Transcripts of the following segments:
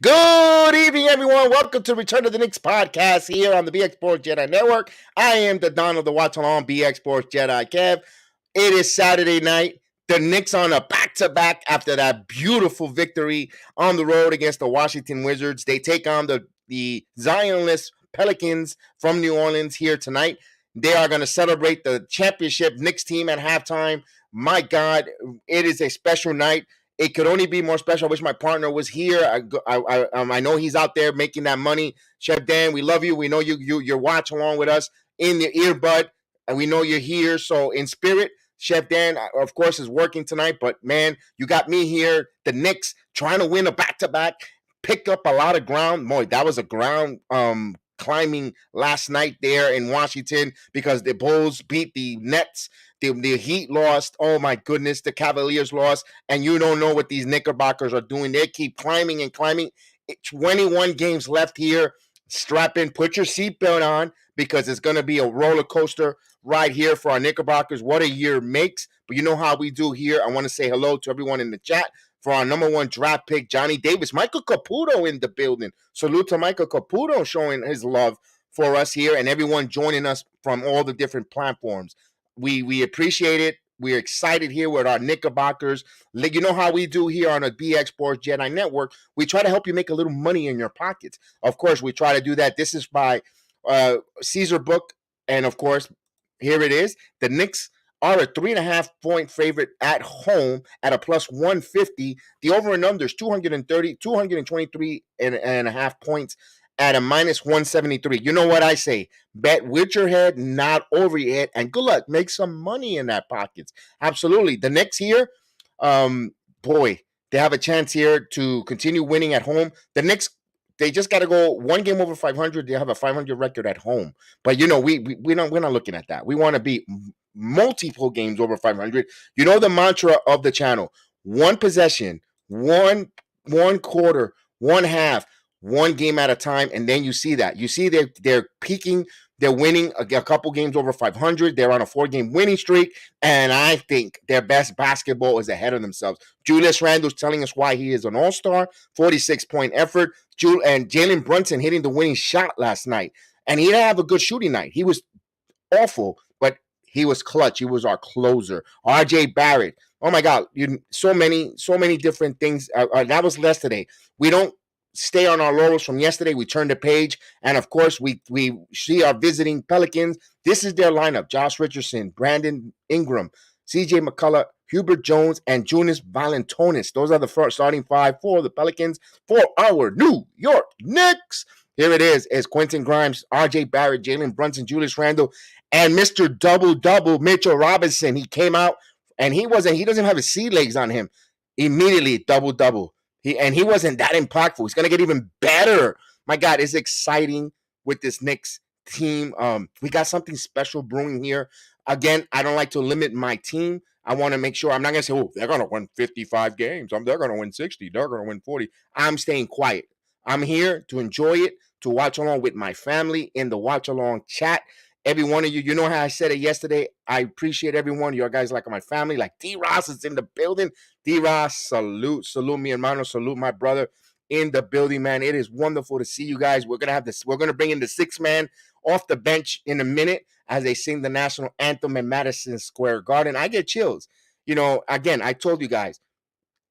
Good evening, everyone. Welcome to Return to the Knicks podcast here on the BX Sports Jedi Network. I am the Don of the Watch Along BX Sports Jedi Kev. It is Saturday night. The Knicks on a back-to-back after that beautiful victory on the road against the Washington Wizards. They take on the Zionless Pelicans from New Orleans here tonight. They are going to celebrate the championship Knicks team at halftime. My God, it is a special night. It could only be more special. I wish my partner was here. I know he's out there making that money. Chef Dan, we love you. We know you're watching along with us in the earbud, and we know you're here. So in spirit, Chef Dan, of course, is working tonight. But man, you got me here. The Knicks trying to win a back-to-back, picked up a lot of ground. Boy, that was a ground climbing last night there in Washington because the Bulls beat the Nets. The Heat lost. Oh, my goodness. The Cavaliers lost. And you don't know what these Knickerbockers are doing. They keep climbing and climbing. 21 games left here. Strap in. Put your seatbelt on because it's going to be a roller coaster right here for our Knickerbockers. What a year makes. But you know how we do here. I want to say hello to everyone in the chat. For our number one draft pick, Johnny Davis. Michael Caputo in the building. Salute to Michael Caputo showing his love for us here and everyone joining us from all the different platforms. We appreciate it. We're excited here with our Knickerbockers. You know how we do here on the BX Sports Jedi Network. We try to help you make a little money in your pockets. Of course, we try to do that. This is by Caesar Book. And, of course, here it is. The Knicks are a 3.5 point favorite at home at a plus 150. The over and under is 223 and a half points at a minus 173. You know what I say? Bet with your head, not over your head, and good luck. Make some money in that pockets. Absolutely. The Knicks here, boy, they have a chance here to continue winning at home. The Knicks, they just got to go one game over 500. They have a 500 record at home. But, you know, we're not looking at that. We want to be multiple games over 500. You know the mantra of the channel: one possession, one quarter, one half, one game at a time. And then you see that. You see they're peaking. They're winning a couple games over 500. They're on a 4-game winning streak. And I think their best basketball is ahead of themselves. Julius Randle's telling us why he is an all-star. 46-point effort. And Jalen Brunson hitting the winning shot last night. And he didn't have a good shooting night. He was awful, but he was clutch. He was our closer. RJ Barrett. Oh, my God. So many different things. That was yesterday. We don't stay on our laurels from yesterday. We turn the page. And, of course, we see our visiting Pelicans. This is their lineup: Josh Richardson, Brandon Ingram, CJ McCullough, Hubert Jones, and Jonas Valanciunas. Those are the first starting five for the Pelicans for our New York Knicks. Here it is Quentin Grimes, RJ Barrett, Jalen Brunson, Julius Randle, and Mr. Double-Double, Mitchell Robinson. He came out, and he doesn't have his sea legs on him. Immediately, double-double. He wasn't that impactful. He's going to get even better. My God, it's exciting with this Knicks team. We got something special brewing here. Again, I don't like to limit my team. I want to make sure. I'm not going to say, oh, they're going to win 55 games. They're going to win 60. They're going to win 40. I'm staying quiet. I'm here to enjoy it, to watch along with my family in the watch along chat. Every one of you, you know how I said it yesterday. I appreciate everyone. You guys like my family. Like D-Ross is in the building. D-Ross, salute mi hermano, salute my brother in the building, man. It is wonderful to see you guys. We're gonna bring in the 6th man off the bench in a minute as they sing the national anthem in Madison Square Garden. I get chills. You know, again, I told you guys,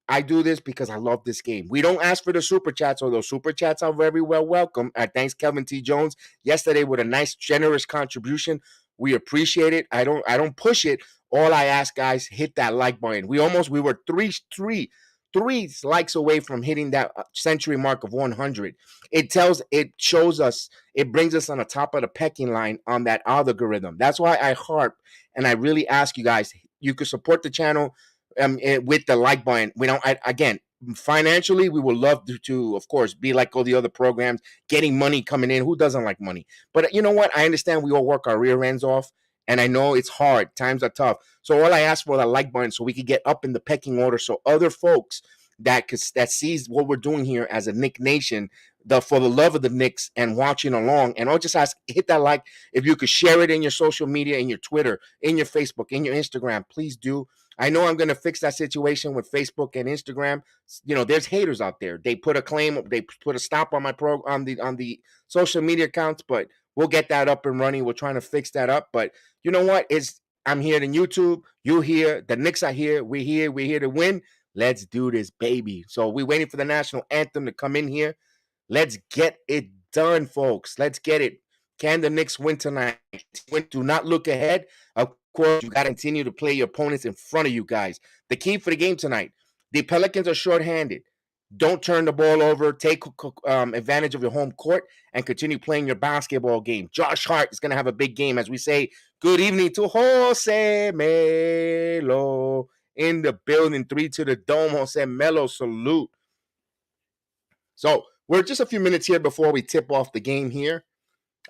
I do this because I love this game. We don't ask for the super chats, although super chats are very well welcome. Thanks, Kelvin T. Jones, yesterday with a nice, generous contribution. We appreciate it. I don't push it. All I ask, guys, hit that like button. We were three likes away from hitting that century mark of 100. It shows us, it brings us on the top of the pecking line on that algorithm. That's why I harp and I really ask you guys. You could support the channel with the like button. We don't. Again, financially, we would love to, of course, be like all the other programs, getting money coming in. Who doesn't like money? But you know what? I understand we all work our rear ends off, and I know it's hard. Times are tough. So all I ask for the like button so we can get up in the pecking order, so other folks that sees what we're doing here as a Knick Nation, for the love of the Knicks and watching along. And I'll just ask, hit that like. If you could share it in your social media, in your Twitter, in your Facebook, in your Instagram, please do. I know I'm gonna fix that situation with Facebook and Instagram. There's haters out there. They put a claim, they put a stop on my on the social media accounts, but we'll get that up and running. We're trying to fix that up. But you know what? I'm here on YouTube. You here? The Knicks are here. We're here. We're here to win. Let's do this, baby. So we're waiting for the national anthem to come in here. Let's get it done, folks. Let's get it. Can the Knicks win tonight? Do not look ahead. Of course, you got to continue to play your opponents in front of you guys. The key for the game tonight, the Pelicans are shorthanded. Don't turn the ball over. Take advantage of your home court and continue playing your basketball game. Josh Hart is going to have a big game as we say good evening to Jose Melo in the building. 3 to the dome. Jose Melo, salute. So we're just a few minutes here before we tip off the game here.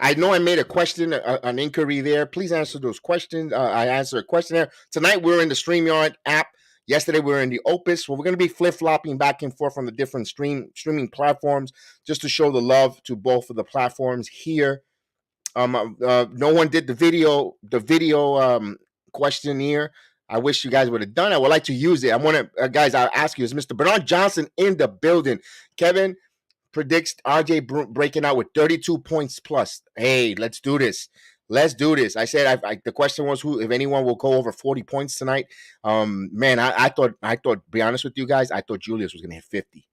I know I made a question, an inquiry there. Please answer those questions. I answered a question there. Tonight we're in the StreamYard app. Yesterday we were in the Opus. Well, we're going to be flip-flopping back and forth on the different streaming platforms just to show the love to both of the platforms here. No one did the video questionnaire. I wish you guys would have done it. I would like to use it. I want to, guys, I'll ask you, is Mr. Bernard Johnson in the building? Kevin predicts RJ breaking out with 32 points plus. Hey, let's do this. Let's do this. I said the question was who, if anyone will go over 40 points tonight. Man, I thought, be honest with you guys, I thought Julius was gonna hit 50.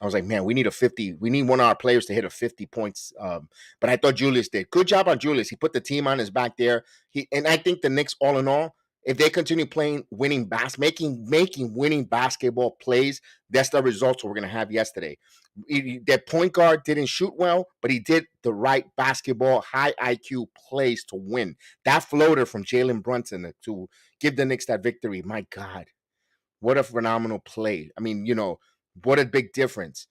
I was like, man, we need a 50. We need one of our players to hit a 50 points. But I thought Julius did. Good job on Julius. He put the team on his back there. And I think the Knicks, all in all, if they continue playing making winning basketball plays, that's the results we're going to have yesterday. Their point guard didn't shoot well, but he did the right basketball, high IQ plays to win. That floater from Jalen Brunson to give the Knicks that victory, my God, what a phenomenal play. I mean, what a big difference.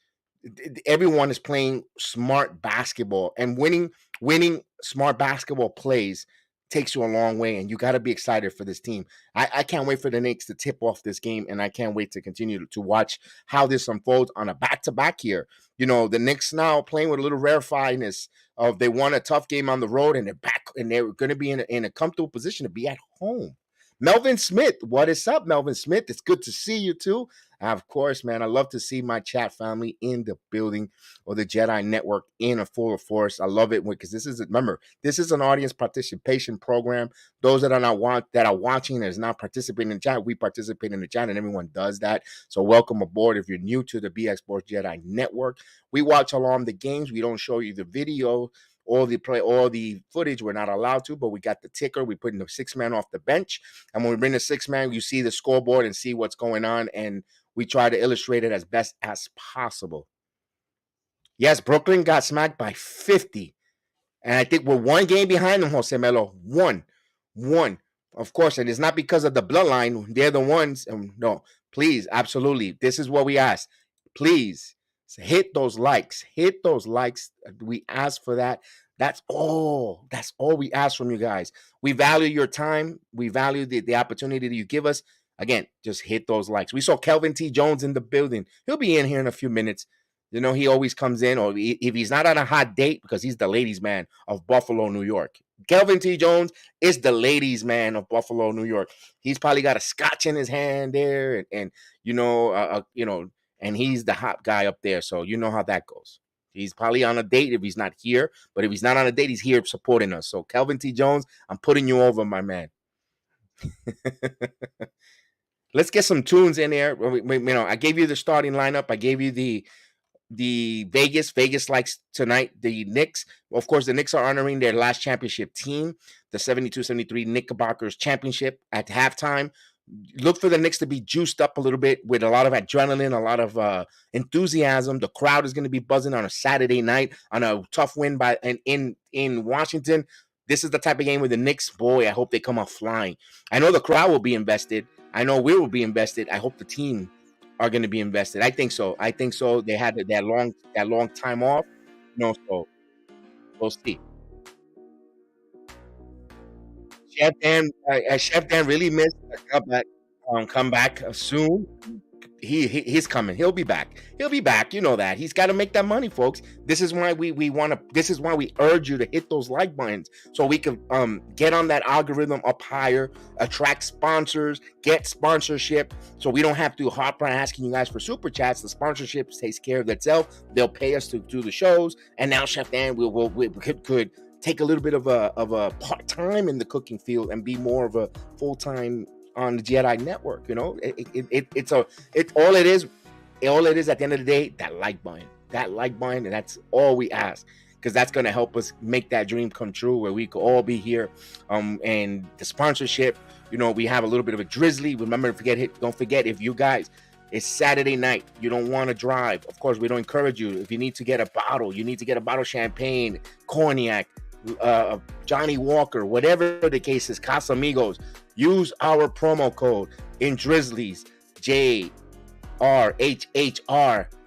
Everyone is playing smart basketball, and winning smart basketball plays takes you a long way, and you got to be excited for this team. I can't wait for the Knicks to tip off this game, and I can't wait to continue to watch how this unfolds on a back-to-back here. The Knicks now playing with a little rarefiedness of they won a tough game on the road, and they're back, and they're going to be in a comfortable position to be at home. Melvin Smith, what is up, Melvin Smith? It's good to see you too. Of course, man, I love to see my chat family in the building or the Jedi Network in a full force. I love it because this is an audience participation program. Those that are watching and is not participating in the chat, we participate in the chat, and everyone does that. So welcome aboard. If you're new to the BX Sports Jedi Network, we watch along the games. We don't show you the video all the footage. We're not allowed to, but we got the ticker. We put in the 6-man off the bench, and when we bring the 6-man, you see the scoreboard and see what's going on, and we try to illustrate it as best as possible. Yes, Brooklyn got smacked by 50, and I think we're one game behind them, Jose Melo. One, of course, and it's not because of the bloodline. They're the ones. No, please, absolutely. This is what we ask. Please. So hit those likes. We ask for that. That's all we ask from you guys. We value your time. We value the opportunity that you give us. Again, just hit those likes. We saw Kelvin T. Jones in the building. He'll be in here in a few minutes. He always comes in, or if he's not on a hot date, because he's the ladies' man of Buffalo, New York. Kelvin T. Jones is the ladies' man of Buffalo, New York. He's probably got a scotch in his hand there, and and he's the hot guy up there. So you know how that goes. He's probably on a date if he's not here. But if he's not on a date, he's here supporting us. So Kelvin T. Jones, I'm putting you over, my man. Let's get some tunes in there. I gave you the starting lineup. I gave you the Vegas likes tonight the Knicks. Of course, the Knicks are honoring their last championship team, the 72-73 Knickerbockers championship at halftime. Look for the Knicks to be juiced up a little bit with a lot of adrenaline, a lot of enthusiasm. The crowd is going to be buzzing on a Saturday night on a tough win in Washington. This is the type of game with the Knicks, boy, I hope they come off flying. I know the crowd will be invested. I know we will be invested. I hope the team are going to be invested. I think so. They had that long time off. So we'll see. Chef Dan really missed a comeback soon. he's coming. He'll be back. He'll be back. You know that. He's got to make that money, folks. This is why we want to. This is why we urge you to hit those like buttons so we can get on that algorithm up higher, attract sponsors, get sponsorship, so we don't have to hop around asking you guys for super chats. The sponsorship takes care of itself. They'll pay us to do the shows, and now Chef Dan we could take a little bit of a part time in the cooking field and be more of a full time on the JEDI network. You know, it's all it is at the end of the day, that like button, and that's all we ask, because that's going to help us make that dream come true, where we could all be here. And the sponsorship, you know, we have a little bit of a drizzly. Remember, don't forget, if you guys, it's Saturday night, you don't want to drive, of course we don't encourage you. If you need to get a bottle, you need to get a bottle of champagne, cognac, Johnny Walker, whatever the case is, Casamigos, use our promo code in Drizzlies, JRHHR,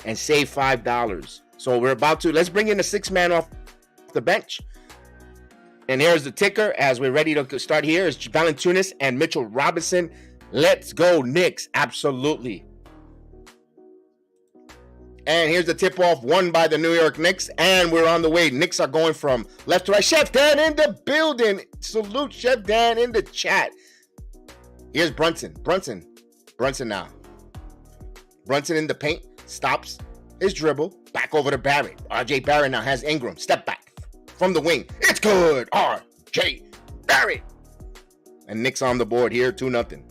and save $5. So let's bring in the 6th man off the bench. And here's the ticker as we're ready to start. Here is Valanciunas and Mitchell Robinson. Let's go Knicks. Absolutely. And here's the tip-off, won by the New York Knicks, and we're on the way. Knicks are going from left to right. Chef Dan in the building. Salute Chef Dan in the chat. Here's Brunson now. Brunson in the paint, stops his dribble, back over to Barrett. RJ Barrett now has Ingram, step back from the wing. It's good, RJ Barrett. And Knicks on the board here, 2-0.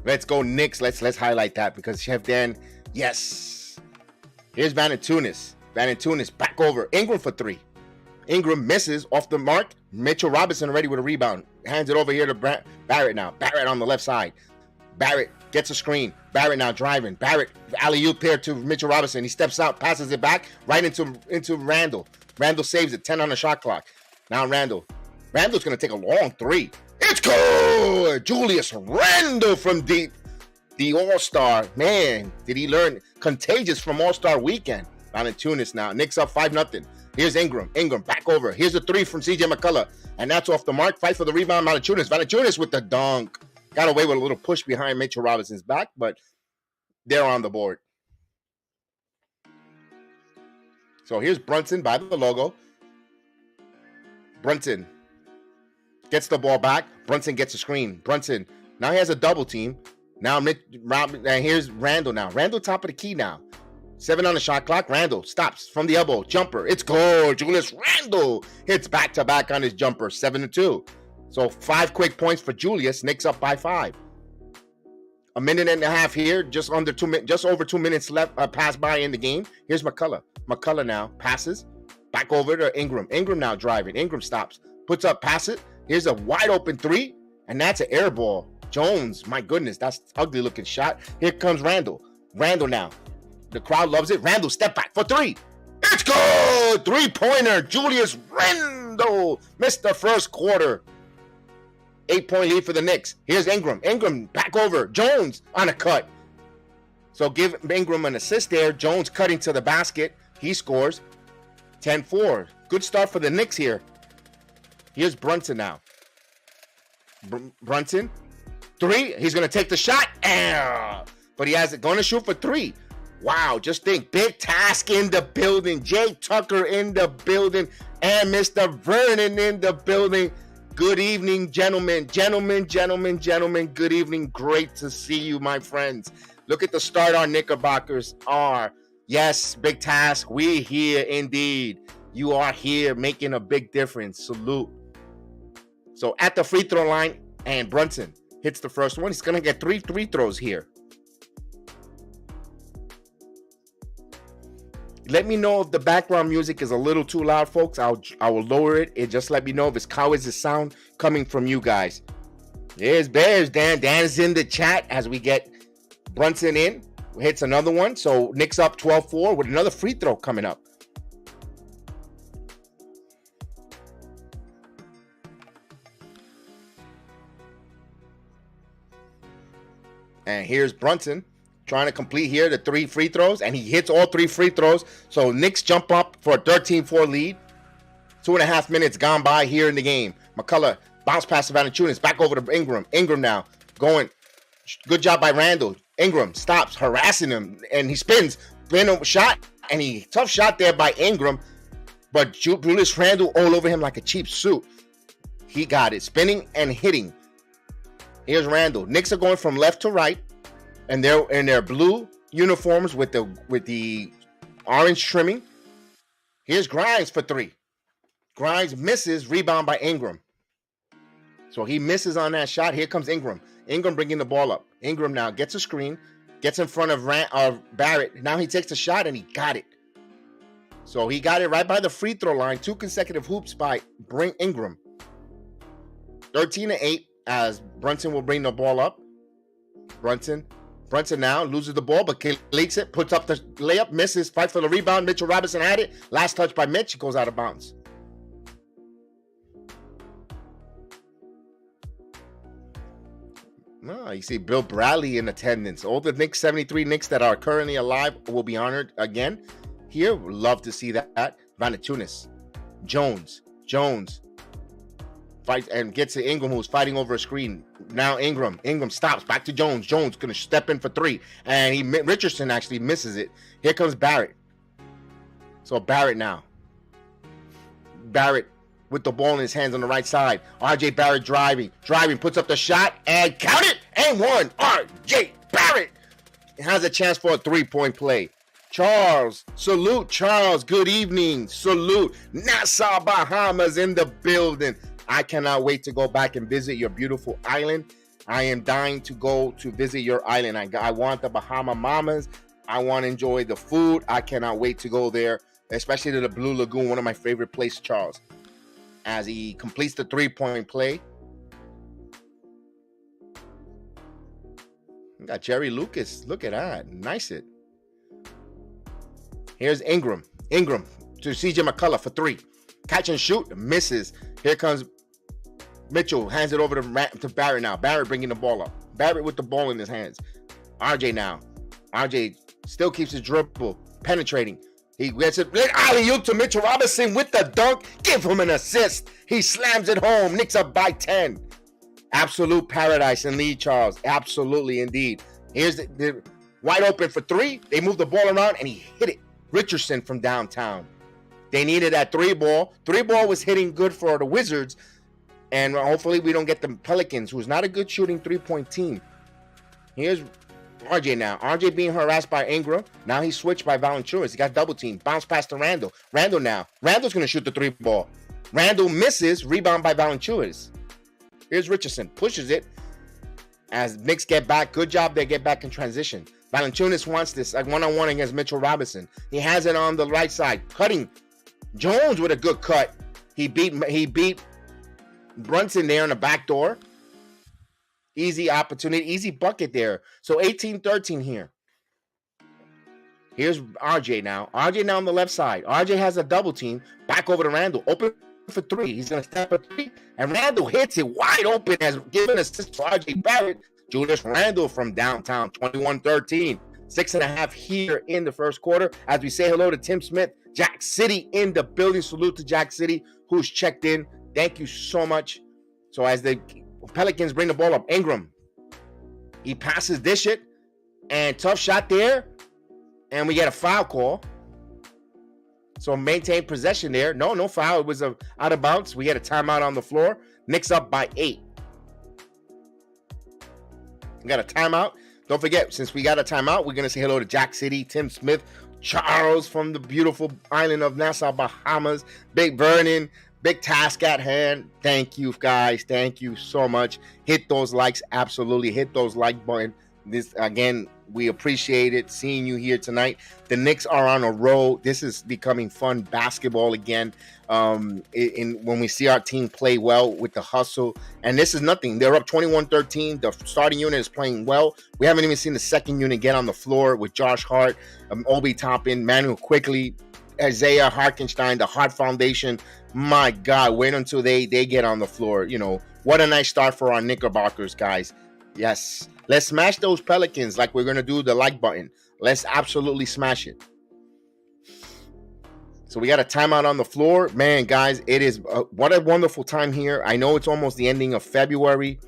Let's go Knicks. Let's highlight that, because Chef Dan, yes. Here's Valanciunas back over. Ingram for 3. Ingram misses off the mark. Mitchell Robinson ready with a rebound. Hands it over here to Barrett now. Barrett on the left side. Barrett gets a screen. Barrett now driving. Barrett, alley-oop pair to Mitchell Robinson. He steps out, passes it back right into Randall. Randall saves it. 10 on the shot clock. Now Randall's going to take a long 3. It's good! Julius Randle from deep. The All-Star. Man, did he learn? Contagious from All-Star weekend. Valanciunas now. Knicks up 5-0. Here's Ingram back over. Here's a 3 from CJ McCullough. And that's off the mark. Fight for the rebound, Valanciunas with the dunk. Got away with a little push behind Mitchell Robinson's back, but they're on the board. So here's Brunson by the logo. Brunson gets the ball back. Brunson gets a screen. Brunson, now he has a double team. Now here's Randall now. Randall top of the key now. 7 on the shot clock. Randall stops from the elbow. Jumper. It's good. Julius Randle hits back-to-back on his jumper. 7-2. So 5 quick points for Julius. Knicks up by 5. A minute and a half here. Just over 2 minutes left. Pass by in the game. Here's McCullough. McCullough now passes. Back over to Ingram. Ingram now driving. Ingram stops. Puts up. Pass it. Here's a wide open 3. And that's an air ball. Jones. My goodness. That's ugly looking shot. Here comes Randall. Randall now. The crowd loves it. Randall, step back for 3. It's good! 3-pointer. Julius Randle missed the first quarter. 8-point lead for the Knicks. Here's Ingram. Ingram back over. Jones on a cut. So give Ingram an assist there. Jones cutting to the basket. He scores. 10-4. Good start for the Knicks here. Here's Brunson now. Brunson. 3. He's going to take the shot. But he has it. Going to shoot for 3. Wow, just think, big task in the building. Jay Tucker in the building, and Mr. Vernon in the building. Good evening, gentlemen. Good evening. Great to see you, my friends. Look at the start our Knickerbockers are. Yes, big task. We here indeed. You are here making a big difference. Salute. So at the free throw line, and Brunson hits the first one. He's going to get 3 free throws here. Let me know if the background music is a little too loud, folks. I will lower it. Just let me know if it's how is the sound coming from you guys. There's Bears. Dan is in the chat as we get Brunson in. Hits another one. So Knicks up 12-4 with another free throw coming up. And here's Brunson trying to complete here the 3 free throws, and he hits all 3 free throws. So Knicks jump up for a 13-4 lead. 2.5 minutes gone by here in the game. McCullough bounce pass to Valanciunas, back over to Ingram. Ingram now going. Good job by Randall. Ingram stops, harassing him, and he spins. Spin shot, and tough shot there by Ingram, but Julius Randle all over him like a cheap suit. He got it, spinning and hitting. Here's Randle. Knicks are going from left to right, and they're in their blue uniforms with the orange trimming. Here's Grimes for three. Grimes misses, rebound by Ingram. So he misses on that shot. Here comes Ingram. Ingram bringing the ball up. Ingram now gets a screen, gets in front of Barrett. Now he takes the shot, and he got it. So he got it right by the free throw line. 2 consecutive hoops by Ingram. 13-8 as Brunson will bring the ball up. Brunson now loses the ball, but leaks it, puts up the layup, misses, fight for the rebound. Mitchell Robinson had it. Last touch by Mitch, goes out of bounds. No, you see Bill Bradley in attendance. All the Knicks, 73 Knicks that are currently alive will be honored again. Here, we'd love to see that. Valanciunas. Jones fights and gets to Ingram, who's fighting over a screen. Now Ingram stops, back to Jones. Jones gonna step in for three, and Richardson actually misses it. Here comes Barrett. So Barrett now. Barrett with the ball in his hands on the right side. RJ Barrett driving, puts up the shot, and count it, and one. RJ Barrett has a chance for a three-point play. Charles, salute Charles, good evening, salute. Nassau, Bahamas in the building. I cannot wait to go back and visit your beautiful island. I am dying to go to visit your island. I want the Bahama Mamas. I want to enjoy the food. I cannot wait to go there, especially to the Blue Lagoon, one of my favorite places, Charles. As he completes the three-point play. We got Jerry Lucas. Look at that. Nice it. Here's Ingram. Ingram to CJ McCullough for three. Catch and shoot. Misses. Here comes Mitchell. Hands it over to Barrett now. Barrett bringing the ball up. Barrett with the ball in his hands. RJ now. RJ still keeps his dribble. Penetrating. He gets it. Alley-oop to Mitchell Robinson with the dunk. Give him an assist. He slams it home. Knicks up by 10. Absolute paradise in Lee Charles. Absolutely indeed. Here's the wide open for three. They move the ball around and he hit it. Richardson from downtown. They needed that three ball. Three ball was hitting good for the Wizards. And hopefully we don't get the Pelicans, who's not a good shooting three-point team. Here's RJ now. RJ being harassed by Ingram. Now he's switched by Valanciunas. He got double team. Bounce pass to Randle. Randle now. Randle's going to shoot the three ball. Randle misses. Rebound by Valanciunas. Here's Richardson. Pushes it. As Knicks get back. Good job they get back in transition. Valanciunas wants this like one-on-one against Mitchell Robinson. He has it on the right side. Cutting. Jones with a good cut. He beat Brunson there on the back door. Easy opportunity, easy bucket there. So 18-13 here. Here's RJ now. RJ now on the left side. RJ has a double team. Back over to Randle. Open for three. He's going to step a three. And Randle hits it wide open as giving assist to RJ Barrett. Julius Randle from downtown. 21-13. 6.5 here in the first quarter. As we say hello to Tim Smith. Jack City in the building. Salute to Jack City, who's checked in. Thank you so much. So as the Pelicans bring the ball up, Ingram, he passes dish it, and tough shot there, and we get a foul call. So maintain possession there. No foul. It was out of bounds. We had a timeout on the floor. Knicks up by 8. We got a timeout. Don't forget, since we got a timeout, we're going to say hello to Jack City, Tim Smith, Charles from the beautiful island of Nassau, Bahamas, Big Vernon, big task at hand. Thank you, guys. Thank you so much. Hit those likes. Absolutely. Hit those like button. This, again, we appreciate it seeing you here tonight. The Knicks are on a roll. This is becoming fun basketball again. When we see our team play well with the hustle, and this is nothing. They're up 21-13. The starting unit is playing well. We haven't even seen the second unit get on the floor with Josh Hart, Obi Toppin, Manuel Quickly, Isaiah Harkenstein, the Hart Foundation. My God, wait until they get on the floor. You know, what a nice start for our Knickerbockers, guys. Yes. Let's smash those Pelicans like we're going to do the like button. Let's absolutely smash it. So we got a timeout on the floor. Man, guys, it is what a wonderful time here. I know it's almost the ending of February.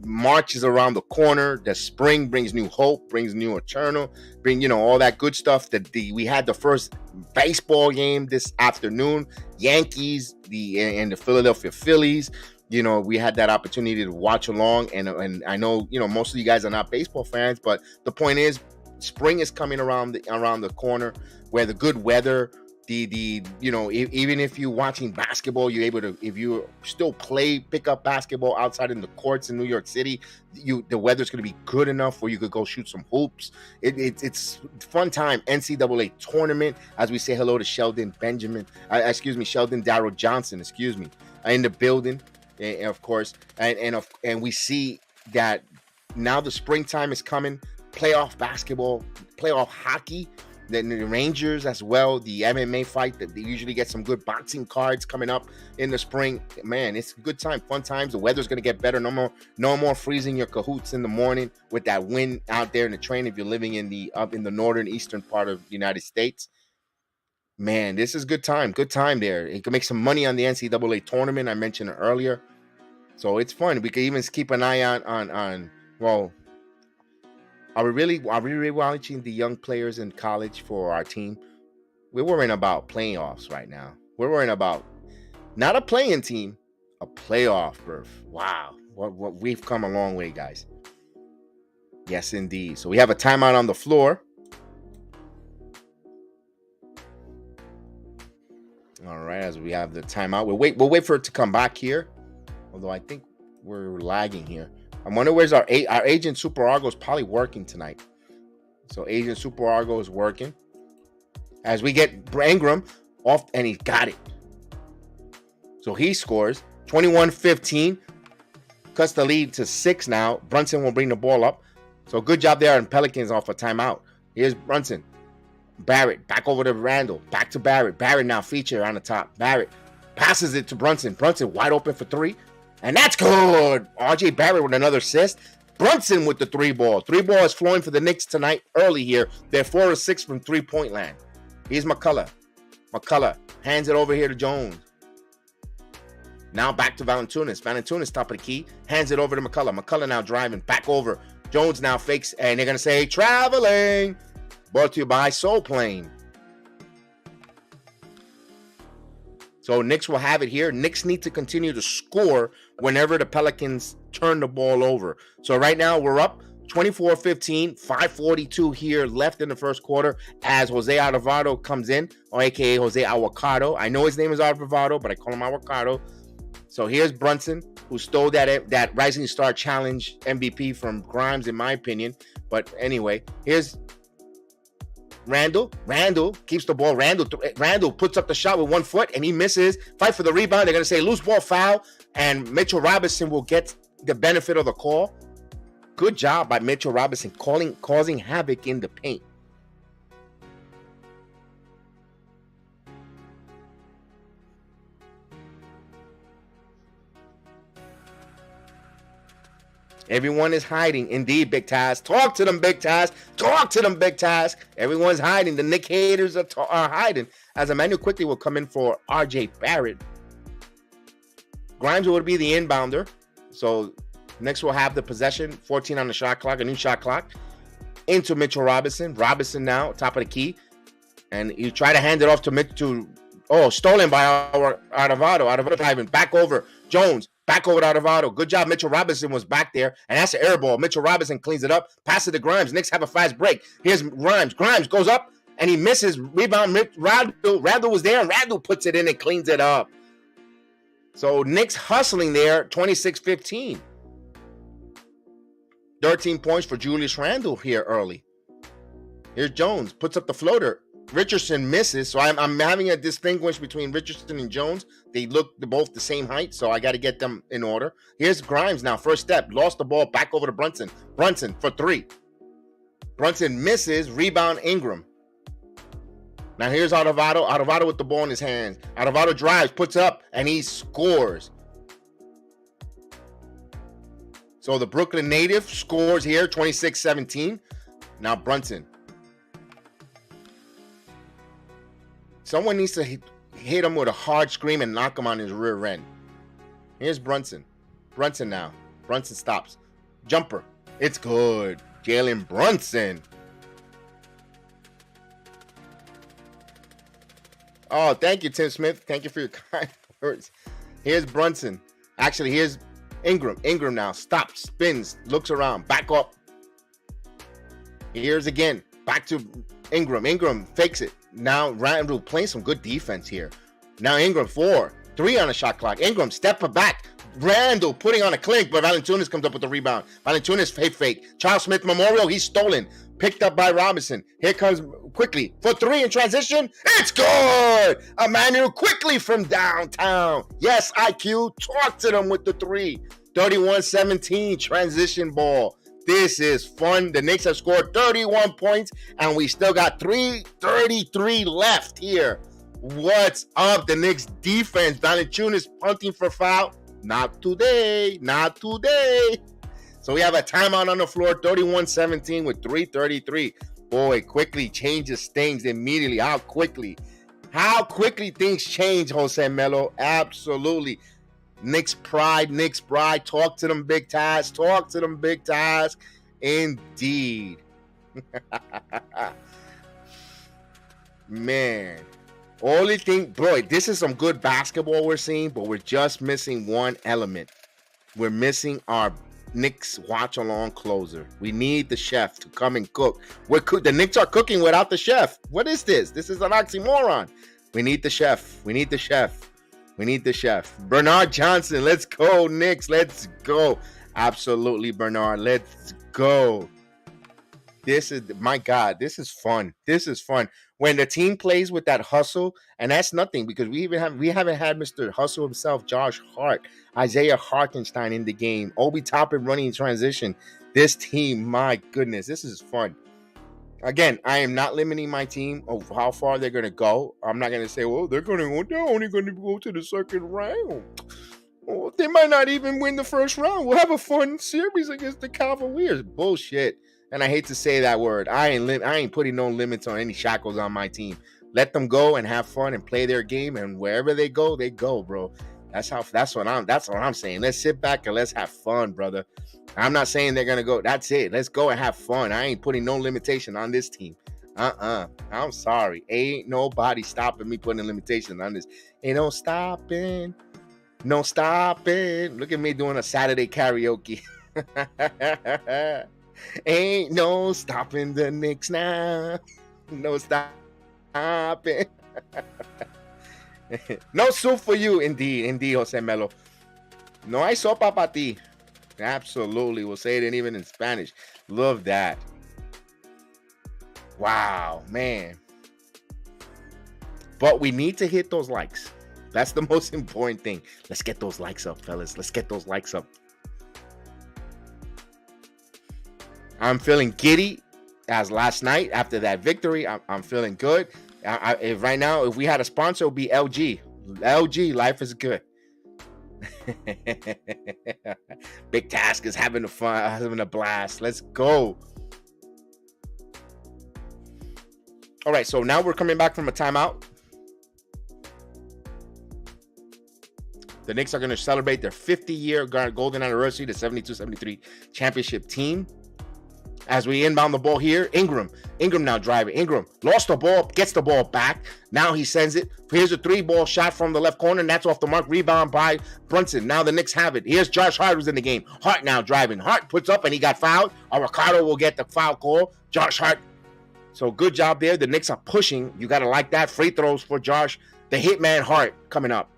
March is around the corner. The spring brings new hope, brings new eternal, all that good stuff. We had the first baseball game this afternoon. Yankees, and the Philadelphia Phillies. We had that opportunity to watch along, and I know most of you guys are not baseball fans, but the point is, spring is coming around the corner, where the good weather, even if you're watching basketball, you're able to, if you still pick up basketball outside in the courts in New York City, the weather's going to be good enough where you could go shoot some hoops. It's fun time. NCAA tournament, as we say hello to Sheldon Darrell Johnson, in the building, of course, and we see that now the springtime is coming. Playoff basketball, playoff hockey, the Rangers as well, the MMA fight, that they usually get some good boxing cards coming up in the spring. Man, it's a good time, fun times. The weather's going to get better. No more freezing your cahoots in the morning with that wind out there in the train if you're living up in the northern eastern part of the United States. Man, this is good time there. You can make some money on the NCAA tournament I mentioned earlier, so it's fun. We can even keep an eye out on Are we really watching the young players in college for our team? We're worrying about playoffs right now. We're worrying about not a playing team, a playoff berth. Wow, what we've come a long way, guys. Yes, indeed. So we have a timeout on the floor. All right, as we have the timeout, we'll wait for it to come back here. Although I think we're lagging here. I wonder where's our agent Super Argo is probably working tonight. So agent Super Argo is working. As we get Ingram off, and he got it. So he scores 21-15. Cuts the lead to 6 now. Brunson will bring the ball up. So good job there on Pelicans off a timeout. Here's Brunson. Barrett back over to Randall. Back to Barrett. Barrett now feature on the top. Barrett passes it to Brunson. Brunson wide open for 3. And that's good. RJ Barrett with another assist. Brunson with the 3-ball. 3-ball is flowing for the Knicks tonight early here. They're 4-6 from 3-point land. Here's McCullough. McCullough hands it over here to Jones. Now back to Valanciunas. Valanciunas top of the key. Hands it over to McCullough. McCullough now driving back over. Jones now fakes, and they're going to say traveling. Brought to you by Soul Plane. So Knicks will have it here. Knicks need to continue to score whenever the Pelicans turn the ball over. So right now we're up 24-15, 5:42 here left in the first quarter as Jose Alvarado comes in, or aka Jose Avocado. I know his name is Alvarado, but I call him Avocado. So here's Brunson, who stole that Rising Star Challenge MVP from Grimes, in my opinion. But anyway, here's Randall keeps the ball. Randall puts up the shot with 1 foot and he misses. Fight for the rebound. They're going to say loose ball foul, and Mitchell Robinson will get the benefit of the call. Good job by Mitchell Robinson causing havoc in the paint. Everyone is hiding. Indeed, Big Taz. Talk to them, Big Taz. Talk to them, Big Taz. Everyone's hiding. The Knick haters are hiding. As Emmanuel quickly will come in for RJ Barrett. Grimes will be the inbounder. So Knicks will have the possession. 14 on the shot clock, a new shot clock. Into Mitchell Robinson. Robinson now, top of the key. And you try to hand it off to stolen by our Alvarado. Alvarado driving back over. Jones. Back over to Alvarado. Good job. Mitchell Robinson was back there. And that's an air ball. Mitchell Robinson cleans it up. Pass it to Grimes. Knicks have a fast break. Here's Grimes. Grimes goes up and he misses. Rebound. Randall was there and Randall puts it in and cleans it up. So Knicks hustling there. 26-15. 13 points for Julius Randle here early. Here's Jones. Puts up the floater. Richardson misses, so I'm having a distinguish between Richardson and Jones. They're both the same height, so I got to get them in order. Here's Grimes now, first step, lost the ball, back over to Brunson. Brunson for 3. Brunson misses, rebound Ingram. Now here's Alvarado with the ball in his hands. Alvarado drives, puts up, and he scores. So the Brooklyn native scores here, 26-17. Now Brunson. Someone needs to hit him with a hard scream and knock him on his rear end. Here's Brunson. Brunson now. Brunson stops. Jumper. It's good. Jalen Brunson. Oh, thank you, Tim Smith. Thank you for your kind words. Here's Brunson. Actually, here's Ingram. Ingram now stops, spins, looks around, back up. Here's again. Back to Ingram. Ingram fakes it. Now Randall playing some good defense here. Now Ingram 4-3 on the shot clock. Ingram step back. Randall putting on a clinic, but Valanciunas comes up with the rebound. Valanciunas fake. Charles Smith Memorial, he's stolen. Picked up by Robinson. Here comes Quickly for 3 in transition. It's good! Emmanuel Quickly from downtown. Yes, IQ, talk to them with the 3. 31-17 transition ball. This is fun. The Knicks have scored 31 points, and we still got 3:33 left here. What's up, the Knicks defense? Valanciunas punting for foul. Not today. So we have a timeout on the floor, 31-17 with 3:33. Boy, Quickly changes things immediately. How quickly things change, Jose Melo. Absolutely. Knicks pride. Talk to them, Big Taz. Indeed. Man. Only thing, boy, this is some good basketball we're seeing, but we're just missing one element. We're missing our Knicks watch-along closer. We need the chef to come and cook. The Knicks are cooking without the chef. What is this? This is an oxymoron. We need the chef. Bernard Johnson, let's go, Knicks. Let's go. Absolutely, Bernard. Let's go. This is, my God, this is fun. When the team plays with that hustle, and that's nothing because we haven't had Mr. Hustle himself, Josh Hart, Isaiah Hartenstein in the game, Obi Toppin running in transition. This team, my goodness, this is fun. Again, I am not limiting my team of how far they're going to go. I'm not going to say, well, they're only going to go to the second round. Well, they might not even win the first round. We'll have a fun series against the Cavaliers. Bullshit. And I hate to say that word. I ain't putting no limits on any shackles on my team. Let them go and have fun and play their game. And wherever they go, bro. That's what I'm saying. Let's sit back and let's have fun, brother. I'm not saying they're gonna go. That's it. Let's go and have fun. I ain't putting no limitation on this team. I'm sorry. Ain't nobody stopping me putting a limitation on this. Ain't no stopping. Look at me doing a Saturday karaoke. Ain't no stopping the Knicks now. No stopping. No soup for you, indeed, Jose Melo. No hay sopa para ti. Absolutely. We'll say it even in Spanish. Love that. Wow, man. But we need to hit those likes. That's the most important thing. Let's get those likes up, fellas. Let's get those likes up. I'm feeling giddy as last night after that victory. I'm feeling good. Right now, if we had a sponsor, it would be LG. LG, life is good. Big Task is having a blast. Let's go. All right, so now we're coming back from a timeout. The Knicks are going to celebrate their 50-year golden anniversary, the 72-73 championship team. As we inbound the ball here, Ingram now driving. Ingram lost the ball, gets the ball back. Now he sends it. Here's a 3-ball shot from the left corner, and that's off the mark. Rebound by Brunson. Now the Knicks have it. Here's Josh Hart who's in the game. Hart now driving. Hart puts up, and he got fouled. Ricardo will get the foul call. Josh Hart. So good job there. The Knicks are pushing. You got to like that. Free throws for Josh. The hitman Hart coming up.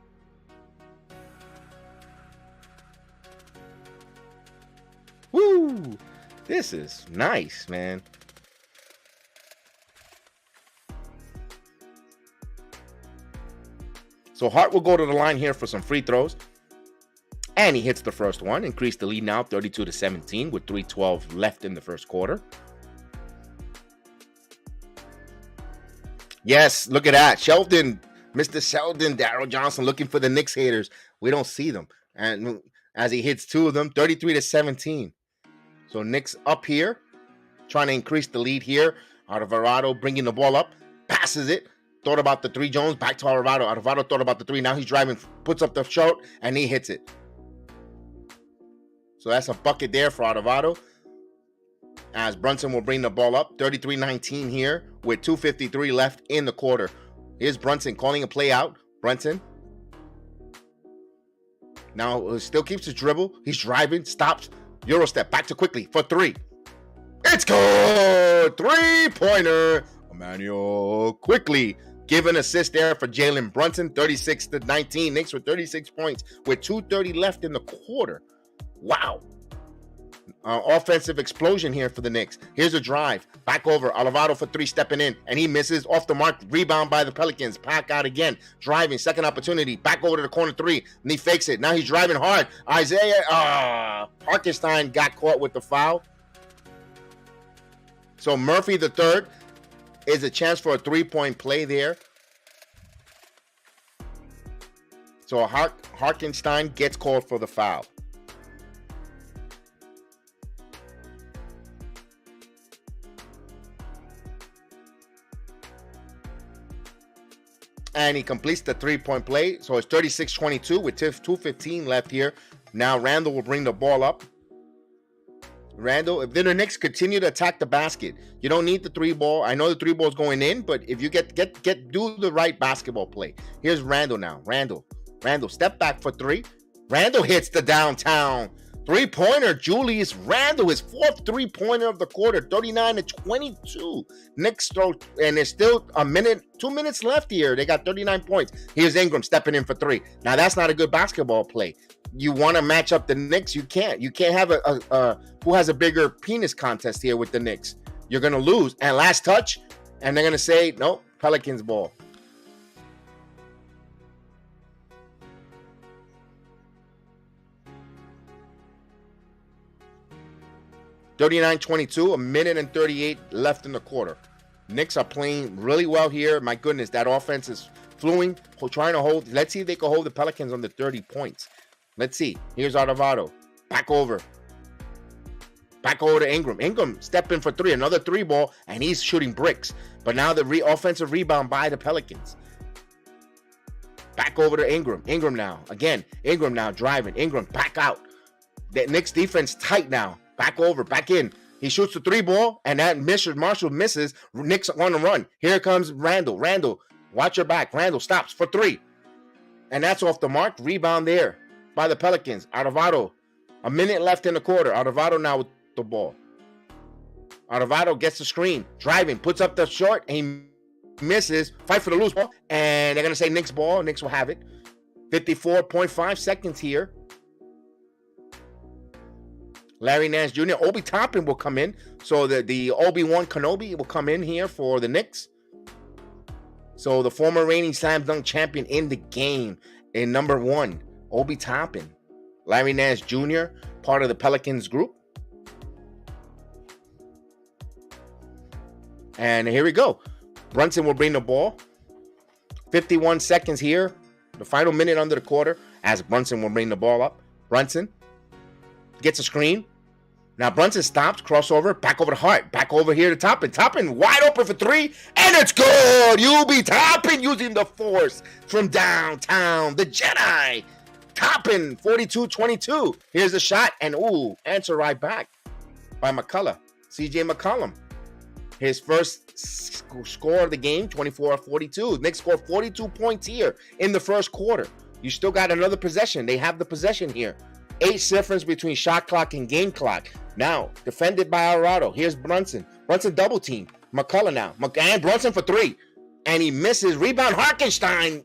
Woo! This is nice, man. So Hart will go to the line here for some free throws. And he hits the first one. Increase the lead now 32-17 with 3:12 left in the first quarter. Yes, look at that. Sheldon, Mr. Sheldon, Darryl Johnson looking for the Knicks haters. We don't see them. And as he hits 2 of them, 33-17. So Knicks up here, trying to increase the lead here. Alvarado bringing the ball up, passes it. Thought about the 3, Jones, back to Alvarado. Alvarado thought about the 3. Now he's driving, puts up the shot, and he hits it. So that's a bucket there for Alvarado. As Brunson will bring the ball up. 33-19 here with 2:53 left in the quarter. Here's Brunson calling a play out. Brunson. Now still keeps his dribble. He's driving. Stops. Euro step. Back to quickly for three. It's good. 3-pointer. Emmanuel quickly. Give an assist there for Jalen Brunson. 36-19. Knicks with 36 points with 2:30 left in the quarter. Wow. Offensive explosion here for the Knicks. Here's a drive. Back over. Alvarado for three, stepping in. And he misses. Off the mark. Rebound by the Pelicans. Pack out again. Driving. Second opportunity. Back over to the corner three. And he fakes it. Now he's driving hard. Isaiah. Hartenstein got caught with the foul. So Murphy the third is a chance for a three-point play there. So Hartenstein gets called for the foul. And he completes the three-point play. So it's 36-22 with 2:15 left here. Now Randall will bring the ball up. Randall, if the Knicks continue to attack the basket, you don't need the three ball. I know the three ball is going in, but if you do the right basketball play. Here's Randall now. Randall, step back for three. Randall hits the downtown three-pointer. Julius Randall, his fourth three-pointer of the quarter, 39-22. Knicks throw, and there's still 2 minutes left here. They got 39 points. Here's Ingram stepping in for three. Now that's not a good basketball play. You want to match up the Knicks, you can't. You can't have a who has a bigger penis contest here with the Knicks. You're gonna lose. And last touch, and they're gonna say no, Pelicans ball. (39-22), 1:38 left in the quarter. Knicks are playing really well here. My goodness, that offense is fluing, trying to hold. Let's see if they can hold the Pelicans under 30 points. Let's see. Here's Alvarado. Back over to Ingram. Ingram stepping for three. Another three ball, and he's shooting bricks. But now the offensive rebound by the Pelicans. Back over to Ingram. Ingram now. Again, Ingram now driving. Ingram back out. The Knicks defense tight now. Back over, back in. He shoots the three ball, and that Marshall misses. Knicks on the run. Here comes Randall. Randall, watch your back. Randall stops for three. And that's off the mark. Rebound there by the Pelicans. Alvarado, a minute left in the quarter. Alvarado now with the ball. Alvarado gets the screen. Driving, puts up the short, and he misses. Fight for the loose ball. And they're going to say Knicks ball. Knicks will have it. 54.5 seconds here. Larry Nance Jr. Obi Toppin will come in. So the Obi-Wan Kenobi will come in here for the Knicks. So the former reigning slam dunk champion in the game in number 1, Obi Toppin. Larry Nance Jr., part of the Pelicans group. And here we go. Brunson will bring the ball. 51 seconds here. The final minute under the quarter as Brunson will bring the ball up. Brunson gets a screen. Now Brunson stops, crossover, back over to Hart, back over here to Toppin. Toppin wide open for three, and it's good. You'll be Toppin using the force from downtown. The Jedi. Toppin, 42-22. Here's the shot, and answer right back by McCullough. CJ McCollum. His first score of the game, 24-42. Knicks scored 42 points here in the first quarter. You still got another possession. They have the possession here. 8 difference between shot clock and game clock. Now, defended by Alvarado. Here's Brunson. Brunson double team. McCullough now. And Brunson for three. And he misses. Rebound Hartenstein.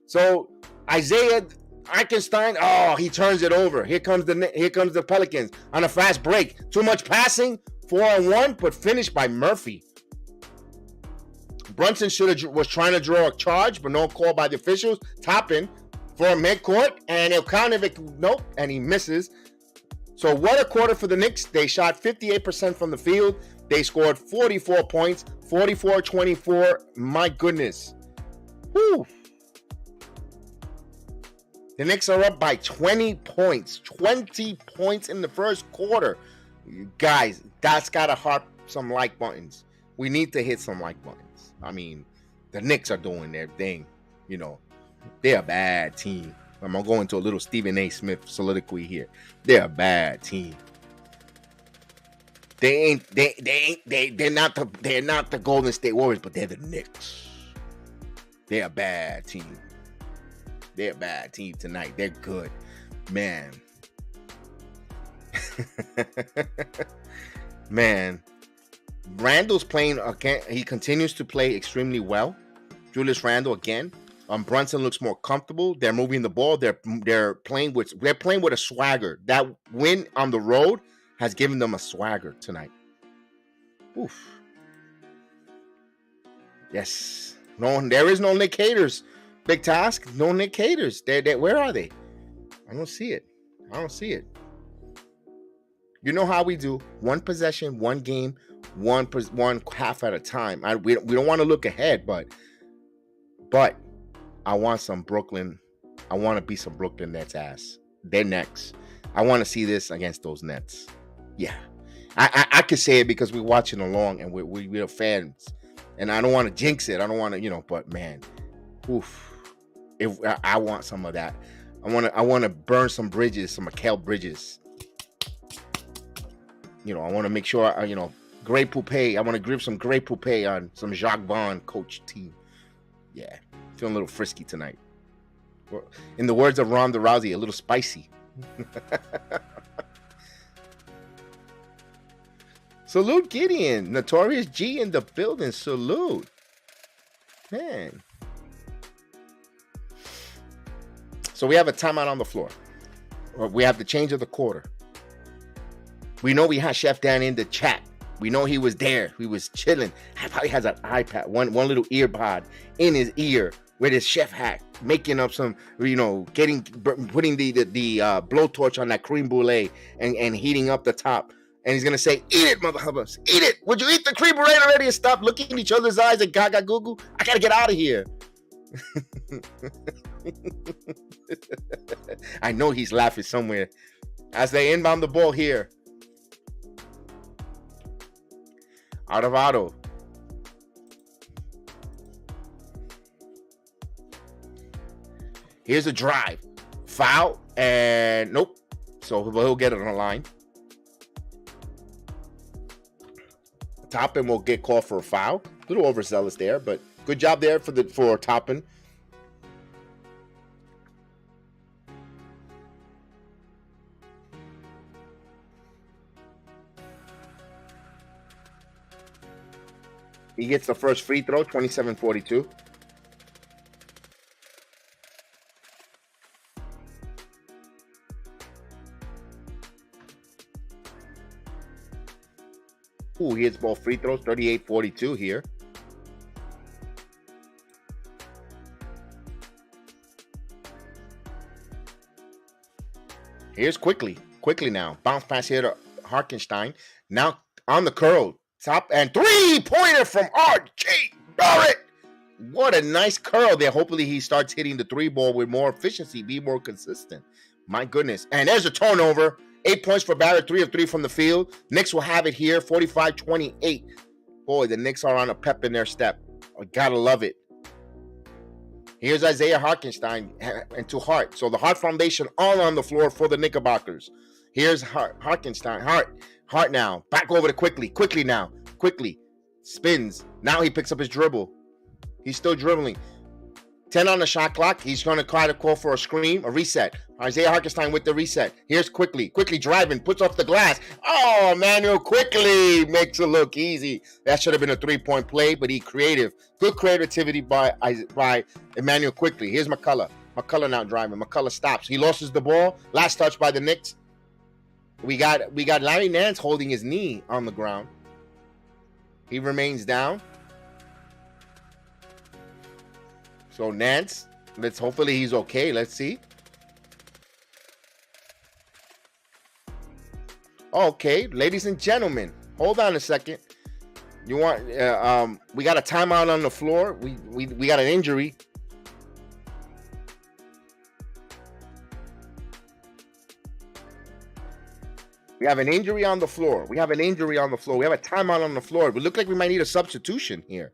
So, Isaiah Hartenstein, he turns it over. Here comes the Pelicans on a fast break. Too much passing. 4-on-1, but finished by Murphy. Brunson was trying to draw a charge, but no call by the officials. Toppin for midcourt, and he'll count if it, nope, and he misses. So what a quarter for the Knicks. They shot 58% from the field. They scored 44 points, 44-24. My goodness. Whew. The Knicks are up by 20 points. 20 points in the first quarter. Guys, that's got to hit some like buttons. We need to hit some like buttons. I mean, the Knicks are doing their thing. You know, they're a bad team. I'm gonna go into a little Stephen A. Smith soliloquy here. They're a bad team. They're not the Golden State Warriors, but they're the Knicks. They're a bad team. They're a bad team tonight. They're good, man. Man, Randall's playing again. He continues to play extremely well. Julius Randle again. Brunson looks more comfortable. They're moving the ball. They're playing with a swagger. That win on the road has given them a swagger tonight. Oof. Yes. No, there is no Nick Haters. Big task. No Nick Haters. Where are they? I don't see it. You know how we do. One possession, one game, one half at a time. We don't want to look ahead, but I want some Brooklyn. I want to beat some Brooklyn Nets ass. They're next. I want to see this against those Nets. Yeah. I could say it because we're watching along and we're fans. And I don't want to jinx it. I don't want to, but man, oof. If I want some of that. I want to burn some bridges, some Mikal Bridges. I want to make sure, Grey Poupée. I want to grip some Grey Poupée on some Jacques Vaughn coach team. Yeah, feeling a little frisky tonight. In the words of Ronda Rousey, a little spicy. Salute Gideon. Notorious G in the building. Salute. Man. So we have a timeout on the floor. We have the change of the quarter. We know we had Chef Dan in the chat. We know he was there. He was chilling. He probably has an iPad, one little ear pod in his ear with his chef hat, making up some, putting the blowtorch on that creme brulee and heating up the top. And he's gonna say, "Eat it, mother hubbas, eat it. Would you eat the creme brulee already and stop looking in each other's eyes and gaga goo goo? I gotta get out of here." I know he's laughing somewhere as they inbound the ball here. Arvado. Here's a drive. Foul. And nope. So he'll get it on the line. Toppin will get called for a foul. A little overzealous there, but good job there for Toppin. He gets the first free throw, 27-42. Ooh, he hits both free throws, 38-42 here. Here's quickly now. Bounce pass here to Harkenstein. Now on the curl. Top and three-pointer from R.J. Barrett. What a nice curl there. Hopefully he starts hitting the three ball with more efficiency, be more consistent. My goodness. And there's a turnover. 8 points for Barrett, 3 of 3 from the field. Knicks will have it here, 45-28. Boy, the Knicks are on a pep in their step. I gotta love it. Here's Isaiah Harkenstein and to Hart. So the Hart Foundation all on the floor for the Knickerbockers. Here's Harkenstein. Hart now. Back over to Quickly now. Quickly. Spins. Now he picks up his dribble. He's still dribbling. 10 on the shot clock. He's going to try to call for a screen, a reset. Isaiah Harkenstein with the reset. Here's Quickly driving. Puts off the glass. Oh, Emmanuel Quickly makes it look easy. That should have been a three-point play, but he creative. Good creativity by Emmanuel Quickly. Here's McCullough. McCullough now driving. McCullough stops. He loses the ball. Last touch by the Knicks. We got Larry Nance holding his knee on the ground. He remains down. So Nance, hopefully he's okay. Let's see. Okay, ladies and gentlemen, hold on a second. We got a timeout on the floor. We got an injury. We have an injury on the floor. We have a timeout on the floor. We look like we might need a substitution here.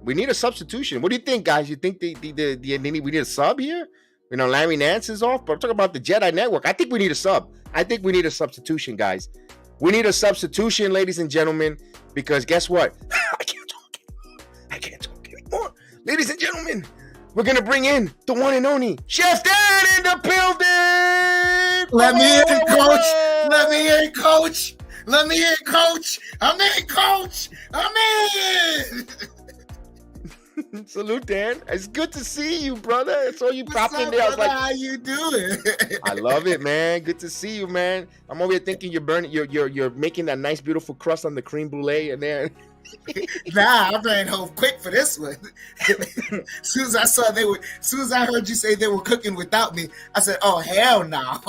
We need a substitution. What do you think, guys? You think we need a sub here? Larry Nance is off, but I'm talking about the Jedi Network. I think we need a sub. I think we need a substitution, guys. We need a substitution, ladies and gentlemen, because guess what? I can't talk anymore. Ladies and gentlemen, we're going to bring in the one and only Chef Dan in the building. Let me in, coach. Let me in, coach. Let me in, coach. I'm in, coach. I'm in. Salute, Dan. It's good to see you, brother. I saw you What's pop in up, there. I was brother? like, how you doing? I love it, man. Good to see you, man. I'm over here thinking you're making that nice, beautiful crust on the creme brulee, and then Nah, I ran home quick for this one. Soon as I heard you say they were cooking without me, I said, "Oh hell no!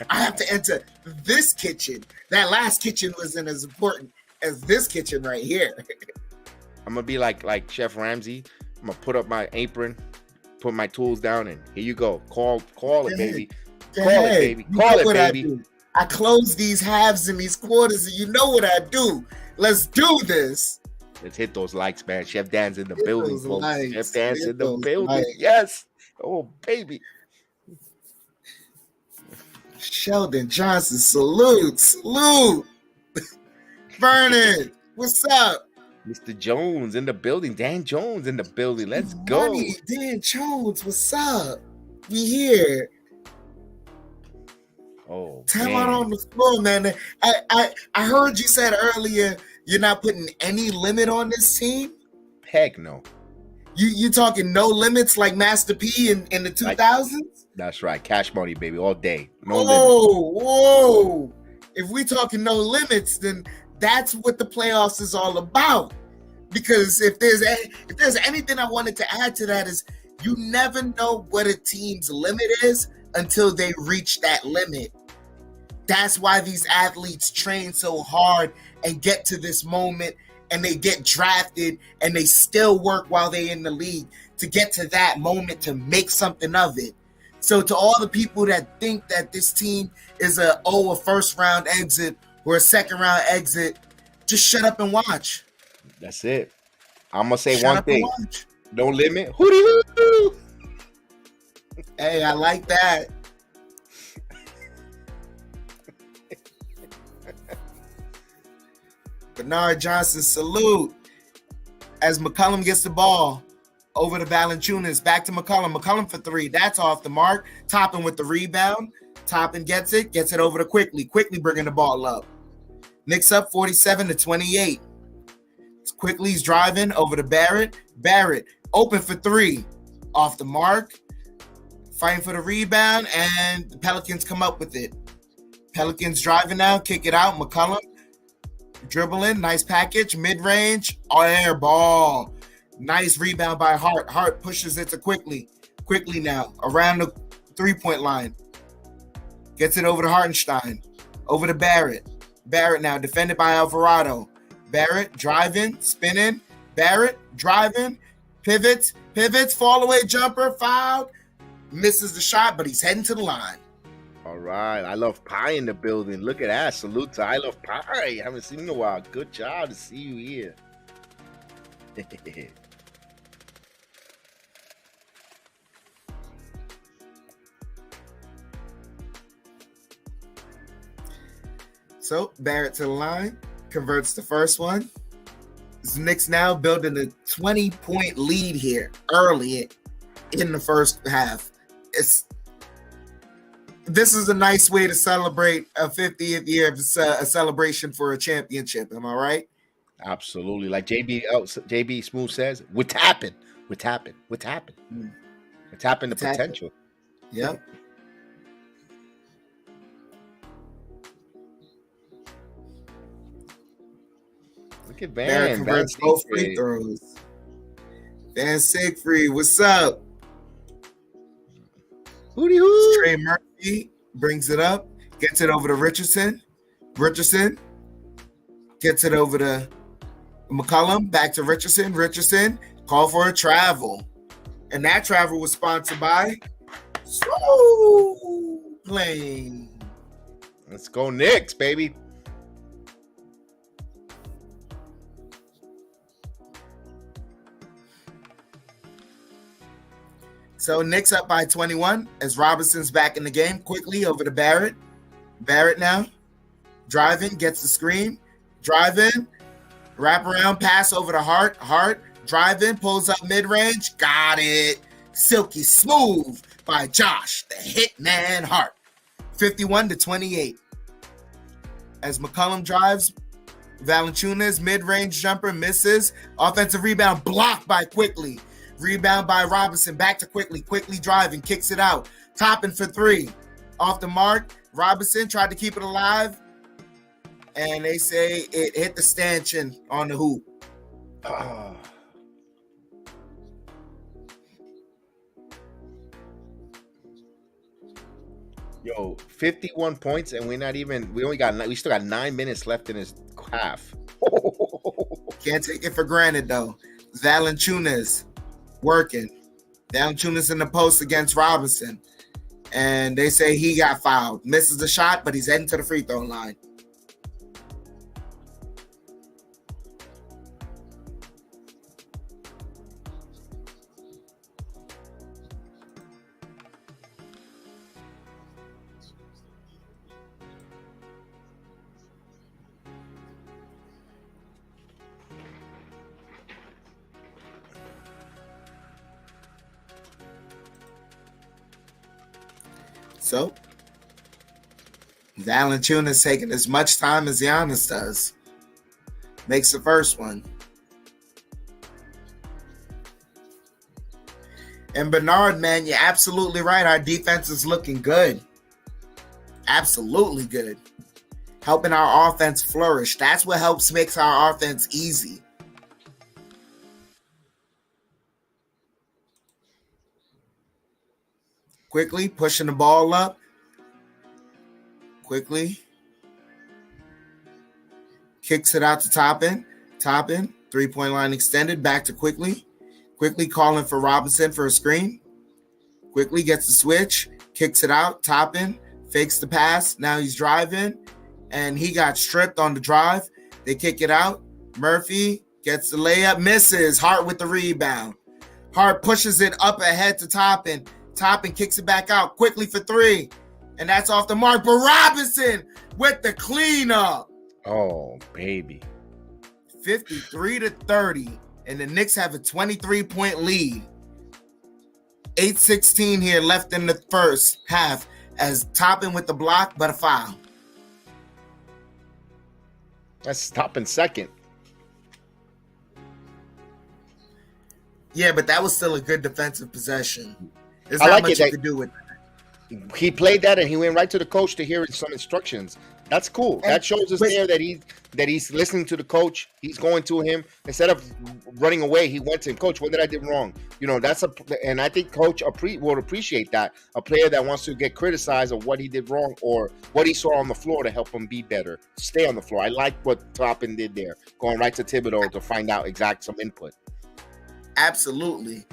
I have to enter this kitchen. That last kitchen wasn't as important as this kitchen right here." I'm gonna be like Chef Ramsay. I'm gonna put up my apron, put my tools down, and here you go. Call it, baby. Call it, baby. Call it, baby. I close these halves and these quarters, and you know what I do. Let's do this. Let's hit those likes, man. Chef Dan's in the building, folks. Likes. Chef Dan's in the building. Likes. Yes. Oh, baby. Sheldon Johnson, salute. Vernon, what's up? Mr. Jones in the building. Dan Jones in the building. Let's go. Money, Dan Jones, what's up? We here. Oh, time out on the floor, man. I heard you said earlier you're not putting any limit on this team. Heck no. You talking no limits like Master P in the 2000s? That's right. Cash money, baby, all day. No limits. Whoa. If we talking no limits, then that's what the playoffs is all about. Because if there's anything I wanted to add to that is you never know what a team's limit is until they reach that limit. That's why these athletes train so hard and get to this moment, and they get drafted and they still work while they're in the league to get to that moment to make something of it. So to all the people that think that this team is a first round exit or a second round exit, just shut up and watch. That's it. I'm gonna say Shut one up thing. and watch. No limit. Hootie-hoo! Hey, I like that. Bernard Johnson, salute. As McCollum gets the ball over to Valanciunas, back to McCollum. McCollum for three. That's off the mark. Toppin with the rebound. Toppin gets it over to Quickly. Quickly bringing the ball up. Knicks up 47-28. Quickly's driving over to Barrett. Barrett open for three. Off the mark. Fighting for the rebound, and the Pelicans come up with it. Pelicans driving now, kick it out. McCollum dribbling, nice package, mid-range, air ball. Nice rebound by Hart. Hart pushes it to Quickly. Quickly now, around the three-point line. Gets it over to Hartenstein. Over to Barrett. Barrett now, defended by Alvarado. Barrett driving, spinning. Barrett driving, pivots, fall away jumper, fouled. Misses the shot, but he's heading to the line. All right. I love pie in the building. Look at that. Salute to I love pie. Haven't seen you in a while. Good job to see you here. So Barrett to the line, converts the first one. The Knicks now building a 20-point lead here early in the first half. This is a nice way to celebrate a 50th year of a celebration for a championship. Am I right? Absolutely. Like JB Smooth says, we're tapping. We're tapping the potential. Yep. Look at Van. Barrett converts both free throws. Van Siegfried, what's up? Hootie-hoo. Trey Murphy brings it up, gets it over to Richardson. Richardson gets it over to McCollum, back to Richardson. Richardson, call for a travel. And that travel was sponsored by Slow Plane. Let's go Knicks, baby. So Knicks up by 21 as Robinson's back in the game. Quickly over to Barrett. Barrett now. Driving, gets the screen. Driving. Wrap around, pass over to Hart. Hart. Driving, pulls up mid-range. Got it. Silky smooth by Josh, the Hitman Hart. 51-28. As McCollum drives, Valanciunas mid-range jumper misses. Offensive rebound blocked by Quickly. Rebound by Robinson. Back to Quickly. Quickly driving. Kicks it out. Topping for three. Off the mark. Robinson tried to keep it alive. And they say it hit the stanchion on the hoop. Yo, 51 points, and we still got 9 minutes left in this half. Can't take it for granted, though. Valanciunas working. Valanciunas in the post against Robinson. And they say he got fouled. Misses the shot, but he's heading to the free throw line. So, Valanciunas taking as much time as Giannis does. Makes the first one. And Bernard, man, you're absolutely right. Our defense is looking good. Absolutely good. Helping our offense flourish. That's what makes our offense easy. Quickly pushing the ball up. Quickly. Kicks it out to Toppin. Toppin. 3-point line extended. Back to Quickly. Quickly calling for Robinson for a screen. Quickly gets the switch. Kicks it out. Toppin. Fakes the pass. Now he's driving. And he got stripped on the drive. They kick it out. Murphy gets the layup. Misses. Hart with the rebound. Hart pushes it up ahead to Toppin. Toppin kicks it back out quickly for three. And that's off the mark. But Robinson with the cleanup. Oh, baby. 53-30. And the Knicks have a 23-point lead. 8:16 here left in the first half as Toppin with the block, but a foul. That's Toppin second. Yeah, but that was still a good defensive possession. There's I not like much it you that could do with that. he played that and he went right to the coach to hear some instructions. That's cool. That shows us there that he's listening to the coach. He's going to him instead of running away. He went to him, Coach, what did I do wrong? You know, and I think Coach will appreciate that. A player that wants to get criticized of what he did wrong or what he saw on the floor to help him be better, stay on the floor. I like what Toppin did there, going right to Thibodeau to find out some input. Absolutely.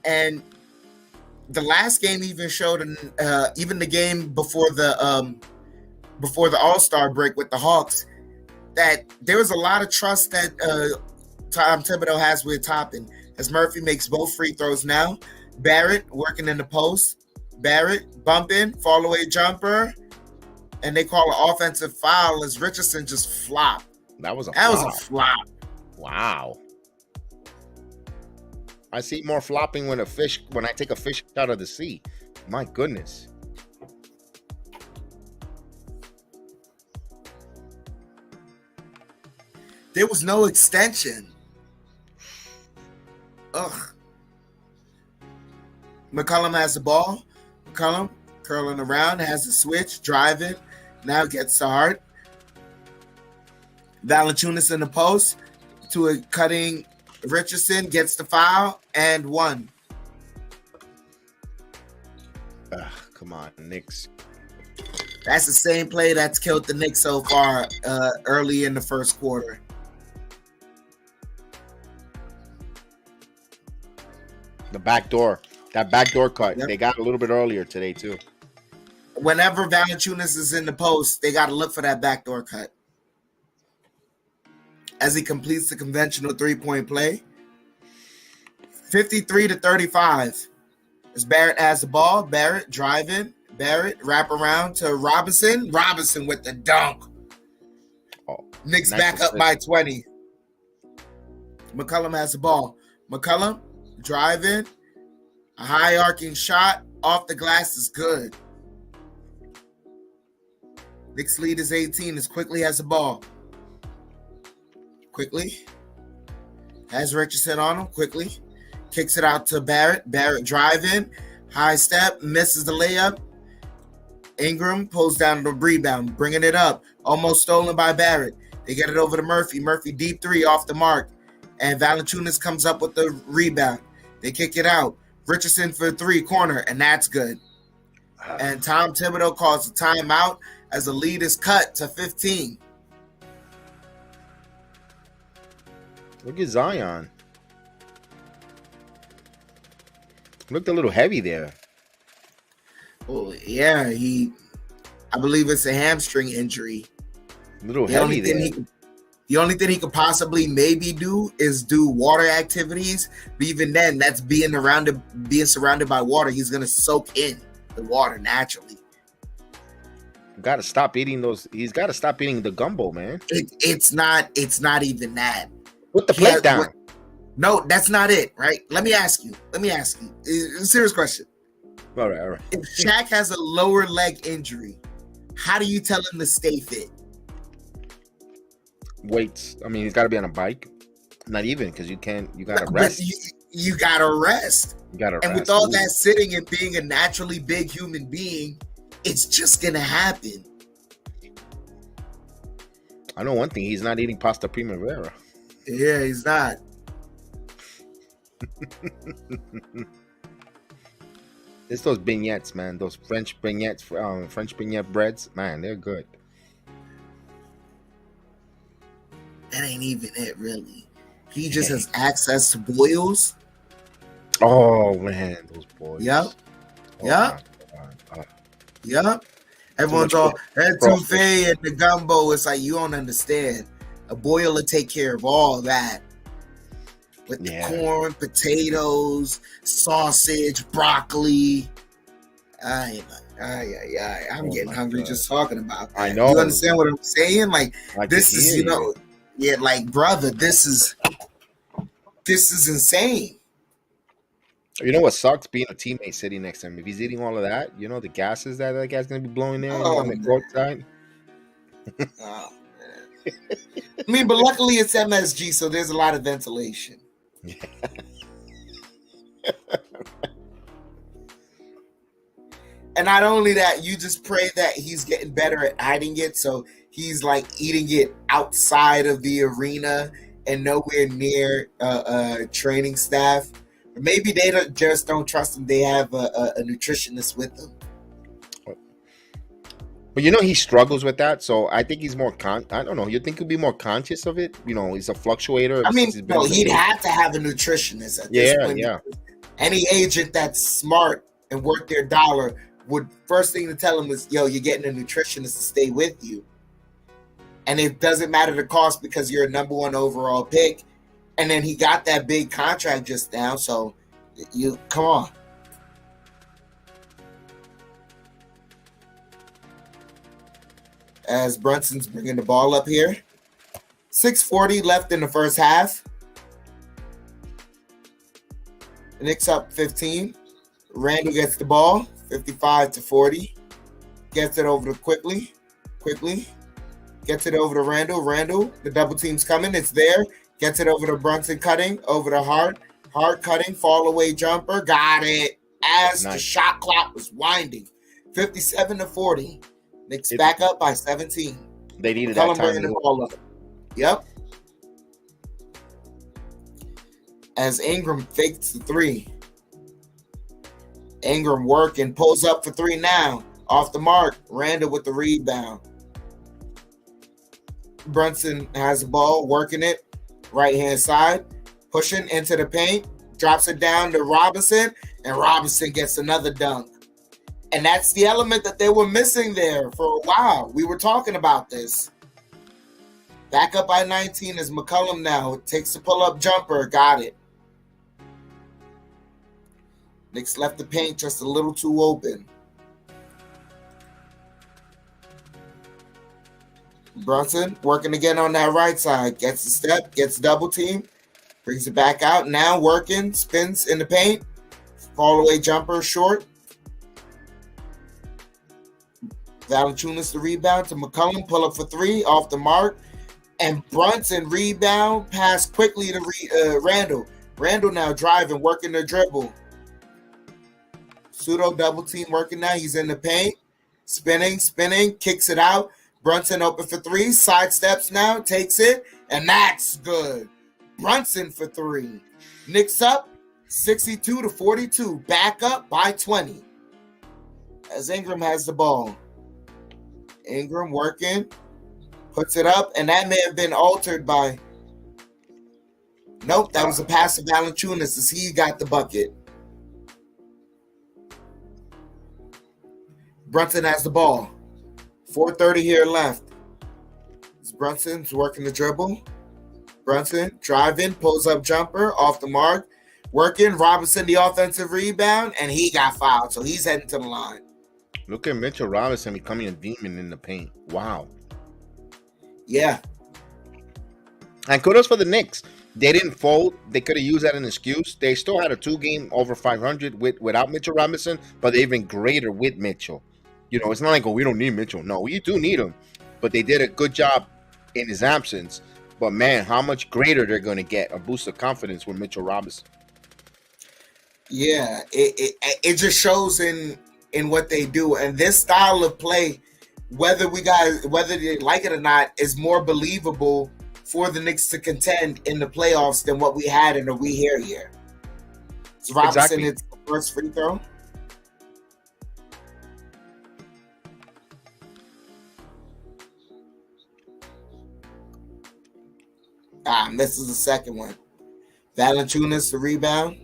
And the last game even showed, even the game before the All-Star break with the Hawks, that there was a lot of trust that Tom Thibodeau has with Toppin. As Murphy makes both free throws now. Barrett working in the post. Barrett bumping, fall away jumper, and they call an offensive foul as Richardson just flopped. That was a flop. Wow. I see more flopping when I take a fish out of the sea. My goodness. There was no extension. Ugh. McCollum has the ball. McCollum curling around, has the switch, driving. Now gets to Hart. Valanciunas in the post to a cutting Richardson, gets the foul, and one. Come on, Knicks. That's the same play that's killed the Knicks so far early in the first quarter. The back door. That backdoor cut. Yep. They got a little bit earlier today, too. Whenever Valanciunas is in the post, they got to look for that backdoor cut. As he completes the conventional three-point play. 53-35. As Barrett has the ball, Barrett driving, Barrett wrap around to Robinson. Robinson with the dunk. Knicks nice back up by 20. McCollum has the ball. McCollum driving. A high arcing shot off the glass is good. Knicks lead is 18 as Quickly has the ball. Quickly. Has Richardson on him. Quickly. Kicks it out to Barrett. Barrett driving. High step. Misses the layup. Ingram pulls down the rebound. Bringing it up. Almost stolen by Barrett. They get it over to Murphy. Murphy deep three off the mark. And Valanciunas comes up with the rebound. They kick it out. Richardson for three corner. And that's good. And Tom Thibodeau calls a timeout as the lead is cut to 15. Look at Zion. Looked a little heavy there. Oh, yeah. I believe it's a hamstring injury. A little heavy there. The only thing he could possibly maybe do is do water activities. But even then, that's being surrounded by water. He's going to soak in the water naturally. Got to stop eating those. He's got to stop eating the gumbo, man. It's not even that. Put the plate down. No, that's not it, right? Let me ask you. A serious question. All right. If Shaq has a lower leg injury, how do you tell him to stay fit? Weights. I mean, he's got to be on a bike. Not even, because you can't. You got to rest. You got to rest. You got to rest. And with all that sitting and being a naturally big human being, it's just going to happen. I know one thing. He's not eating pasta primavera. Yeah, he's not. It's those beignets, man. Those French beignets, French beignet breads, man. They're good. That ain't even it, really. He just has access to boils. Oh man, those boys. Yep. Oh, Yep. Yep. Everyone's all that touffee and the gumbo. It's like you don't understand. A boil will take care of all that. With the corn, potatoes, sausage, broccoli. I'm getting hungry just talking about that. I know. You understand what I'm saying? Like this is, brother, this is insane. You know what sucks? Being a teammate sitting next to him. If he's eating all of that, you know the gases that guy's gonna be blowing there on the court side. Oh, man. I mean, but luckily it's MSG, so there's a lot of ventilation. And not only that, you just pray that he's getting better at hiding it, so he's like eating it outside of the arena and nowhere near training staff. Or maybe they just don't trust him. They have a nutritionist with them. But you know he struggles with that, so I think he's more I don't know. You think he'll be more conscious of it? You know, he's a fluctuator. I mean, no, he'd have to have a nutritionist at this point. Yeah. Any agent that's smart and worth their dollar would first thing to tell him is, yo, you're getting a nutritionist to stay with you. And it doesn't matter the cost because you're a number one overall pick. And then he got that big contract just now, so you come on. As Brunson's bringing the ball up here. 6:40 left in the first half. The Knicks up 15. Randall gets the ball, 55-40. Gets it over to Quickly. Gets it over to Randall. Randall, the double team's coming. It's there. Gets it over to Brunson cutting. Over to Hart. Hart cutting. Fall away jumper. Got it. As the shot clock was winding. 57-40. Knicks back up by 17. They needed that time. Bringing the ball up. Yep. As Ingram fakes the three. Ingram working. Pulls up for three now. Off the mark. Randall with the rebound. Brunson has the ball. Working it. Right-hand side. Pushing into the paint. Drops it down to Robinson. And Robinson gets another dunk. And that's the element that they were missing there for a while. We were talking about this. Back up by 19 is McCollum now. Takes the pull-up jumper. Got it. Knicks left the paint just a little too open. Brunson working again on that right side. Gets the step, gets double team, brings it back out. Now working, spins in the paint. Fall away jumper short. Valanciunas the rebound to McCollum. Pull up for three, off the mark. And Brunson rebound, pass quickly to Randall. Randall now driving, working the dribble. Pseudo double team working now. He's in the paint. Spinning, kicks it out. Brunson open for three. Sidesteps now, takes it. And that's good. Brunson for three. Knicks up 62-42. Back up by 20. As Ingram has the ball. Ingram working. Puts it up. And that may have been altered by... Nope, that was a pass to Valanciunas to see he got the bucket. Brunson has the ball. 4:30 here left. Brunson's working the dribble. Brunson driving, pulls up jumper, off the mark. Working, Robinson the offensive rebound, and he got fouled, so he's heading to the line. Look at Mitchell Robinson becoming a demon in the paint. Wow. Yeah. And kudos for the Knicks. They didn't fold. They could have used that as an excuse. They still had a 2-game over 500 without Mitchell Robinson, but they're even greater with Mitchell. You know, it's not like, oh, we don't need Mitchell. No, you do need him. But they did a good job in his absence. But, man, how much greater they're going to get a boost of confidence with Mitchell Robinson. Yeah, it just shows in what they do. And this style of play, whether they like it or not, is more believable for the Knicks to contend in the playoffs than what we had in the We Here year. So Robinson hits the first free throw. Misses the second one. Valanciunas the rebound.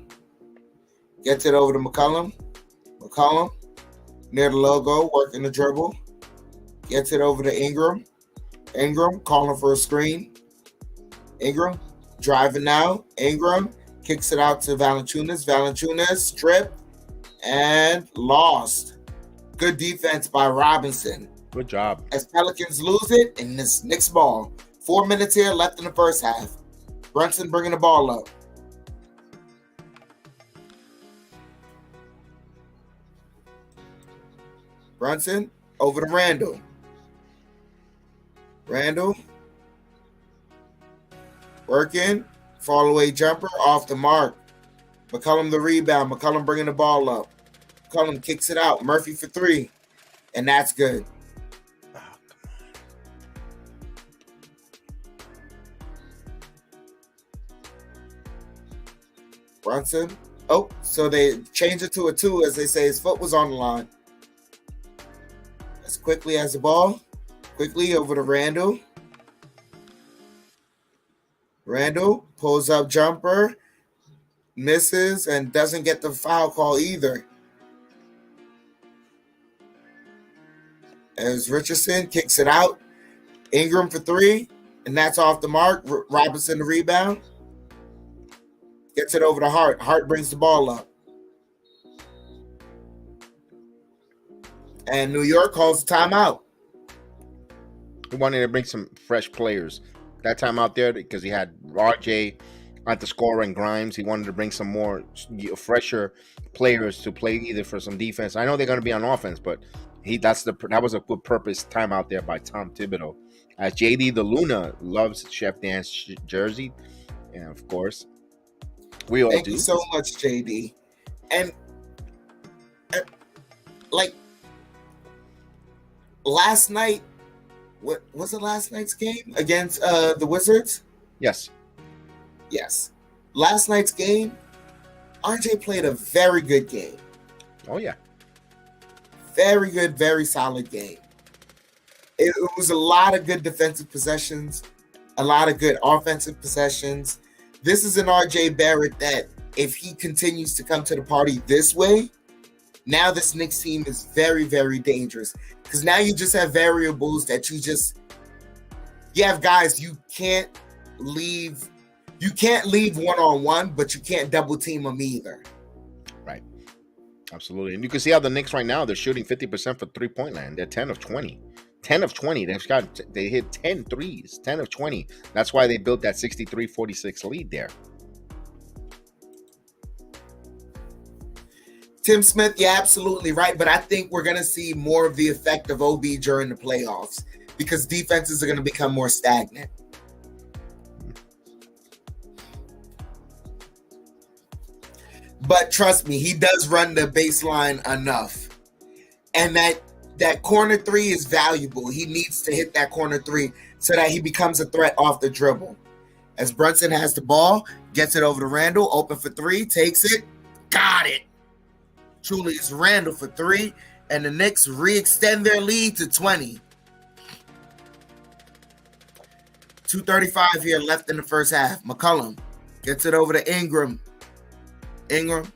Gets it over to McCollum. McCollum near the logo, working the dribble. Gets it over to Ingram. Ingram calling for a screen. Ingram driving now. Ingram kicks it out to Valanciunas. Valanciunas strip and lost. Good defense by Robinson. Good job. As Pelicans lose it, and this Knicks ball. 4 minutes here left in the first half. Brunson bringing the ball up. Brunson over to Randall. Randall working. Fall away jumper off the mark. McCollum the rebound. McCollum bringing the ball up. McCollum kicks it out. Murphy for three. And that's good. Brunson. Oh, so they changed it to a 2 as they say his foot was on the line. As quickly as the ball. Quickly over to Randall. Randall pulls up jumper. Misses and doesn't get the foul call either. As Richardson kicks it out. Ingram for three. And that's off the mark. Robinson the rebound. Gets it over to Hart. Hart brings the ball up. And New York calls the timeout. He wanted to bring some fresh players. That time out there, because he had RJ at the scorer and Grimes, he wanted to bring some more fresher players to play either for some defense. I know they're going to be on offense, but that was a good purpose timeout there by Tom Thibodeau. As JD the Luna loves Chef Dan's jersey, and of course, we all do. Thank you so much, JD. And like last night, what was it? Last night's game against the Wizards? Yes. Last night's game, RJ played a very good game. Oh yeah. Very good, very solid game. It was a lot of good defensive possessions, a lot of good offensive possessions. This is an RJ Barrett that if he continues to come to the party this way, now this Knicks team is very, very dangerous. Because now you just have variables that you have guys you can't leave one-on-one, but you can't double team them either. Right. Absolutely. And you can see how the Knicks right now, they're shooting 50% for three-point line. They're 10 of 20. 10 of 20. They hit 10 threes. 10 of 20. That's why they built that 63-46 lead there. Tim Smith, you're absolutely right, but I think we're going to see more of the effect of OB during the playoffs because defenses are going to become more stagnant. But trust me, he does run the baseline enough. And that corner three is valuable. He needs to hit that corner three so that he becomes a threat off the dribble. As Brunson has the ball, gets it over to Randall, open for three, takes it, got it. Truly, it's Randall for three, and the Knicks re-extend their lead to 20. 2:35 here left in the first half. McCollum gets it over to Ingram. Ingram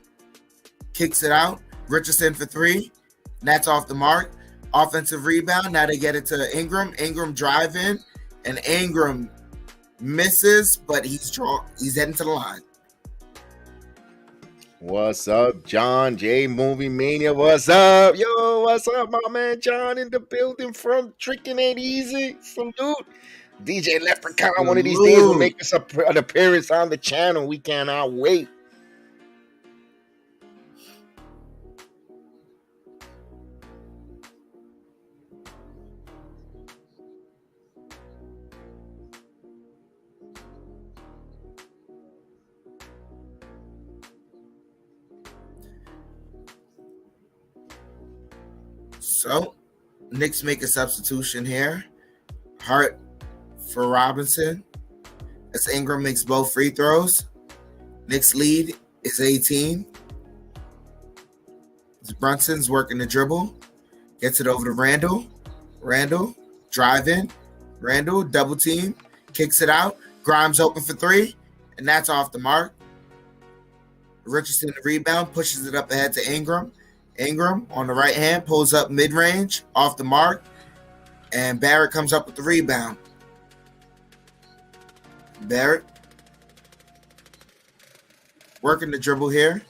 kicks it out. Richardson for three. That's off the mark. Offensive rebound. Now they get it to Ingram. Ingram drive in, and Ingram misses, but he's heading to the line. What's up, John J Movie Mania? What's up? Yo, what's up, my man John in the building from Tricking Ain't Easy. Salute. DJ Leprechaun, one of these days will make us an appearance on the channel. We cannot wait. So, Knicks make a substitution here. Hart for Robinson. As Ingram makes both free throws. Knicks lead is 18. As Brunson's working the dribble. Gets it over to Randall. Randall, drive in. Randall, double team. Kicks it out. Grimes open for three. And that's off the mark. Richardson the rebound. Pushes it up ahead to Ingram. Ingram on the right hand pulls up mid-range off the mark, and Barrett comes up with the rebound. Barrett working the dribble here.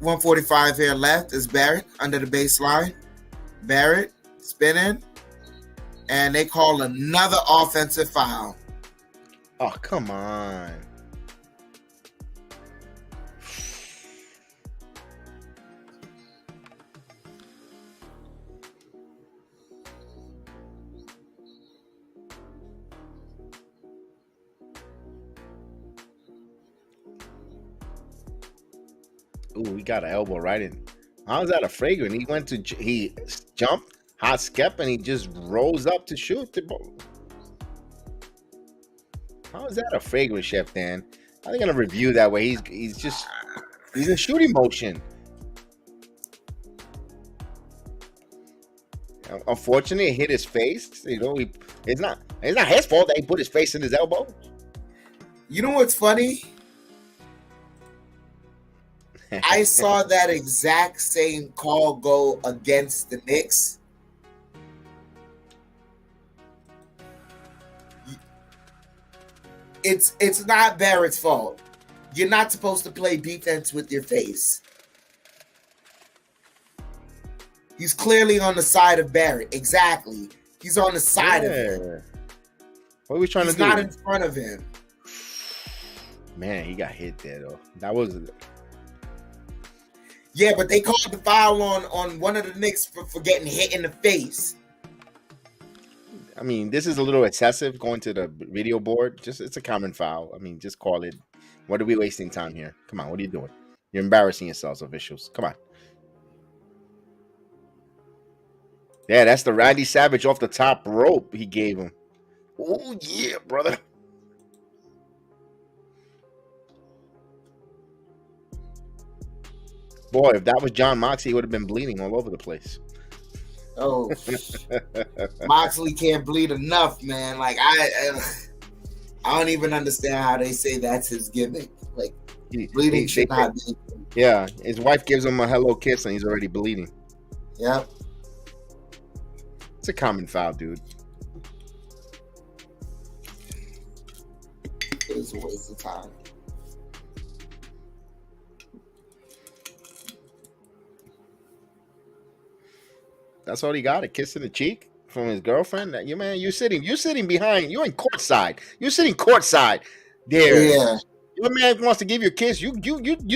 1:45 here left is Barrett under the baseline. Barrett spinning, and they call another offensive foul. Oh, come on. Ooh, he got an elbow right in. How is that a flagrant? He jumped, hot skep, and he just rose up to shoot the ball. How is that a flagrant, Chef Dan? How are they gonna review that way? He's in shooting motion. Unfortunately, it hit his face. You know, it's not his fault that he put his face in his elbow. You know what's funny? I saw that exact same call go against the Knicks. It's not Barrett's fault. You're not supposed to play defense with your face. He's clearly on the side of Barrett. Exactly. He's on the side of him. What are we trying to do? He's not in front of him. Man, he got hit there, though. That was... Yeah, but they called the foul on one of the Knicks for getting hit in the face. I mean, this is a little excessive going to the video board. It's a common foul. I mean, just call it. What are we wasting time here? Come on, what are you doing? You're embarrassing yourselves, officials. Come on. Yeah, that's the Randy Savage off the top rope he gave him. Oh, yeah, brother. Boy, if that was John Moxley, he would have been bleeding all over the place. Oh, Moxley can't bleed enough, man. Like I don't even understand how they say that's his gimmick. Like bleeding should not be. Yeah, his wife gives him a hello kiss and he's already bleeding. Yep. It's a common foul, dude. It's a waste of time. That's all he got, a kiss in the cheek from his girlfriend. That you're sitting behind, you're in courtside. You're sitting courtside there. Yeah. Your man wants to give you a kiss. You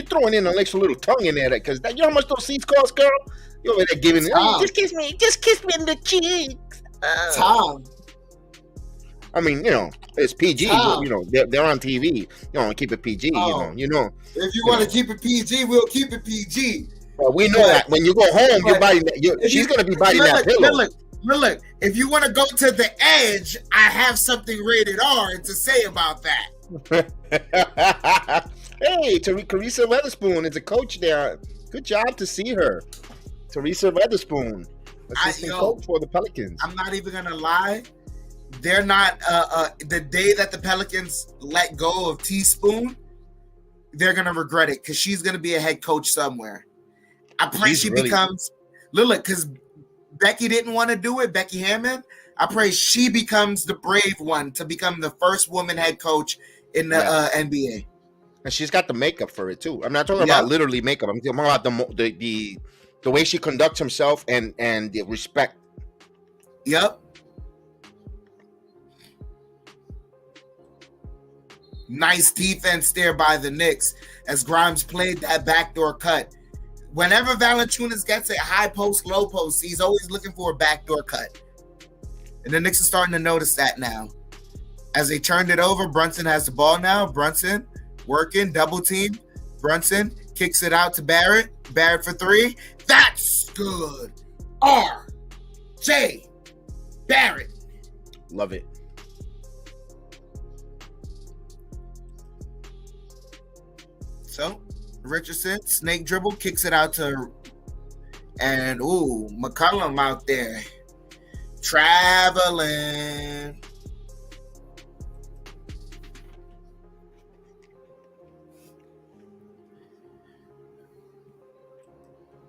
throwing in an extra little tongue in there because you know how much those seats cost, girl? You over there giving just kiss me in the cheeks. Tom. I mean, it's PG. They're on TV. You don't keep it PG. You know. If you want to keep it PG, we'll keep it PG. Well, we know that when you go home, she's gonna be biting that pillow. Look, if you want to go to the edge, I have something rated R to say about that. Hey, Teresa Weatherspoon is a coach there. Good job to see her. Teresa Weatherspoon, assistant coach for the Pelicans. I'm not even gonna lie. They're not the day that the Pelicans let go of Teaspoon, they're gonna regret it because she's gonna be a head coach somewhere. I pray she becomes because Becky didn't want to do it, Becky Hammond. I pray she becomes the brave one to become the first woman head coach in the NBA. And she's got the makeup for it too. I'm not talking about literally makeup. I'm talking about the way she conducts herself and the respect. Yep. Nice defense there by the Knicks as Grimes played that backdoor cut. Whenever Valanciunas gets a high post, low post, he's always looking for a backdoor cut. And the Knicks are starting to notice that now. As they turned it over, Brunson has the ball now. Brunson working, double team. Brunson kicks it out to Barrett. Barrett for three. That's good. R.J. Barrett. Love it. So, Richardson, snake dribble, kicks it out to, and McCollum out there. Traveling.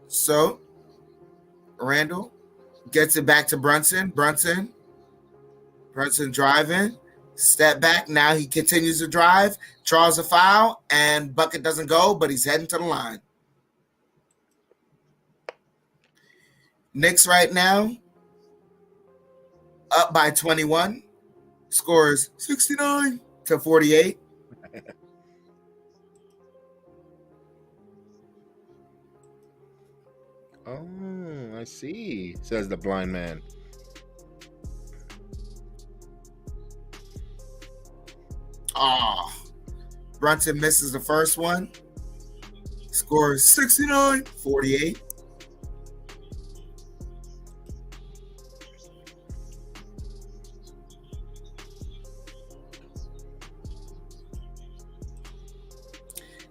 So, Randall gets it back to Brunson. Brunson driving. Step back. Now he continues to drive. Draws a foul. And bucket doesn't go, but he's heading to the line. Knicks right now up by 21. Scores 69-48. Oh, I see, says the blind man. Brunson misses the first one. Scores 69-48.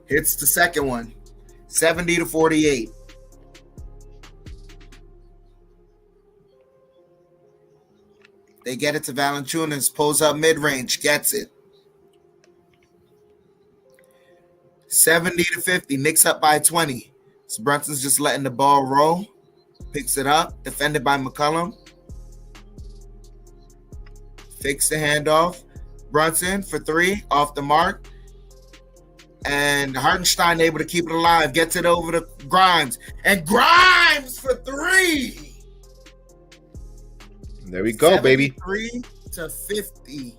Hits the second one. 70-48. They get it to Valanciunas. Pulls up mid-range. Gets it. 70-50. Knicks up by 20. So Brunson's just letting the ball roll. Picks it up. Defended by McCollum. Fakes the handoff. Brunson for three. Off the mark. And Hartenstein able to keep it alive. Gets it over to Grimes. And Grimes for three. There we go, baby. 73-50.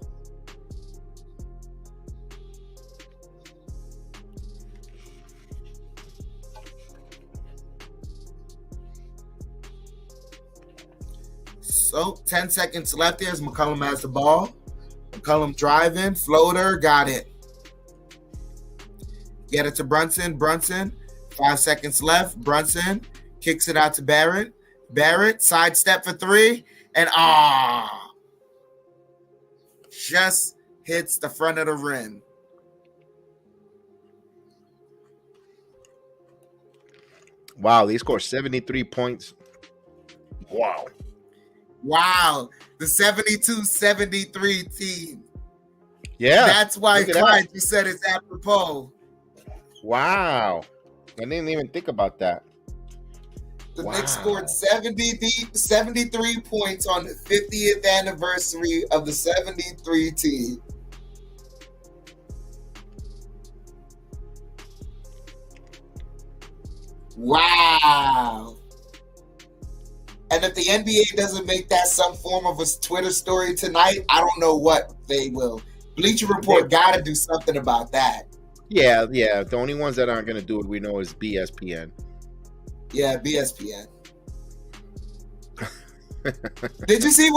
So 10 seconds left here as McCollum has the ball. McCollum driving, floater, got it. Get it to Brunson. 5 seconds left. Brunson kicks it out to Barrett. Barrett, sidestep for three. And just hits the front of the rim. Wow, they scored 73 points. Wow. The 72-73 team. Yeah. That's why Clyde, you said it's apropos. Wow. I didn't even think about that. The Knicks scored 73 points on the 50th anniversary of the 73 team. Wow. And if the NBA doesn't make that some form of a Twitter story tonight, I don't know what they will. Bleacher Report got to do something about that. Yeah. The only ones that aren't going to do it, we know, is BSPN. Yeah, BSPN. Did you see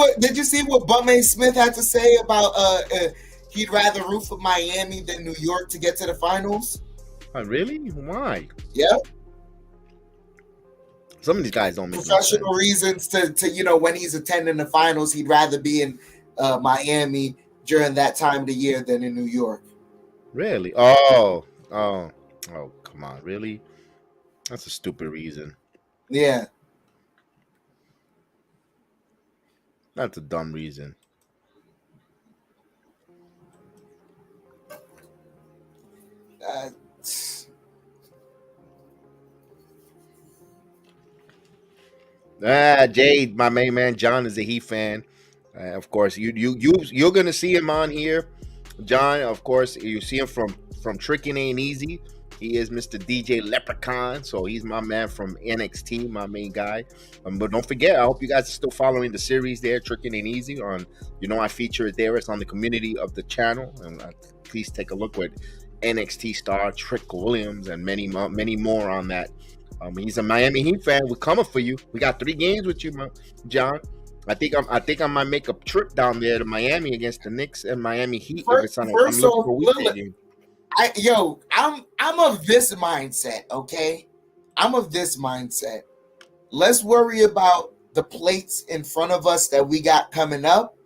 what Bum Smith had to say about he'd rather root for Miami than New York to get to the finals? Oh, really? Why? Yeah. Some of these guys don't make professional reasons to when he's attending the finals, he'd rather be in Miami during that time of the year than in New York. Really? Oh, come on, really? That's a stupid reason. Yeah. That's a dumb reason. Jade, my main man, John is a Heat fan. Of course, you're gonna see him on here, John. Of course, you see him from Tricking Ain't Easy. He is Mr. DJ Leprechaun, so he's my man from NXT, my main guy. But don't forget, I hope you guys are still following the series there, Tricking Ain't Easy. I feature it there. It's on the community of the channel, and please take a look with NXT star Trick Williams and many more on that. He's a Miami Heat fan. We're coming for you. We got 3 games with you, John. I think I might make a trip down there to Miami against the Knicks and Miami Heat. I'm of this mindset, okay? I'm of this mindset. Let's worry about the plates in front of us that we got coming up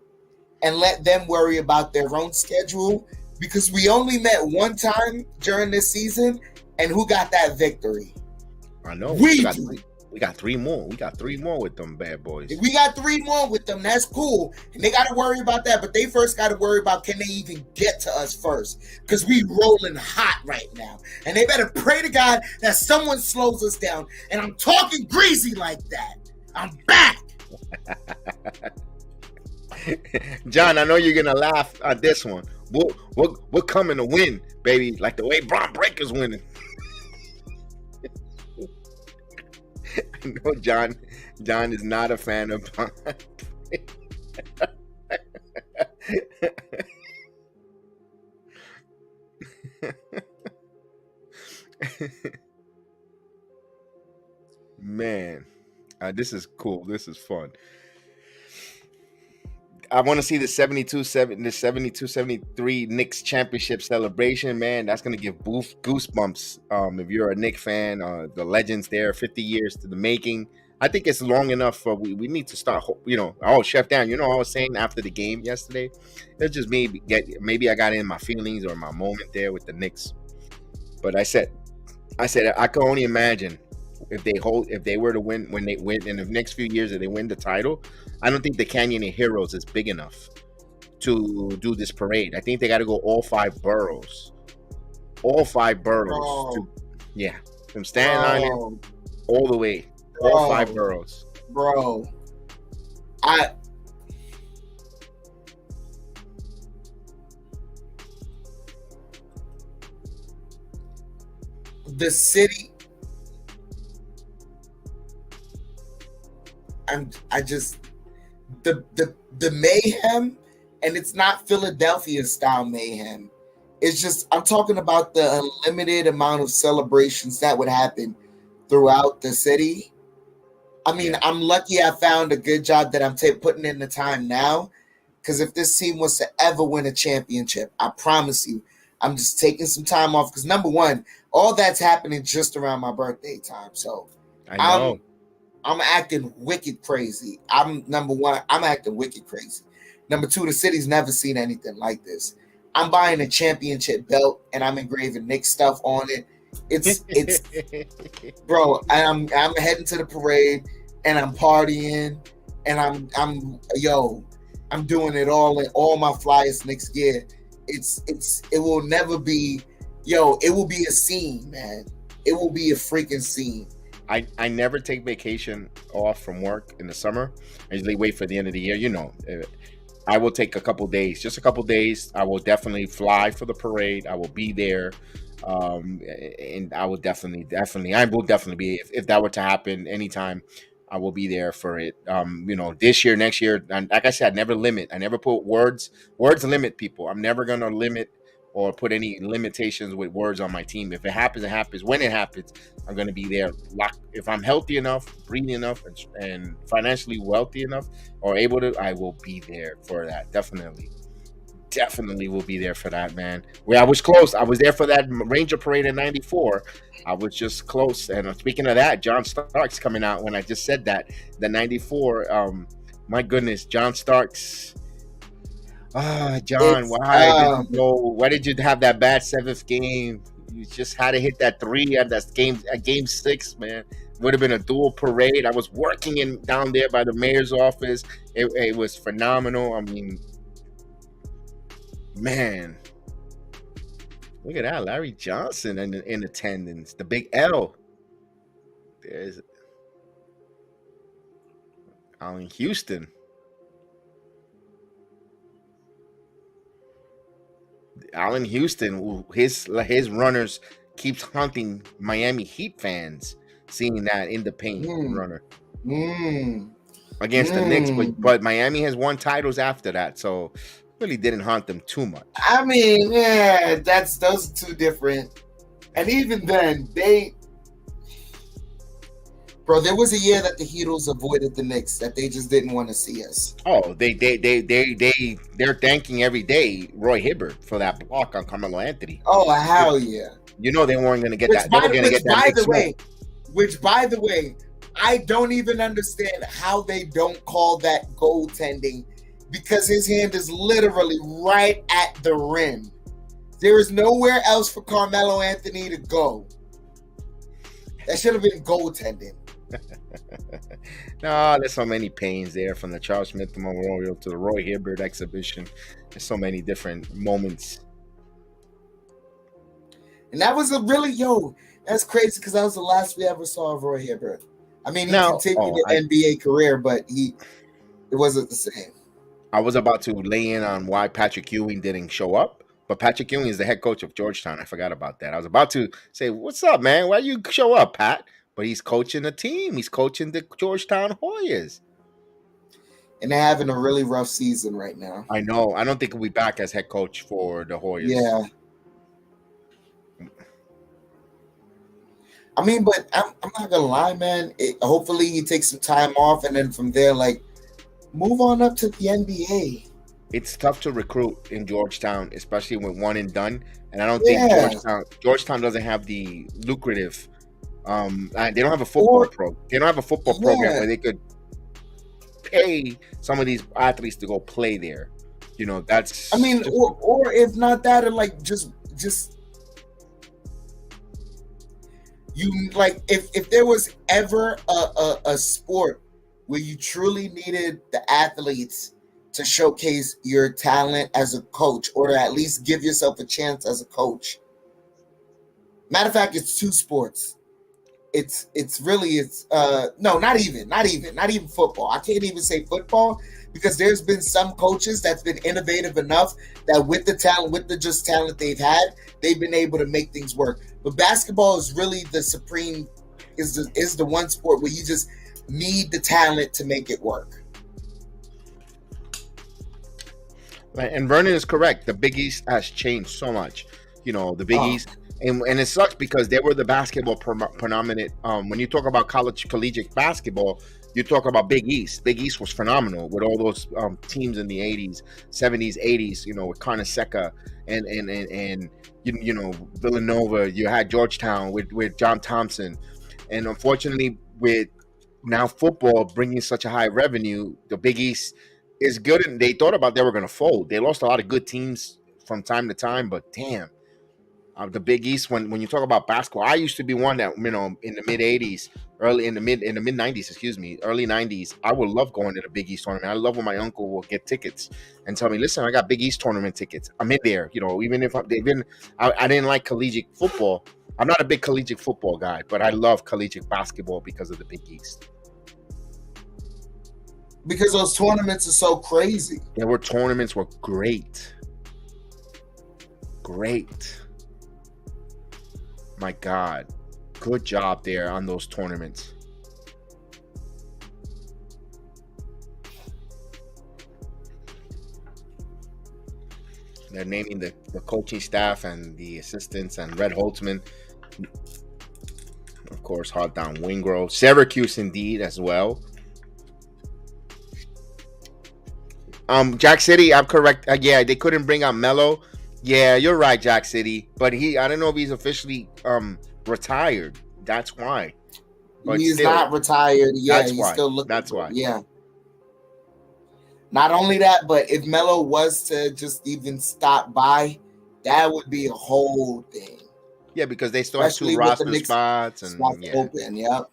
and let them worry about their own schedule, because we only met one time during this season, and who got that victory? I know. We got 3 more. We got 3 more with them bad boys. We got 3 more with them. That's cool. And they got to worry about that. But they first got to worry about, can they even get to us first? Because we rolling hot right now. And they better pray to God that someone slows us down. And I'm talking greasy like that. I'm back. John, I know you're going to laugh at this one. We're coming to win, baby. Like the way Braun Breaker's winning. I know John is not a fan of man. This is cool. This is fun. I want to see the 72-73 Knicks championship celebration, man. That's going to give goosebumps. If you're a Knicks fan, the legends there, 50 years to the making. I think it's long enough for we need to start, Chef Dan, I was saying after the game yesterday, it's just maybe I got in my feelings or my moment there with the Knicks. But I said I can only imagine if they were to win, when they win in the next few years, if they win the title, I don't think the Canyon of Heroes is big enough to do this parade. I think they got to go all 5 boroughs. All 5 boroughs. From Staten Island all the way. All 5 boroughs. Bro. The city, the mayhem, and it's not Philadelphia style mayhem. It's just, I'm talking about the unlimited amount of celebrations that would happen throughout the city. I mean, I'm lucky I found a good job that I'm putting in the time now, because if this team was to ever win a championship, I promise you, I'm just taking some time off, because number one, all that's happening just around my birthday time. So I know. I'm acting wicked crazy. Number one, I'm acting wicked crazy. Number 2, the city's never seen anything like this. I'm buying a championship belt and I'm engraving Knicks stuff on it. It's bro, I'm heading to the parade and I'm partying and I'm doing it all in all my flyest Knicks gear. It will never be, it will be a scene, man. It will be a freaking scene. I never take vacation off from work in the summer. I usually wait for the end of the year. I will take a couple days, just a couple days. I will definitely fly for the parade. I will be there. And I will definitely be, if that were to happen anytime, I will be there for it. This year, next year, and like I said, I never limit. I never put words. Words limit people. I'm never gonna limit or put any limitations with words on my team. If it happens, it happens. When it happens, I'm gonna be there. If I'm healthy enough, breathing enough, and financially wealthy enough, or able to, I will be there for that. Definitely will be there for that, man. Where I was close. I was there for that Ranger Parade in '94. I was just close. And speaking of that, John Starks coming out when I just said that. The '94. My goodness, John Starks. John, It's why did you go? Why did you have that bad seventh game? You just had to hit that 3 at that game, at game 6, man. Would have been a dual parade. I was working down there by the mayor's office. It was phenomenal. I mean, man, look at that, Larry Johnson in attendance. The big L. There's Allen Houston. Allen Houston, his runners keeps hunting Miami Heat fans, seeing that in the paint runner against the Knicks, but Miami has won titles after that, so really didn't hunt them too much. I mean, yeah, those are two different. And even then, bro, there was a year that the Heatles avoided the Knicks, that they just didn't want to see us. Oh, they're thanking every day Roy Hibbert for that block on Carmelo Anthony. Oh, hell yeah! You know they weren't going to get that. They were going to get that. Which, by the way, I don't even understand how they don't call that goaltending, because his hand is literally right at the rim. There is nowhere else for Carmelo Anthony to go. That should have been goaltending. No, there's so many pains there, from the Charles Smith Memorial to the Roy Hibbert exhibition. There's so many different moments. And that was that's crazy, because that was the last we ever saw of Roy Hibbert. I mean, he continued the NBA career, but it wasn't the same. I was about to lay in on why Patrick Ewing didn't show up, but Patrick Ewing is the head coach of Georgetown. I forgot about that. I was about to say, what's up, man? Why you show up, Pat? But he's coaching the team. He's coaching the Georgetown Hoyas. And they're having a really rough season right now. I know. I don't think he'll be back as head coach for the Hoyas. Yeah. I mean, but I'm not going to lie, man. Hopefully he takes some time off, and then from there, move on up to the NBA. It's tough to recruit in Georgetown, especially with one and done. And I don't think Georgetown doesn't have the lucrative. They don't have a football They don't have a football program where they could pay some of these athletes to go play there. You know, that's. I mean, or if not that, and just you if there was ever a sport where you truly needed the athletes to showcase your talent as a coach, or to at least give yourself a chance as a coach. Matter of fact, it's two sports. It's not even football. I can't even say football, because there's been some coaches that's been innovative enough that with the talent they've had, they've been able to make things work. But basketball is really the supreme, is the one sport where you just need the talent to make it work. Right, and Vernon is correct. The Big East has changed so much. You know, the Big East. And it sucks, because they were the basketball predominant. When you talk about collegiate basketball, you talk about Big East. Big East was phenomenal with all those teams in the 80s, 70s, 80s, with Carnesecca and Villanova. You had Georgetown with John Thompson. And unfortunately, with now football bringing such a high revenue, the Big East is good. And they thought about they were going to fold. They lost a lot of good teams from time to time, but damn. The Big East, when you talk about basketball, I used to be one that, in the mid 80s, in the mid 90s, early 90s, I would love going to the Big East tournament. I love when my uncle will get tickets and tell me, listen, I got Big East tournament tickets. I'm in there, even if I didn't like collegiate football. I'm not a big collegiate football guy, but I love collegiate basketball because of the Big East. Because those tournaments are so crazy. Tournaments were great. Great. My God, good job there on those tournaments. They're naming the coaching staff and the assistants and Red Holtzman, of course, hot down Wingrove. Syracuse indeed as well. Jack City, I'm correct. Yeah, they couldn't bring out Melo. Yeah, you're right, Jack City. But I don't know if he's officially retired. That's why. But he's still, not retired. Yeah, that's he's why. still looking. That's why. Yeah. Not only that, but if Melo was to just even stop by, that would be a whole thing. Yeah, because they still have Especially two with the roster Knicks spots and spots yeah. open. Yep.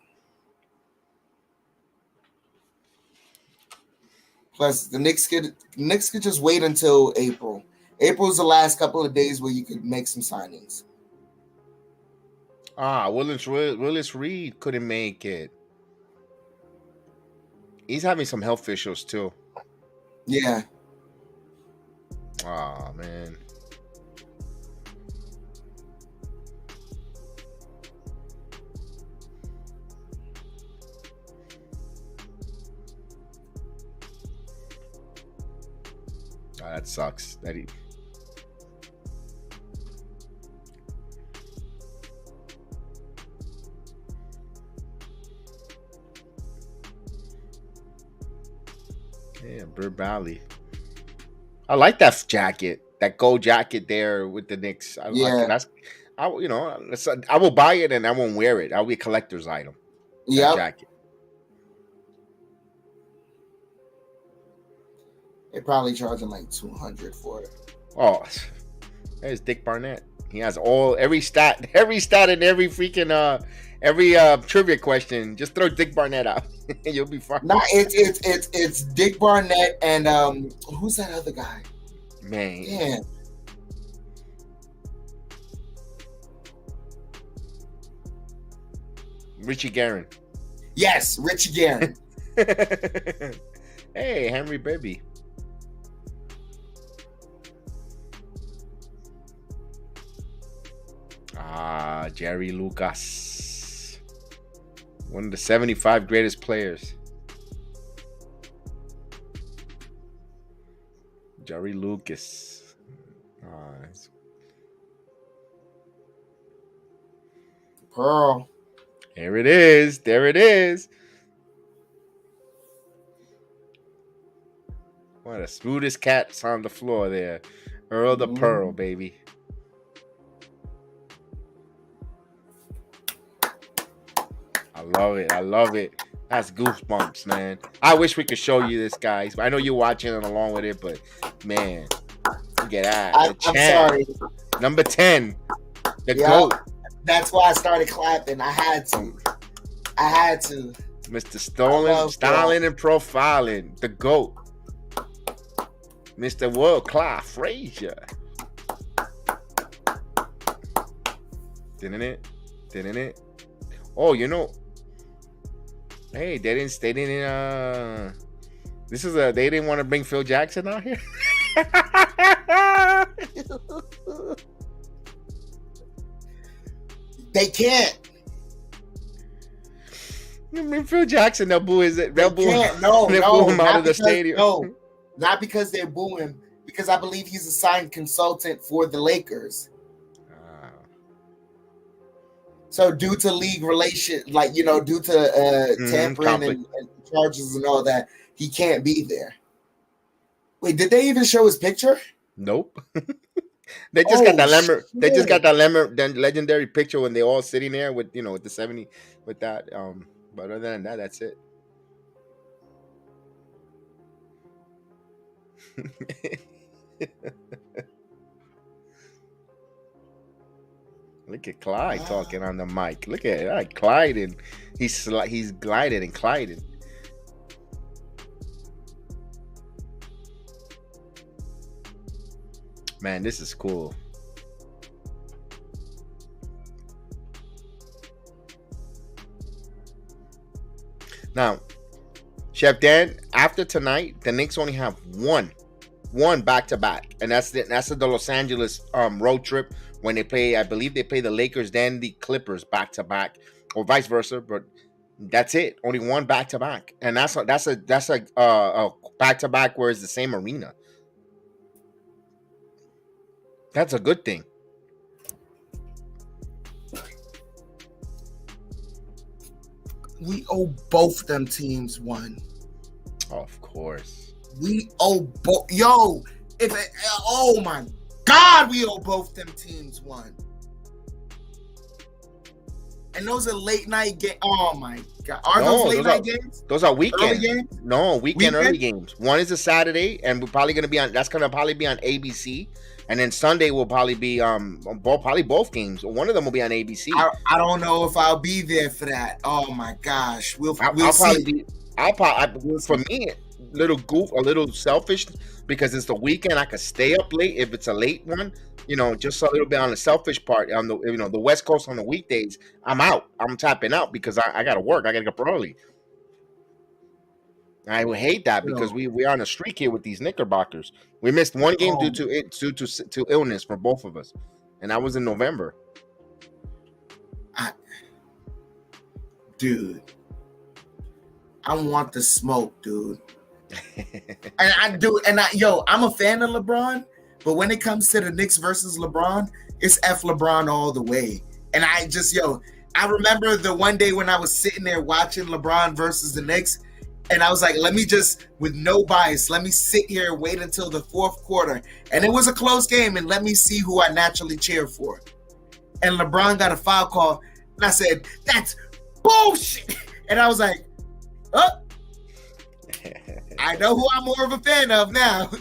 Plus, the Knicks could just wait until April. April's the last couple of days where you could make some signings. Willis Reed couldn't make it. He's having some health issues too. Yeah. Oh man. Oh, that sucks. Yeah, Bird Valley. I like that jacket, that gold jacket there with the Knicks. I will buy it and I won't wear it. I'll be a collector's item. That jacket. They're probably charging like $200 for it. Oh, there's Dick Barnett. He has every stat in every freaking every trivia question. Just throw Dick Barnett out. You'll be fine. No, it's Dick Barnett and who's that other guy? Man. Yeah. Richie Guerin. Yes, Richie Guerin. Hey, Henry Baby. Jerry Lucas. One of the 75 greatest players. Jerry Lucas. Pearl. There it is. There it is. One of the smoothest cats on the floor there. Earl the Pearl, baby. I love it. I love it. That's goosebumps, man. I wish we could show you this, guys. I know you're watching it along with it, but man, look at that. I'm sorry. Number 10. The GOAT. That's why I started clapping. I had to. Mr. Styling and profiling. The GOAT. Mr. World Class Frazier. Didn't it? Oh, hey, they didn't want to bring Phil Jackson out here. They can't. You mean Phil Jackson? They'll boo him out of the stadium. No, not because they're booing. Because I believe he's a signed consultant for the Lakers. So due to league relation, due to tampering and charges and all that, he can't be there. Wait, did they even show his picture? Nope. They just got that legendary picture when they all sitting there with with the 70 with that. But other than that, that's it. Look at Clyde talking on the mic. Look at that, Clyde, and he's gliding and gliding. Man, this is cool. Now, Chef Dan, after tonight, the Knicks only have one back-to-back, and that's the Los Angeles road trip when they play. I believe they play the Lakers, then the Clippers back-to-back, or vice versa. But that's it. Only one back-to-back, and that's a back-to-back where it's the same arena. That's a good thing. We owe both them teams one. Of course. We owe both. Yo, oh my God, we owe both them teams one. And those are late night games. Oh my God, are those late night games? Those are weekend early games. No, weekend early games. One is a Saturday, and we're probably gonna be on. That's gonna probably be on ABC. And then Sunday will probably be probably both games. One of them will be on ABC. I don't know if I'll be there for that. Oh my gosh, we'll I'll see. For me, a little selfish because it's the weekend. I could stay up late if it's a late one. Just a little bit on the selfish part. On the West Coast on the weekdays, I'm out. I'm tapping out because I got to work. I got to get up early. I would hate that because we're on a streak here with these Knickerbockers. We missed one game due to illness for both of us, and that was in November. Dude, I want the smoke, dude. And I do, I'm a fan of LeBron, but when it comes to the Knicks versus LeBron, it's F LeBron all the way. And I remember the one day when I was sitting there watching LeBron versus the Knicks. And I was like, let me just, with no bias, let me sit here and wait until the fourth quarter. And it was a close game, and let me see who I naturally cheer for. And LeBron got a foul call, and I said, that's bullshit. And I was like, oh, I know who I'm more of a fan of now.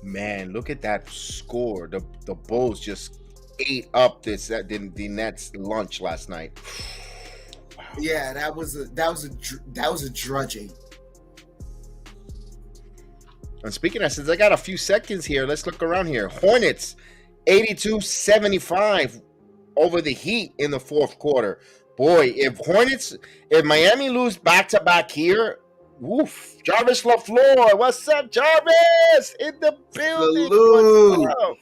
Man, look at that score. The Bulls just ate up the Nets lunch last night. Wow. Yeah, that was a drudging. And speaking of, since I got a few seconds here, let's look around here. Hornets, 82-75 over the Heat in the fourth quarter. Boy, if Miami lose back-to-back here, woof. Jarvis LaFleur, what's up, Jarvis? In the building. Salute. What's up?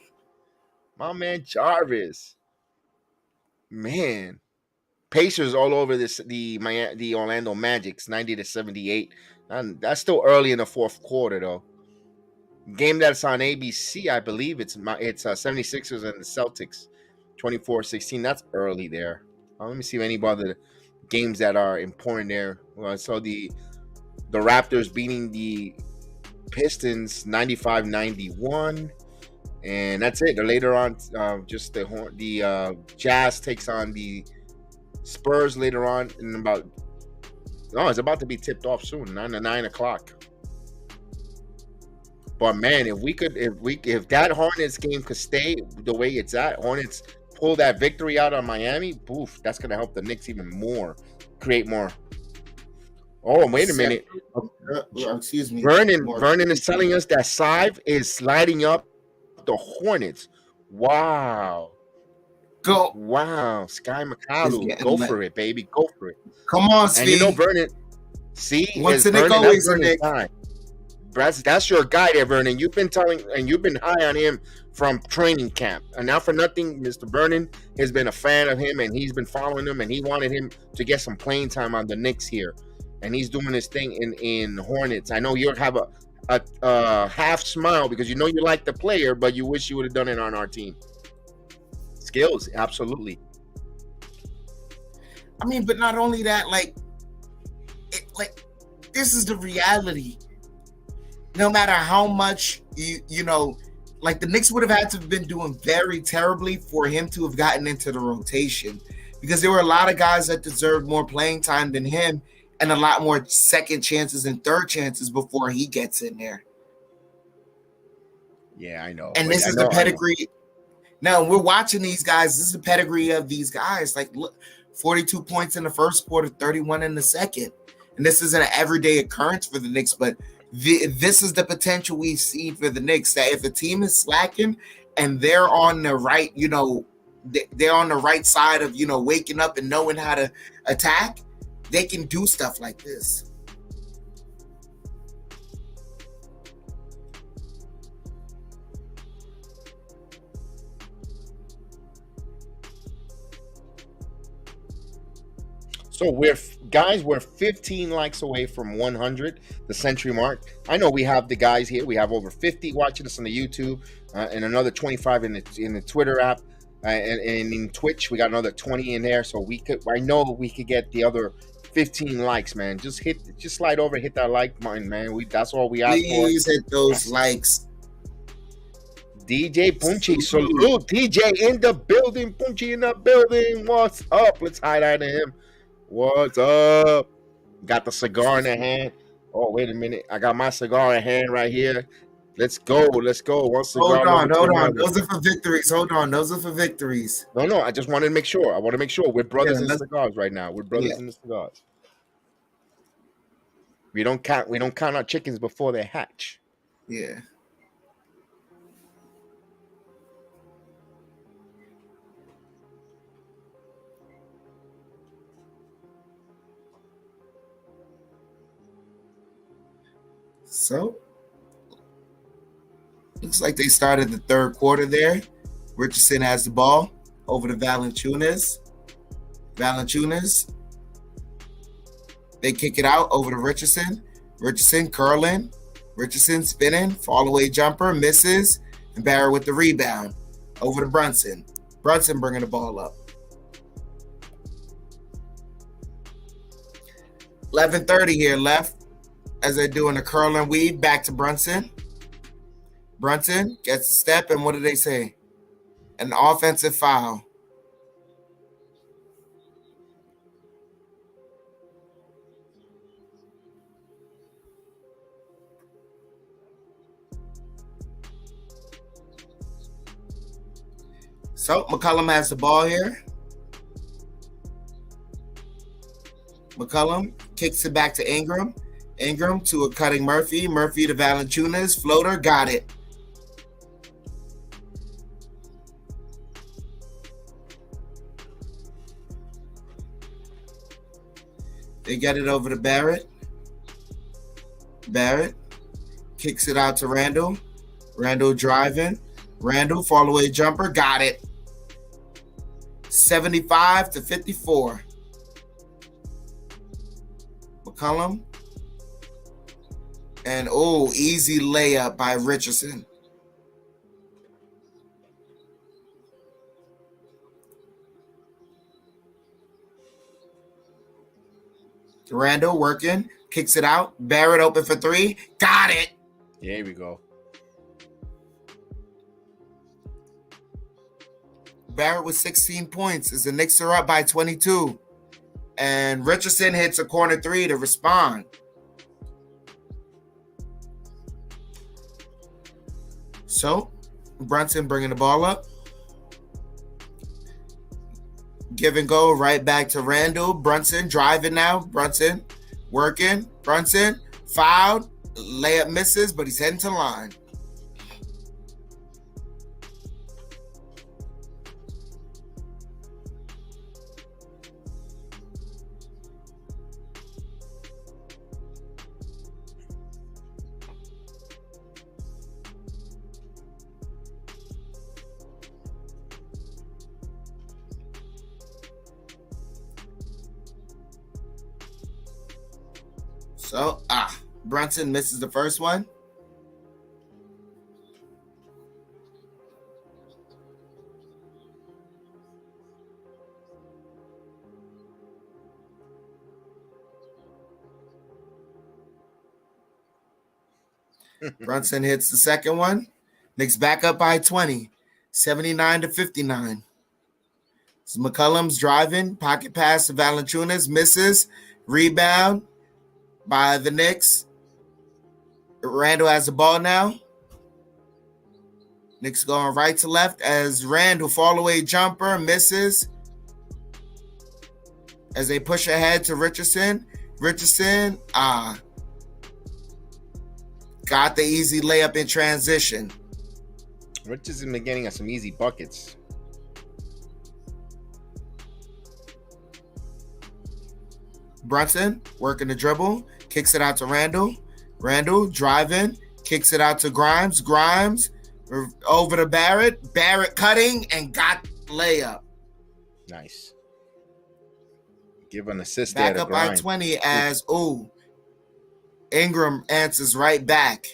My man Jarvis. Man. Pacers all over the Orlando Magic's 90-78. And that's still early in the fourth quarter, though. Game that's on ABC, I believe it's 76ers and the Celtics, 24-16. That's early there. Let me see if any other games that are important there. Well, I saw the Raptors beating the Pistons 95-91, and that's it. Later on, just the Jazz takes on the Spurs later on in it's about to be tipped off soon, 9 o'clock. But man, if that Hornets game could stay the way it's at, Hornets pull that victory out on Miami, poof, that's gonna help the Knicks even more, create more. Oh, wait a minute. Excuse me. Vernon is telling us that Sive is sliding up the Hornets. Wow. Go. Wow. Sky McCallum. Go for it, baby. Go for it. Come on, Steve. And Vernon. See, once the Nick always a Nick. That's your guy there, Vernon. You've been high on him from training camp. And now for nothing, Mr. Vernon has been a fan of him, and he's been following him, and he wanted him to get some playing time on the Knicks here. And he's doing his thing in Hornets. I know you'll have a half smile because you know you like the player, but you wish you would have done it on our team. Skills, absolutely. I mean, but not only that, this is the reality. No matter how much the Knicks would have had to have been doing very terribly for him to have gotten into the rotation, because there were a lot of guys that deserved more playing time than him, and a lot more second chances and third chances before he gets in there. Yeah, I know. And this is the pedigree. Now we're watching these guys. This is the pedigree of these guys. Like, look, 42 points in the first quarter, 31 in the second. And this isn't an everyday occurrence for the Knicks, but this is the potential we see for the Knicks, that if a team is slacking and they're on the right, they're on the right side of, waking up and knowing how to attack, they can do stuff like this. So we're 15 likes away from 100, the century mark. I know we have the guys here. We have over 50 watching us on the YouTube, and another 25 in the Twitter app, and in Twitch we got another 20 in there. So I know we could get the other 15 likes, man. Just slide over, hit that like button, man. That's all we ask for. Please hit those likes. DJ Punchy, salute. DJ in the building. Punchy in the building. What's up? Let's highlight him. What's up? Got the cigar in the hand. Oh, wait a minute. I got my cigar in hand right here. Let's go. One cigar. Hold on. Those are for victories. No. I just wanted to make sure. We're brothers in cigars right now. We're brothers in the cigars. We don't count our chickens before they hatch. Yeah. So, looks like they started the third quarter there. Richardson has the ball over to Valanciunas. They kick it out over to Richardson. Richardson curling. Richardson spinning. Fall away jumper. Misses. And Barrett with the rebound. Over to Brunson. Brunson bringing the ball up. 11:30 here left. As they're doing a curl and weave, back to Brunson. Brunson gets a step, and what do they say? An offensive foul. So McCollum has the ball here. McCollum kicks it back to Ingram. Ingram to a cutting Murphy. Murphy to Valanciunas. Floater. Got it. They get it over to Barrett. Barrett kicks it out to Randall. Randall driving. Randall fall away jumper. Got it. 75-54. McCollum. And easy layup by Richardson. Randall working, kicks it out. Barrett open for three. Got it. Yeah, here we go. Barrett with 16 points as the Knicks are up by 22. And Richardson hits a corner three to respond. So, Brunson bringing the ball up. Give and go right back to Randall. Brunson driving now. Brunson working. Brunson fouled. Layup misses, but he's heading to the line. So, Brunson misses the first one. Brunson hits the second one. Knicks back up by 20, 79-59. So McCollum's driving, pocket pass to Valanciunas, misses, rebound by the Knicks. Randall has the ball now. Knicks going right to left as Randall fall away jumper, misses. As they push ahead to Richardson. Richardson, got the easy layup in transition. Richardson been getting us some easy buckets. Brunson working the dribble, kicks it out to Randall. Randall driving, kicks it out to Grimes. Grimes over to Barrett. Barrett cutting and got layup. Nice. Give an assist there Back to up by Grimes. 20 as, Ingram answers right back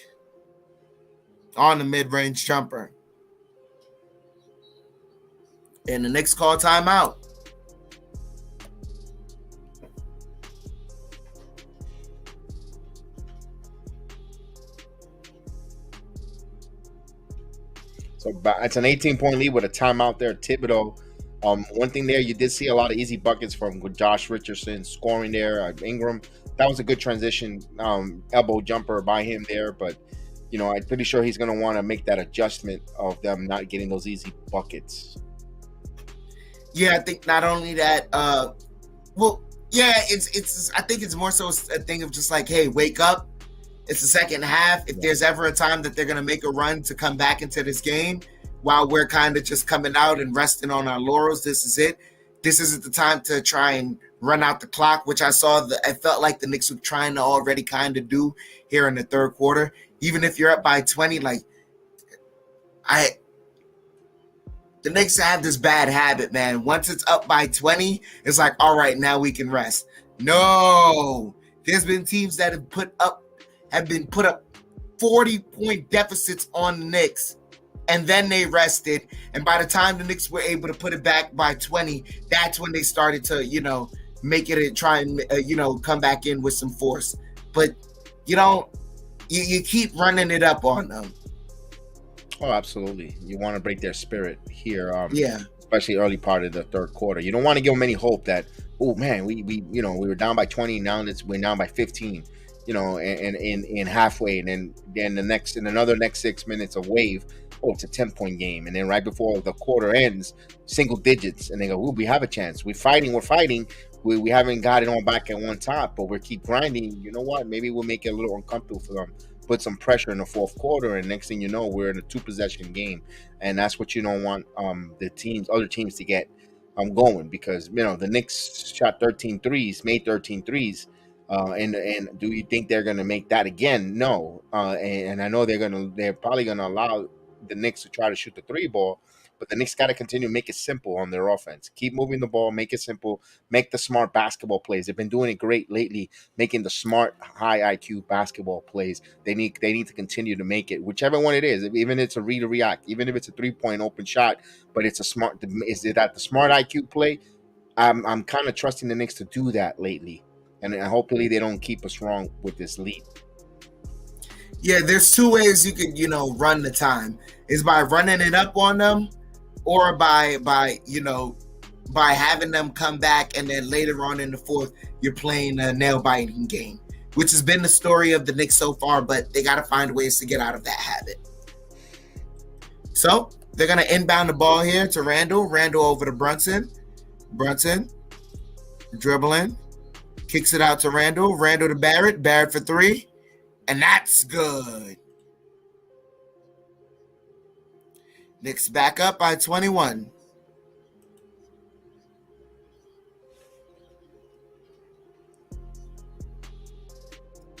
on the mid-range jumper. And the Knicks call timeout. So it's an 18-point lead with a timeout there. Thibodeau. One thing there, you did see a lot of easy buckets from Josh Richardson scoring there. Ingram, that was a good transition elbow jumper by him there. But, I'm pretty sure he's going to want to make that adjustment of them not getting those easy buckets. Yeah, I think not only that, it's I think it's more so a thing of just like, hey, wake up. It's the second half. If there's ever a time that they're going to make a run to come back into this game while we're kind of just coming out and resting on our laurels, this is it. This isn't the time to try and run out the clock, which I felt like the Knicks were trying to already kind of do here in the third quarter. Even if you're up by 20, the Knicks have this bad habit, man. Once it's up by 20, it's like, all right, now we can rest. No, there's been teams that have been put up 40-point deficits on the Knicks, and then they rested. And by the time the Knicks were able to put it back by 20, that's when they started to, make it and try and, come back in with some force. But you keep running it up on them. Oh, absolutely. You want to break their spirit here. Yeah. Especially early part of the third quarter. You don't want to give them any hope that, oh man, we were down by 20. Now we're down by 15. And in halfway, and then in another next 6 minutes of wave, it's a 10-point game, and then right before the quarter ends, single digits, and they go, we have a chance. We're fighting. We haven't got it on back at one top, but we keep grinding. You know what? Maybe we'll make it a little uncomfortable for them. Put some pressure in the fourth quarter, and next thing you know, we're in a 2-possession game, and that's what you don't want other teams to get going, because the Knicks shot 13 threes, made 13 threes. And do you think they're going to make that again? No. And I know they're probably going to allow the Knicks to try to shoot the 3 ball, but the Knicks got to continue to make it simple on their offense. Keep moving the ball, make it simple, make the smart basketball plays. They've been doing it great lately, making the smart, high IQ basketball plays. They need to continue to make it, whichever one it is, even if it's a read or react, even if it's a 3-point open shot, but it's is it at the smart IQ play? I'm kind of trusting the Knicks to do that lately. And hopefully they don't keep us wrong with this lead. Yeah, there's 2 ways you could, run the time. Is by running it up on them, or by having them come back, and then later on in the fourth, you're playing a nail-biting game, which has been the story of the Knicks so far, but they got to find ways to get out of that habit. So they're going to inbound the ball here to Randall. Randall over to Brunson. Brunson dribbling. Kicks it out to Randall. Randall to Barrett. Barrett for 3. And that's good. Knicks back up by 21.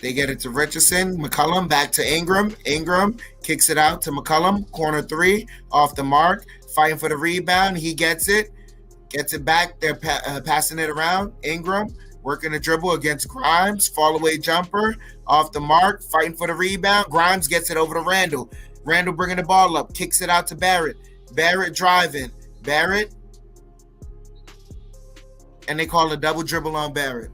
They get it to Richardson. McCollum back to Ingram. Ingram kicks it out to McCollum. Corner 3. Off the mark. Fighting for the rebound. He gets it. Gets it back. They're passing it around. Ingram. Working a dribble against Grimes. Fall away jumper. Off the mark. Fighting for the rebound. Grimes gets it over to Randall. Randall bringing the ball up. Kicks it out to Barrett. Barrett driving. Barrett. And they call a double dribble on Barrett.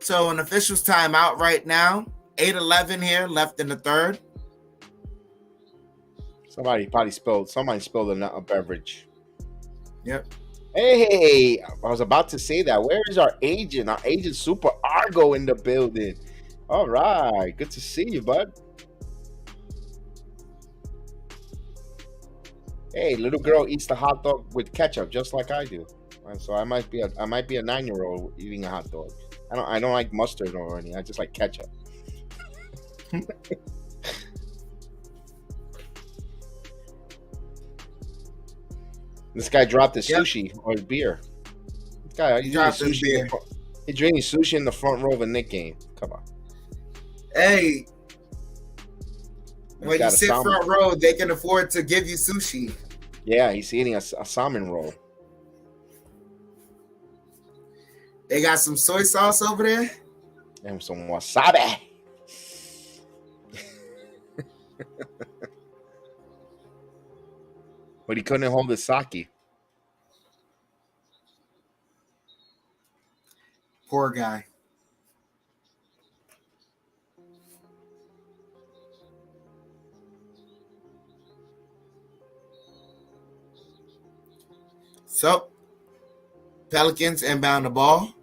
So an official's timeout right now. 8:11 here left in the third. Somebody spilled a beverage. Yep. Hey, I was about to say that. Where is our agent? Our agent Super Argo in the building. All right. Good to see you, bud. Hey, little girl eats the hot dog with ketchup just like I do. So I might be a 9-year-old eating a hot dog. I don't like mustard or anything. I just like ketchup. This guy dropped his sushi or his beer. This guy, He dropped his beer. He's drinking sushi in the front row of a Knicks game. Come on. Hey, when you sit front row, they can afford to give you sushi. Yeah, he's eating a salmon roll. They got some soy sauce over there. And some wasabi. But he couldn't hold his sake. Poor guy. So, Pelicans inbound the ball.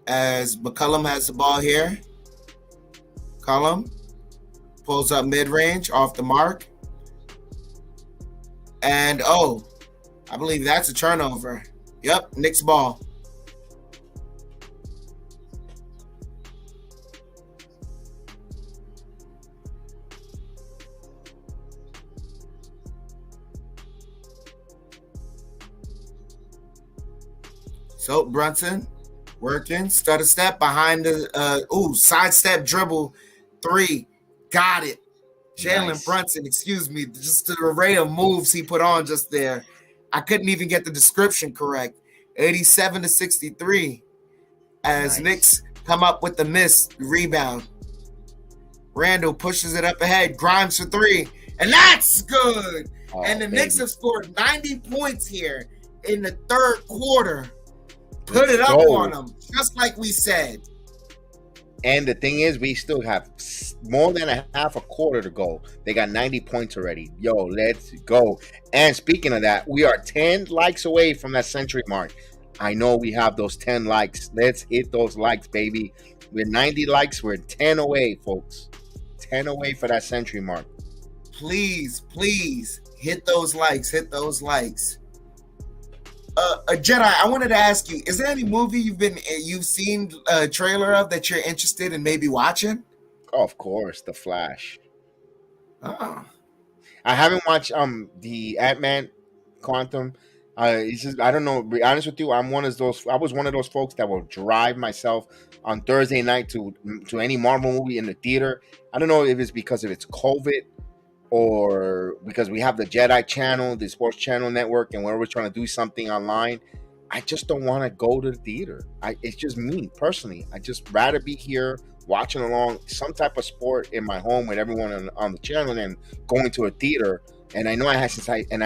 As McCollum has the ball here. McCollum pulls up mid-range off the mark. And, I believe that's a turnover. Yep, Knicks ball. So Brunson working, stutter step behind the sidestep dribble 3. Got it. Jalen Nice. Brunson, excuse me, just the array of moves he put on just there. I couldn't even get the description correct. 87-63 as Knicks come up with the missed rebound. Randall pushes it up ahead, Grimes for 3, and that's good. And the Knicks have scored 90 points here in the third quarter. Put it up on them, just like we said. And the thing is, we still have more than a half a quarter to go. They got 90 points already. Yo, let's go. And speaking of that, we are 10 likes away from that century mark. I know we have those 10 likes. Let's hit those likes, baby. We're 90 likes. We're 10 away, folks. 10 away for that century mark. Please, please hit those likes. Hit those likes. Jedi, I wanted to ask you, is there any movie you've seen a trailer of that you're interested in maybe watching? Oh, of course, The Flash. Oh. I haven't watched the Ant-Man Quantum. It's just, I don't know. To be honest with you, I was one of those folks that will drive myself on Thursday night to any Marvel movie in the theater. I don't know if it's because of it's COVID or because we have the Jedi channel, the sports channel network, and we're trying to do something online. I just don't want to go to the theater. It's just me personally. I just rather be here watching along some type of sport in my home with everyone on the channel than going to a theater. And I know I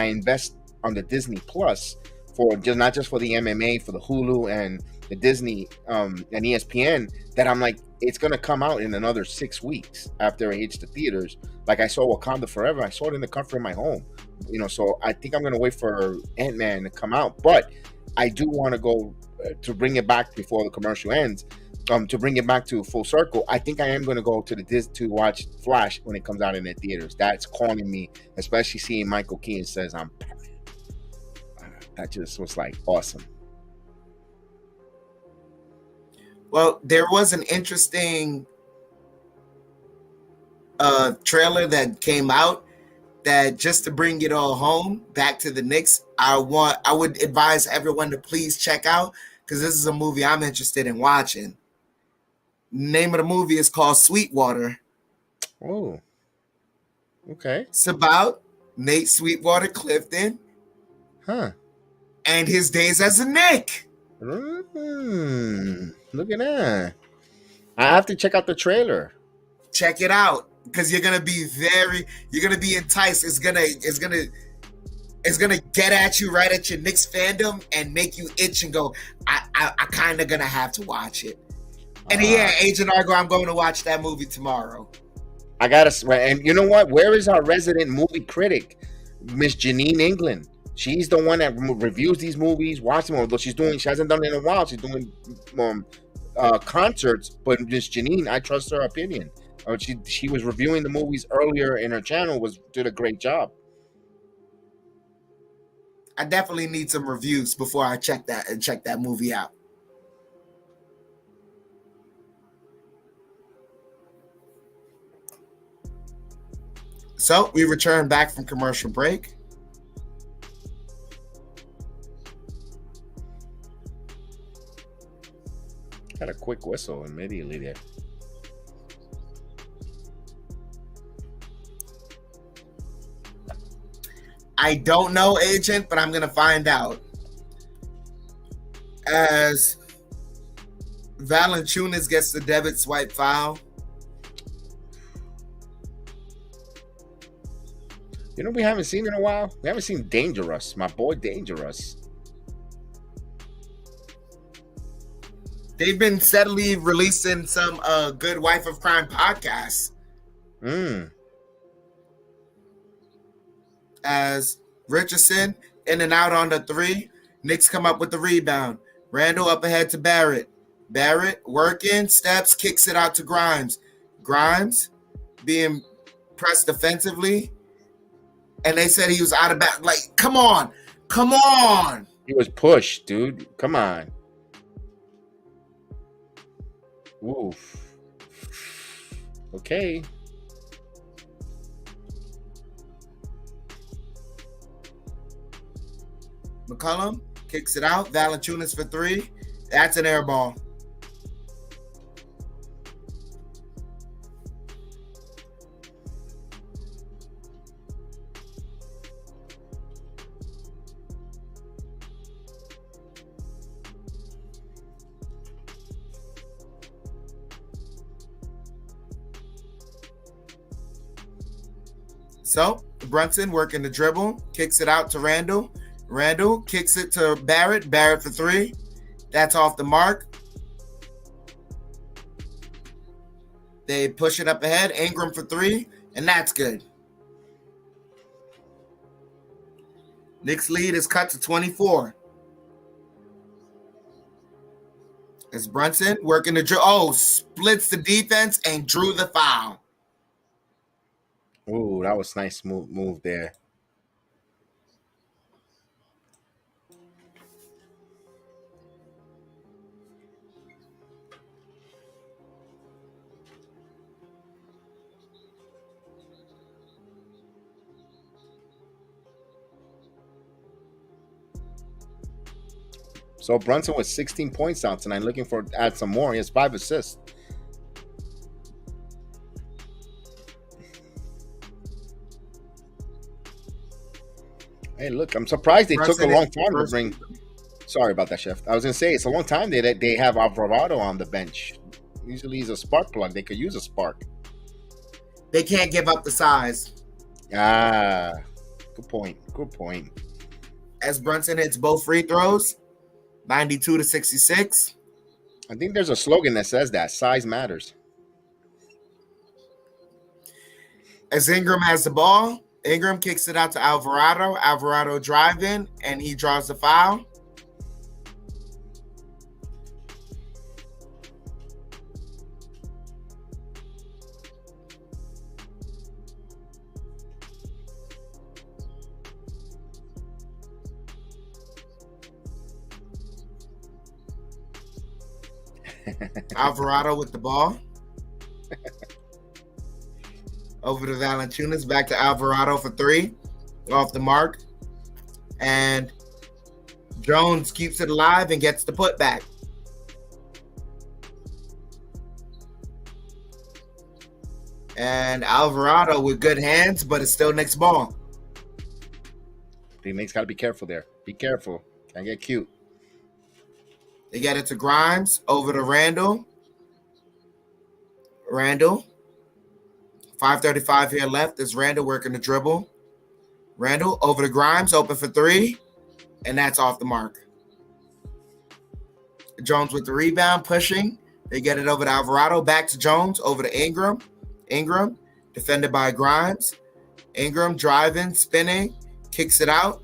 invest on the Disney Plus for just not just for the MMA, for the Hulu and the Disney and ESPN, that I'm like, it's gonna come out in another 6 weeks after it hits the theaters. Like I saw Wakanda Forever, I saw it in the comfort of my home. So I think I'm gonna wait for Ant-Man to come out, but I do want to go to bring it back before the commercial ends. To bring it back to full circle, I think I am going to go to to watch Flash when it comes out in the theaters. That's calling me, especially seeing Michael Keaton says I'm. That just was like awesome. Well, there was an interesting trailer that came out that, just to bring it all home back to the Knicks, I would advise everyone to please check out, because this is a movie I'm interested in watching. Name of the movie is called Sweetwater. Oh, okay. It's about Nate Sweetwater Clifton, and his days as a Knick. Look at that. I have to check out the trailer. Check it out, because you're gonna be enticed. It's gonna get at you right at your Knicks fandom and make you itch and go, I kind of gonna have to watch it. And yeah, Agent Argo, I'm going to watch that movie tomorrow. I gotta, and you know what? Where is our resident movie critic, Miss Janine England? She's the one that reviews these movies, watches them. Although she hasn't done it in a while. She's doing concerts. But Miss Janine, I trust her opinion. Oh, she was reviewing the movies earlier in her channel. Did a great job. I definitely need some reviews before I check that movie out. So we return back from commercial break. Had a quick whistle immediately there. I don't know, Agent, but I'm going to find out. As Valanciunas gets the debit swipe foul. You know we haven't seen in a while? We haven't seen Dangerous, my boy Dangerous. They've been steadily releasing some Good Wife of Crime podcasts. As Richardson in and out on the three. Knicks come up with the rebound. Randall up ahead to Barrett. Barrett working, steps, kicks it out to Grimes. Grimes being pressed defensively. And they said he was out of bounds. Like, come on. Come on. He was pushed, dude. Come on. Oof. Okay. McCollum kicks it out. Valanciunas for three. That's an air ball. So Brunson working the dribble, kicks it out to Randall. Randall kicks it to Barrett. Barrett for three. That's off the mark. They push it up ahead. Ingram for three, and that's good. Knicks lead is cut to 24. As Brunson working the dribble. Oh, splits the defense and drew the foul. Ooh, that was nice move there. So Brunson was 16 points out tonight, looking for add some more. He has 5 assists. Hey, look, I'm surprised they took a long time to bring. Sorry about that, Chef. I was gonna say it's a long time they have Alvarado on the bench. Usually he's a spark plug. They could use a spark. They can't give up the size. Ah, good point. Good point. As Brunson hits both free throws, 92-66. I think there's a slogan that says that size matters. As Ingram has the ball, Ingram kicks it out to Alvarado. Alvarado driving, and he draws the foul. Alvarado with the ball. Over to Valanciunas, back to Alvarado for three, off the mark. And Jones keeps it alive and gets the putback. And Alvarado with good hands, but it's still Knicks ball. The Knicks got to be careful there. Be careful. Can't get cute. They get it to Grimes, over to Randall. Randall. 5:35 here left. There's Randall working the dribble. Randall over to Grimes, open for three. And that's off the mark. Jones with the rebound, pushing. They get it over to Alvarado. Back to Jones, over to Ingram. Ingram, defended by Grimes. Ingram driving, spinning, kicks it out.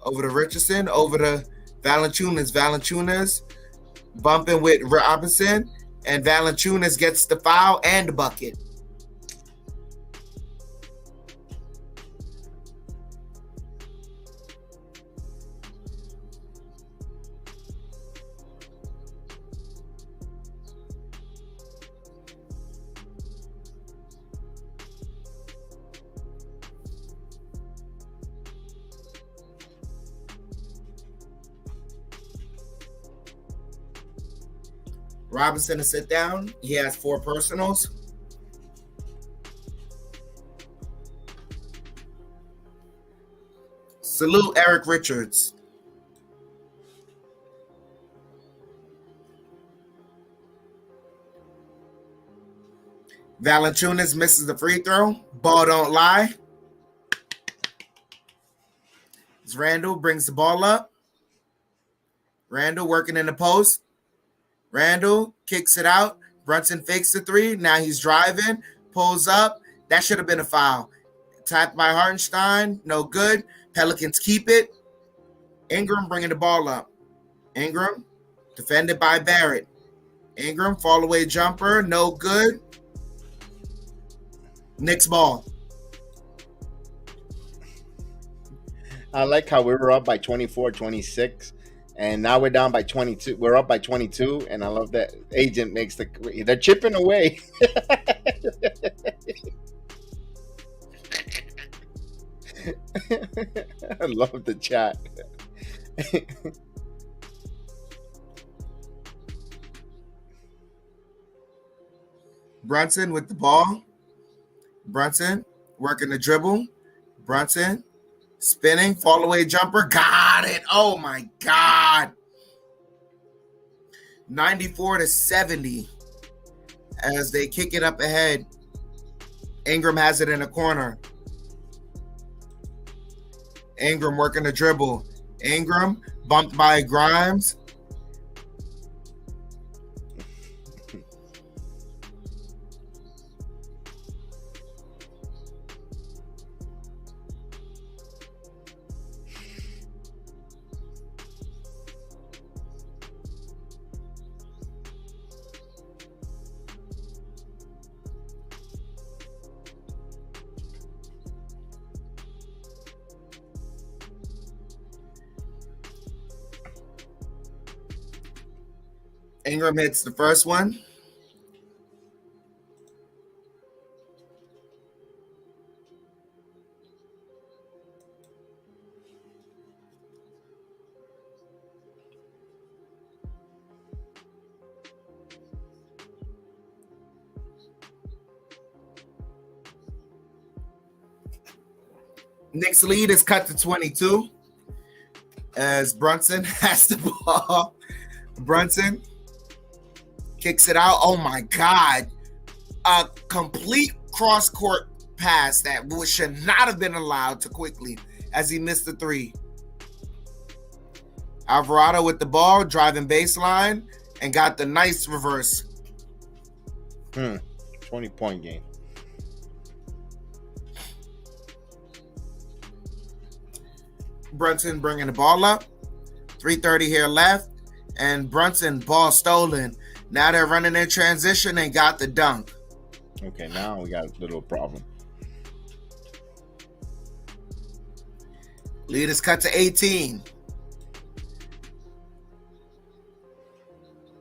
Over to Richardson, over to Valanciunas. Valanciunas bumping with Robinson. And Valanciunas gets the foul and the bucket. Robinson to sit down. He has 4 personals. Salute Eric Richards. Valanciunas misses the free throw. Ball don't lie. It's Randall brings the ball up. Randall working in the post. Randall kicks it out. Brunson fakes the 3. Now he's driving. Pulls up. That should have been a foul. Tapped by Hartenstein. No good. Pelicans keep it. Ingram bringing the ball up. Ingram defended by Barrett. Ingram fall away jumper. No good. Knicks ball. I like how we were up by 24, 26, and now we're down by 22. We're up by 22, and I love that agent makes they're chipping away. I love the chat. Brunson with the ball. Brunson working the dribble. Brunson spinning, fall away jumper. Got it. Oh my God. 94-70 as they kick it up ahead. Ingram has it in the corner. Ingram working the dribble. Ingram bumped by Grimes. Ingram hits the first one. Knicks lead is cut to 22 as Brunson has the ball. Brunson kicks it out. Oh my God. A complete cross-court pass that should not have been allowed to Quickly as he missed the 3. Alvarado with the ball, driving baseline, and got the nice reverse. 20-point game. Brunson bringing the ball up. 3:30 here left. And Brunson, ball stolen. Now they're running in transition and got the dunk. Okay, now we got a little problem. Lead is cut to 18.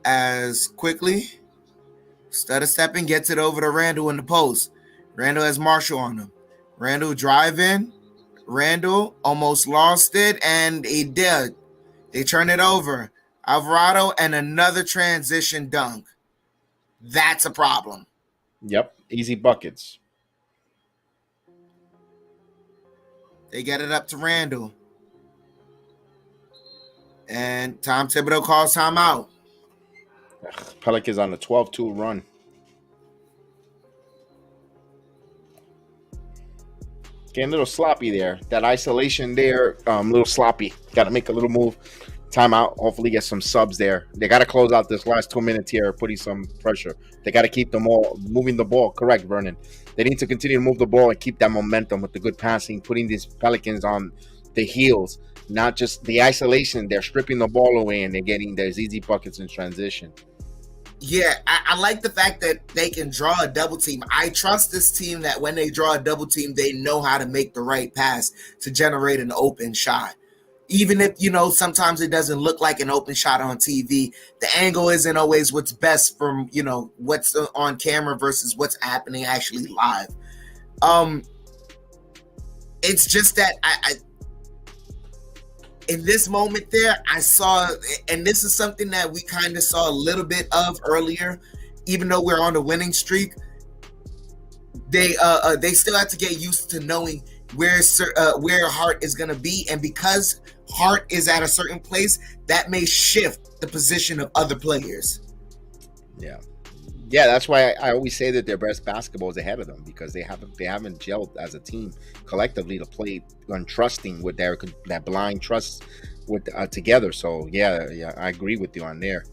As Quickly, stutter stepping, gets it over to Randall in the post. Randall has Marshall on him. Randall driving. Randall almost lost it, and he did. They turn it over. Alvarado and another transition dunk. That's a problem. Yep, easy buckets. They get it up to Randall. And Tom Thibodeau calls timeout. Pelicans on a 12-2 run. Getting a little sloppy there. That isolation there, a little sloppy. Got to make a little move. Timeout. Hopefully get some subs there. They got to close out this last 2 minutes here, putting some pressure. They got to keep them all moving the ball. Correct, Vernon. They need to continue to move the ball and keep that momentum with the good passing, putting these Pelicans on the heels. Not just the isolation. They're stripping the ball away and they're getting those easy buckets in transition. Yeah, I like the fact that they can draw a double team. I trust this team that when they draw a double team, they know how to make the right pass to generate an open shot. Even if, sometimes it doesn't look like an open shot on TV, the angle isn't always what's best from, what's on camera versus what's happening actually live. It's just that in this moment there, I saw, and this is something that we kind of saw a little bit of earlier, even though we're on the winning streak. They still have to get used to knowing where Hart is going to be, and because Hart is at a certain place, that may shift the position of other players. Yeah, that's why I always say that their best basketball is ahead of them, because they haven't gelled as a team collectively to play untrusting with that blind trust with together. So yeah, I agree with you on there.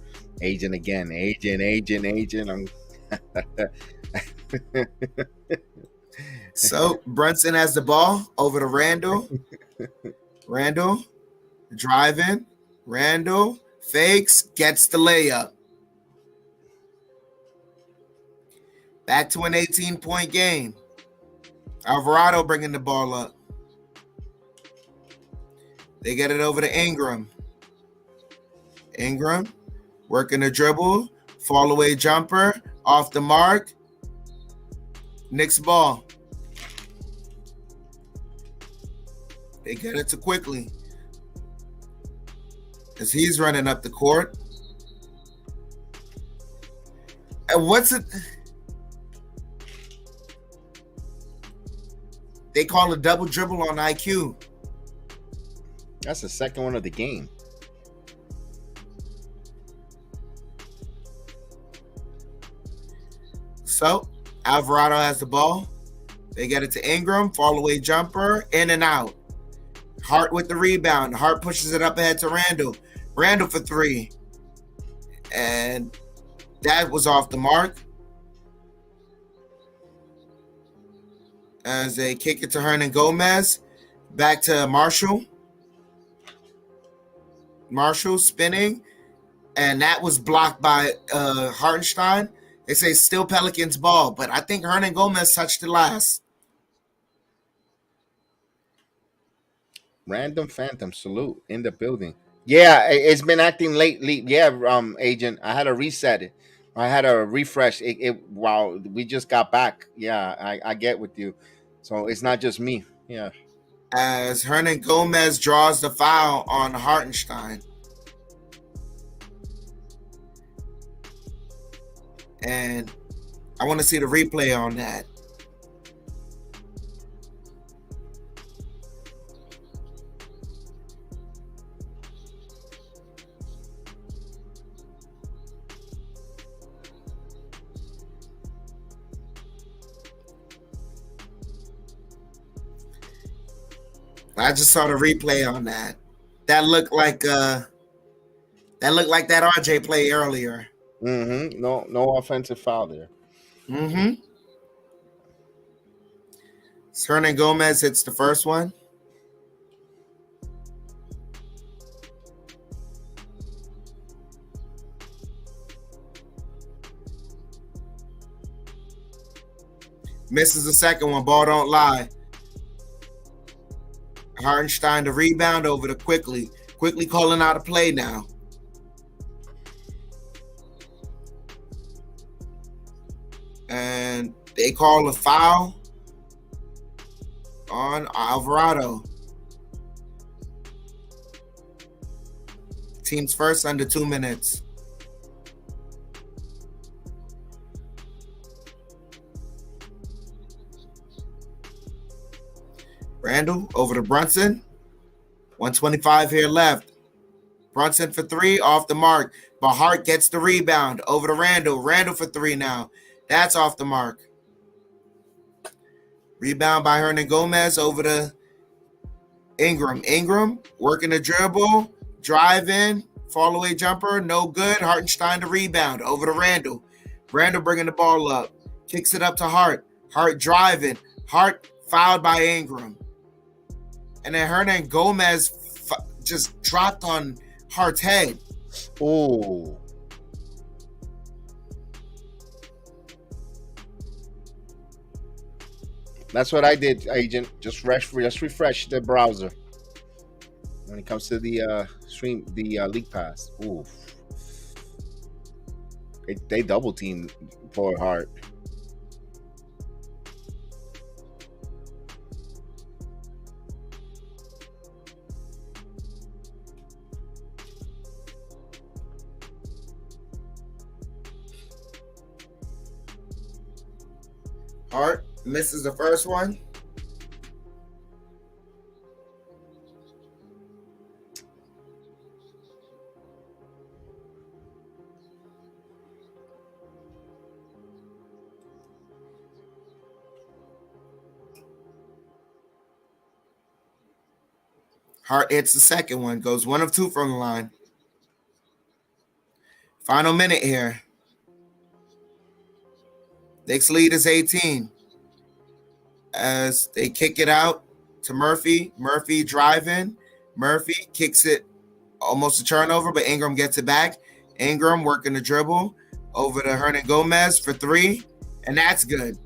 Agent again, agent. So Brunson has the ball over to Randall. Randall driving. Randall fakes, gets the layup. Back to an 18-point game. Alvarado bringing the ball up. They get it over to Ingram. Ingram working the dribble. Fall away jumper. Off the mark. Knicks ball. They get it to Quickly, as he's running up the court. And what's it? They call a double dribble on IQ. That's the second one of the game. So Alvarado has the ball. They get it to Ingram. Fall away jumper. In and out. Hart with the rebound. Hart pushes it up ahead to Randall. Randall for three. And that was off the mark. As they kick it to Hernan Gomez. Back to Marshall. Marshall spinning. And that was blocked by Hartenstein. They say still Pelicans ball, but I think Hernan Gomez touched it last. Random Phantom salute in the building. Yeah, it's been acting lately. Yeah, agent, I had to reset it. I had to refresh it while we just got back. Yeah, I get with you. So it's not just me. Yeah. As Hernan Gomez draws the foul on Hartenstein. And I want to see the replay on that. I just saw the replay on that. That looked like that RJ play earlier. Mm-hmm. No offensive foul there. Mm-hmm. Hernan Gomez hits the first one. Misses the second one. Ball don't lie. Hartenstein the rebound over to Quickly. Quickly calling out a play now. And they call a foul on Alvarado. Team's first under 2 minutes. Randall over to Brunson. 1:25 here left. Brunson for three, off the mark. But Hart gets the rebound. Over to Randall. Randall for three now. That's off the mark. Rebound by Hernan Gomez over to Ingram. Ingram working the dribble. Drive in. Fall away jumper. No good. Hartenstein the rebound. Over to Randall. Randall bringing the ball up. Kicks it up to Hart. Hart driving. Hart fouled by Ingram. And then Hernan Gomez just dropped on Hart's head. Oh. That's what I did, agent. Just refresh the browser when it comes to the league pass. Ooh. They double team for Hart. Hart misses the first one. Hart hits the second one. Goes 1 of 2 from the line. Final minute here. Knicks lead is 18. As they kick it out to Murphy. Murphy driving. Murphy kicks it almost a turnover, but Ingram gets it back. Ingram working the dribble over to Hernan Gomez for 3, and that's good.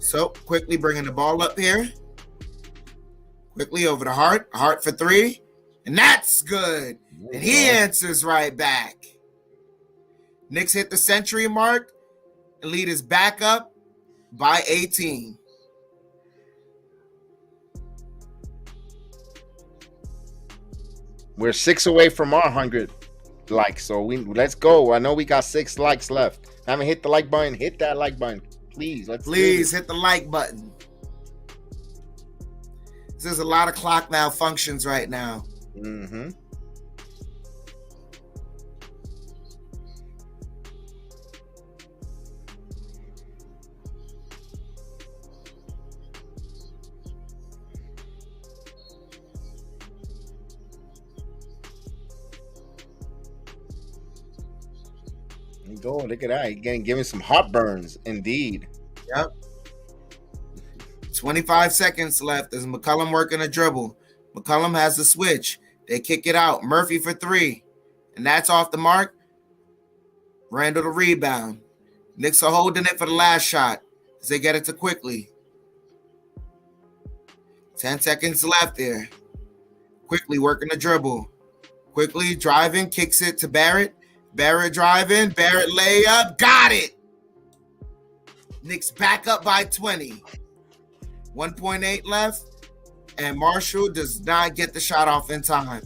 So quickly bringing the ball up here. Quickly over to Hart. Hart for 3. And that's good. And he answers right back. Knicks hit the century mark. The lead is back up by 18. We're 6 away from our 100 likes. So let's go. I know we got 6 likes left. Haven't hit the like button. Hit that like button. Please, Please hit the like button. There's a lot of clock malfunctions right now. Mm-hmm. Go, look at that. Again, giving some heartburns, indeed. Yep. 25 seconds left as McCollum working a dribble. McCollum has the switch. They kick it out. Murphy for 3. And that's off the mark. Randall the rebound. Knicks are holding it for the last shot as they get it to Quickly. 10 seconds left there. Quickly working the dribble. Quickly driving, kicks it to Barrett. Barrett driving, Barrett layup, got it. Knicks back up by 20. 1.8 left, and Marshall does not get the shot off in time.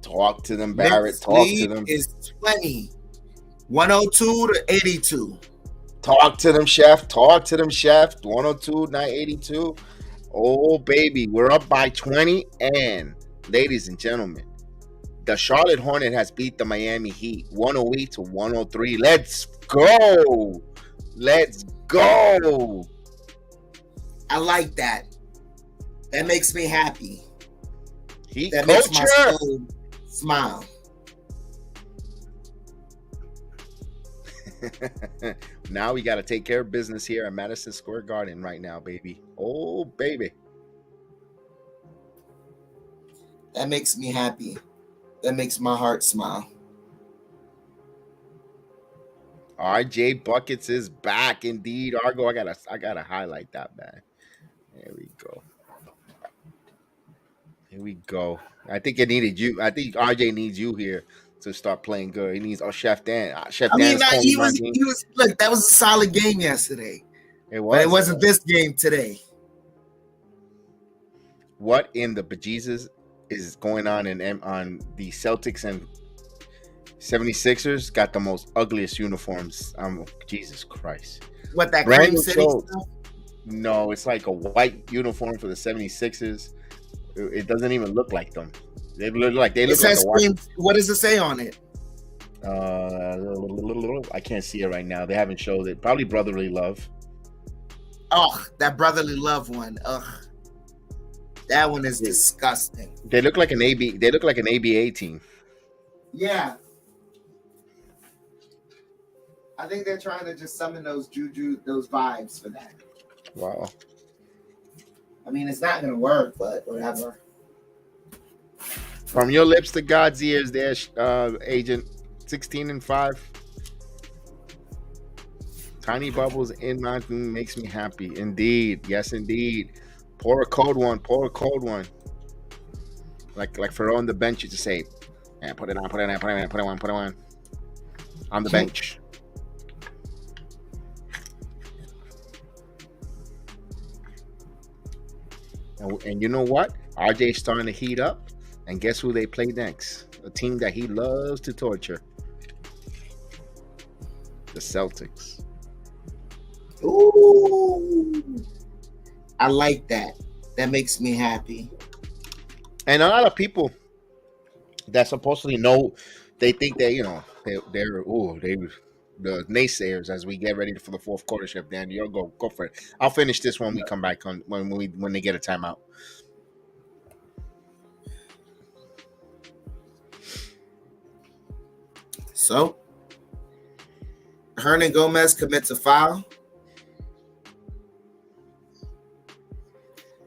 Talk to them, Barrett. Knicks Talk lead to them. is 20. 102 to 82. Talk to them, Chef. Talk to them, Chef. 102, not 82. Oh, baby. We're up by 20. And, ladies and gentlemen, the Charlotte Hornet has beat the Miami Heat 108 to 103. Let's go. Let's go. I like that. That makes me happy. Heat that culture. Makes my soul smile. Now we got to take care of business here at Madison Square Garden right now, baby. Oh, baby. That makes me happy. That makes my heart smile. RJ Buckets is back, indeed. Argo, I gotta highlight that, man. There we go. Here we go. I think it needed you. I think RJ needs you here to start playing good. He needs Chef Dan. Chef Dan. He was. Look, that was a solid game yesterday. It was. But it wasn't this game today. What in the bejesus is going on on the Celtics and 76ers? Got the most ugliest uniforms. Jesus Christ. What, that Cream City stuff? No, it's like a white uniform for the 76ers. It doesn't even look like them. They look like what does it say on it? I can't see it right now. They haven't showed it. Probably brotherly love. Oh, that brotherly love one. Ugh. That one is disgusting. They look like an ABA team. Yeah. I think they're trying to just summon those those vibes for that. Wow. I mean, it's not going to work, but whatever. From your lips to God's ears there, Agent. 16-5. Tiny bubbles in mountain makes me happy. Indeed. Yes, indeed. Pour a cold one. Like for on the bench, you just say, "Yeah, put it on, put it on, put it on, put it on, put it on the bench." And you know what? RJ's starting to heat up, and guess who they play next? A team that he loves to torture. The Celtics. Ooh, I like that. That makes me happy. And a lot of people that supposedly know, they think that they're the naysayers as we get ready for the fourth quarter. Chef Dan, you'll go for it. I'll finish this when we come back on when they get a timeout. So, Hernan Gomez commits a foul.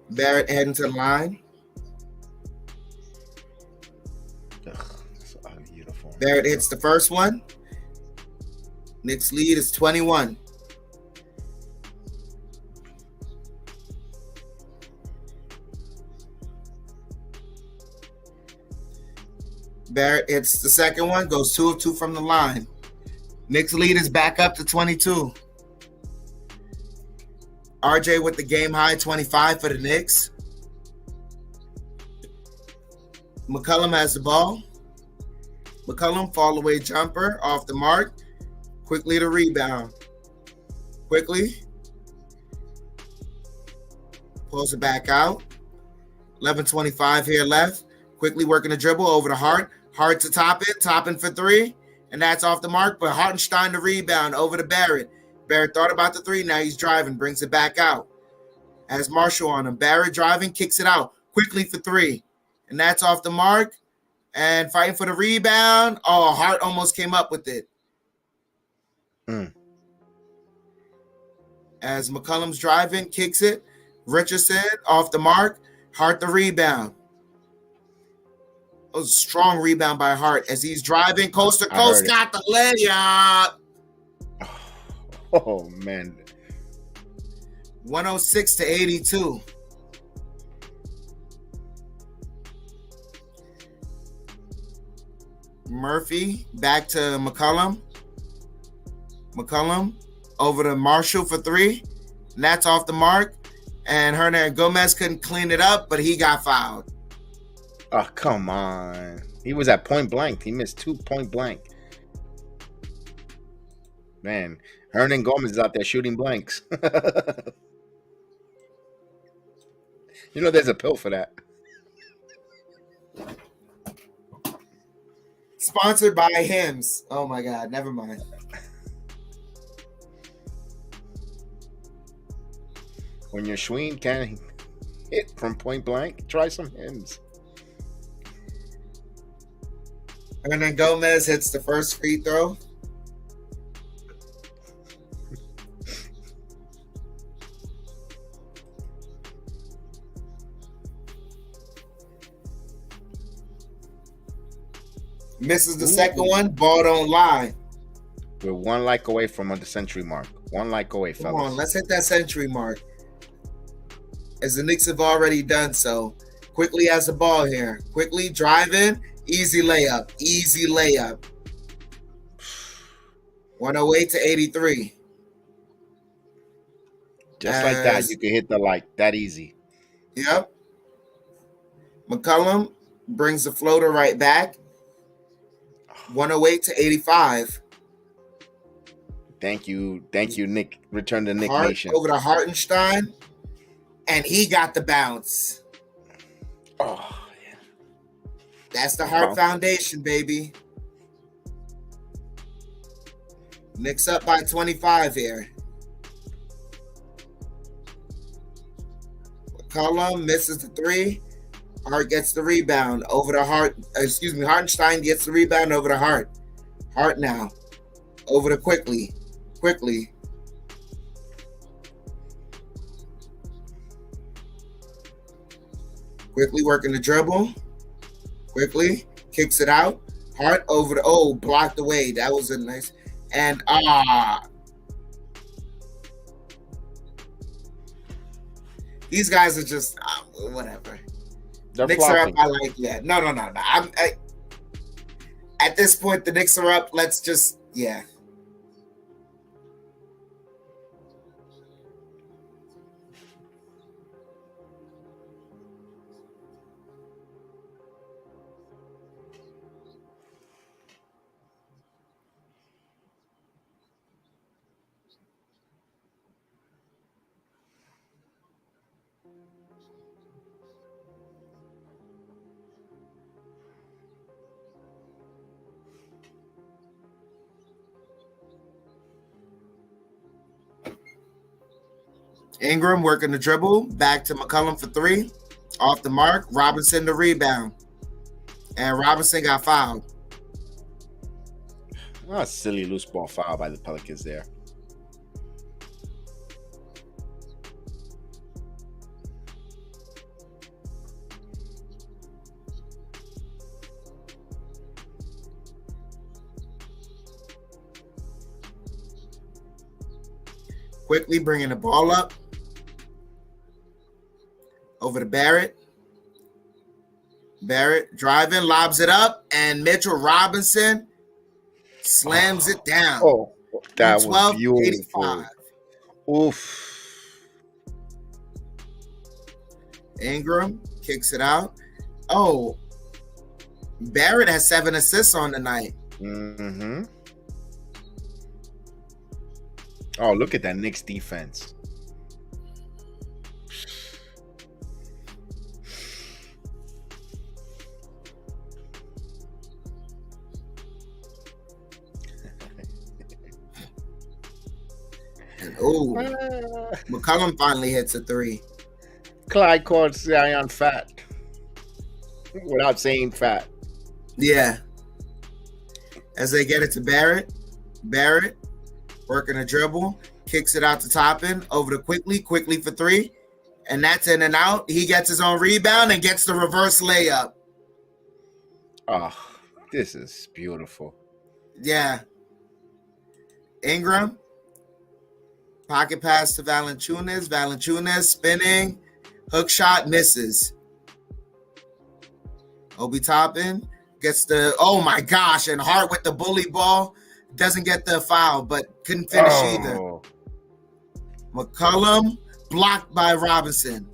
Barrett heading to the line. Barrett hits the first one. Knicks lead is 21. Barrett hits the second one, goes 2 of 2 from the line. Knicks lead is back up to 22. RJ with the game high 25 for the Knicks. McCollum has the ball. McCollum, fall away jumper off the mark. Quickly to rebound. Quickly. Pulls it back out. 11:25 here left. Quickly working the dribble over to Hart. Hart to top it. Topping for 3. And that's off the mark. But Hartenstein to rebound over to Barrett. Barrett thought about the 3. Now he's driving. Brings it back out. Has Marshall on him. Barrett driving. Kicks it out. Quickly for 3. And that's off the mark. And fighting for the rebound. Oh, Hart almost came up with it. As McCollum's driving, kicks it. Richardson off the mark. Hart the rebound. It was a strong rebound by Hart as he's driving coast to coast. Got the layup. Oh, man. 106-82. Murphy back to McCollum. McCollum over to Marshall for 3. And that's off the mark. And Hernan Gomez couldn't clean it up, but he got fouled. Oh, come on. He was at point blank. He missed 2 point blank. Man, Hernan Gomez is out there shooting blanks. There's a pill for that. Sponsored by Hims. Oh, my God. Never mind. When your Schween can't hit from point blank, try some Hims. Hernan Gomez hits the first free throw. Misses the second one. Ball don't lie. We're 1 like away from the century mark. 1 like away, fellas. Come on, let's hit that century mark. As the Knicks have already done so. Quickly has the ball here. Quickly driving. Easy layup. Easy layup. 108-83. Just like that, you can hit that easy. Yep. McCollum brings the floater right back. 108-85. Thank you, Nick. Return to Nick Hart Nation. Over to Hartenstein. And he got the bounce. Oh, yeah. That's the Hart Foundation, baby. Knicks up by 25 here. McCollum misses the 3. Hart gets the rebound over to Hart. Hartenstein gets the rebound over to Hart. Hart now. Over to Quickly. Quickly. Quickly working the dribble. Quickly. Kicks it out. Hart over to, blocked away. That was a nice. And, these guys are just, whatever. They're Knicks are up. flopping. I like. Yeah. No. At this point, the Knicks are up. Let's just. Yeah. Ingram working the dribble. Back to McCollum for three. Off the mark. Robinson the rebound. And Robinson got fouled. Oh, a silly loose ball foul by the Pelicans there. Quickly bringing the ball up. Over to Barrett. Barrett driving, lobs it up, and Mitchell Robinson slams it down. Oh, that was beautiful. 85. Oof. Ingram kicks it out. Oh, Barrett has 7 assists on the night. Mm-hmm. Oh, look at that Knicks defense. Oh, McCollum finally hits a 3. Clyde called Zion fat without saying fat. Yeah. As they get it to Barrett. Barrett working a dribble. Kicks it out to Toppin. Over to Quickly. Quickly for 3. And that's in and out. He gets his own rebound and gets the reverse layup. Oh, this is beautiful. Yeah. Ingram. Pocket pass to Valanciunas. Valanciunas spinning. Hook shot misses. Obi Toppin gets the, oh my gosh, and Hart with the bully ball. Doesn't get the foul, but couldn't finish either. McCollum blocked by Robinson.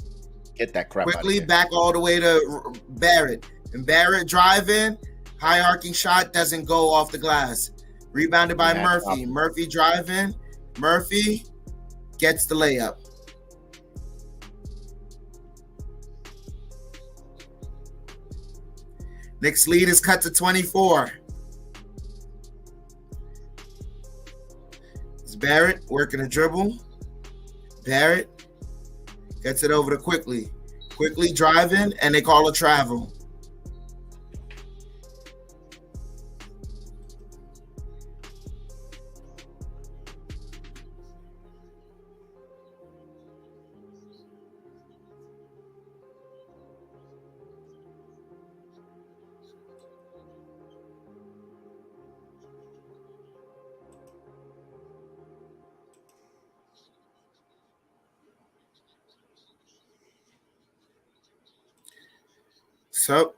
Get that crap Quickly out of back all the way to Barrett. And Barrett driving. High arcing shot doesn't go off the glass. Rebounded by Murphy. Murphy driving. Murphy gets the layup. Knicks lead is cut to 24. It's Barrett working a dribble. Barrett gets it over to Quickly. Quickly driving, and they call a travel. So,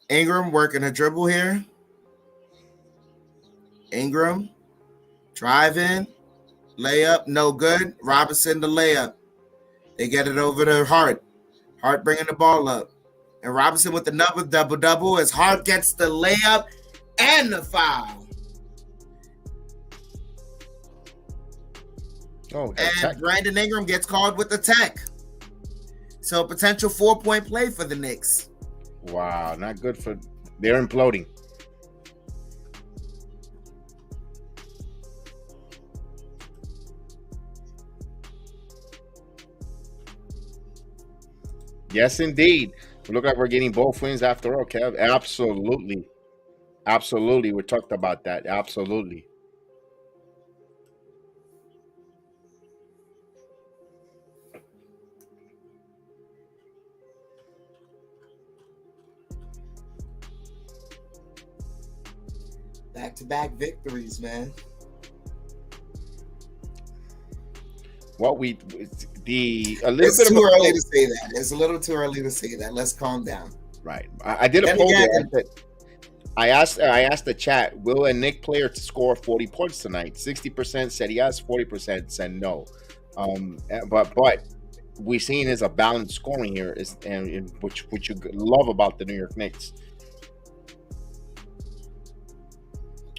Ingram working a dribble here. Ingram driving, layup, no good. Robinson the layup. They get it over to Hart. Hart bringing the ball up. And Robinson with another double-double as Hart gets the layup and the foul. Oh, and Brandon Ingram gets called with the tech. So, potential 4-point play for the Knicks. Wow, not good for... They're imploding. Yes, indeed. We look like we're getting both wins after all, Kev. Absolutely. Absolutely. We talked about that. Absolutely. Back-to-back victories, man. What a little It's bit of too a early to say that. It's a little too early to say that. Let's calm down. right. I did a Then poll again, there. I asked the chat, will a Knick player to score 40 points tonight? 60% said yes, 40% said no. But we've seen is a balanced scoring here, and which you love about the New York Knicks.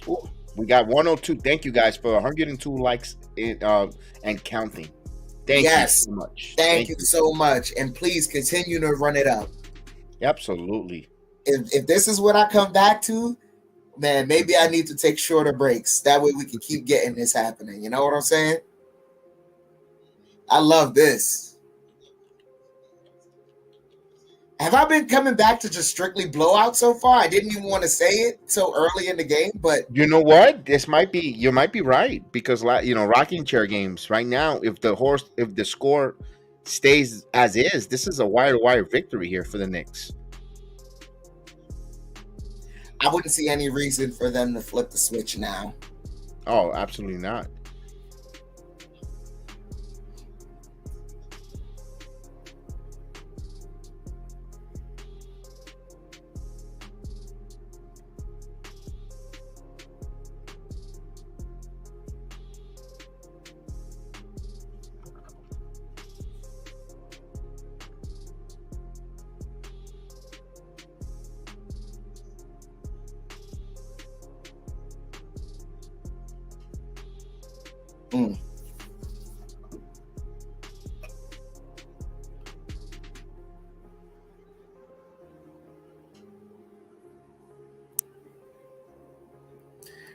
Ooh, we got 102. Thank you guys for 102 likes and counting. Thank you so much. Thank you so much, and please continue to run it up. Absolutely. If this is what I come back to, man, maybe I need to take shorter breaks. That way we can keep getting this happening. You know what I'm saying? I love this. Have I been coming back to just strictly blowout so far? I didn't even want to say it so early in the game, but you know what? You might be right, because rocking chair games right now, if the score stays as is, this is a wire-to-wire victory here for the Knicks. I wouldn't see any reason for them to flip the switch now. Oh, absolutely not.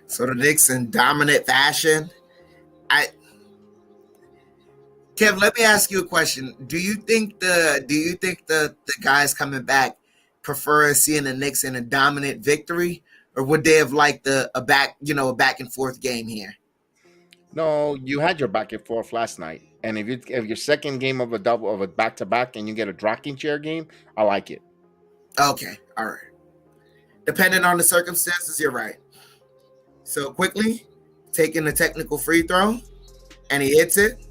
So the Knicks in dominant fashion. Kev, let me ask you a question. Do you think the guys coming back prefer seeing the Knicks in a dominant victory, or would they have liked a back and forth game here? No, you had your back and forth last night, and if your second game of a back-to-back and you get a rocking chair game, I like it. Okay, all right. Depending on the circumstances, you're right. So quickly taking the technical free throw, and he hits it.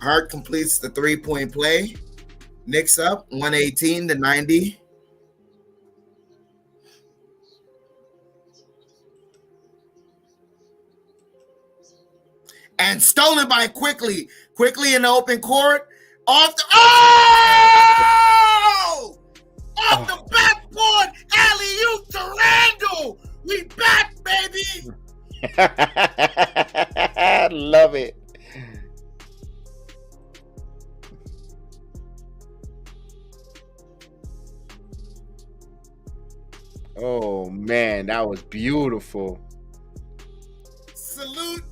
Hart completes the 3-point play. Knicks up 118-90. And stolen by Quickly. Quickly in the open court. Off the backboard. Alley-oop to Randall. We back, baby. Love it. Oh man, that was beautiful. Salute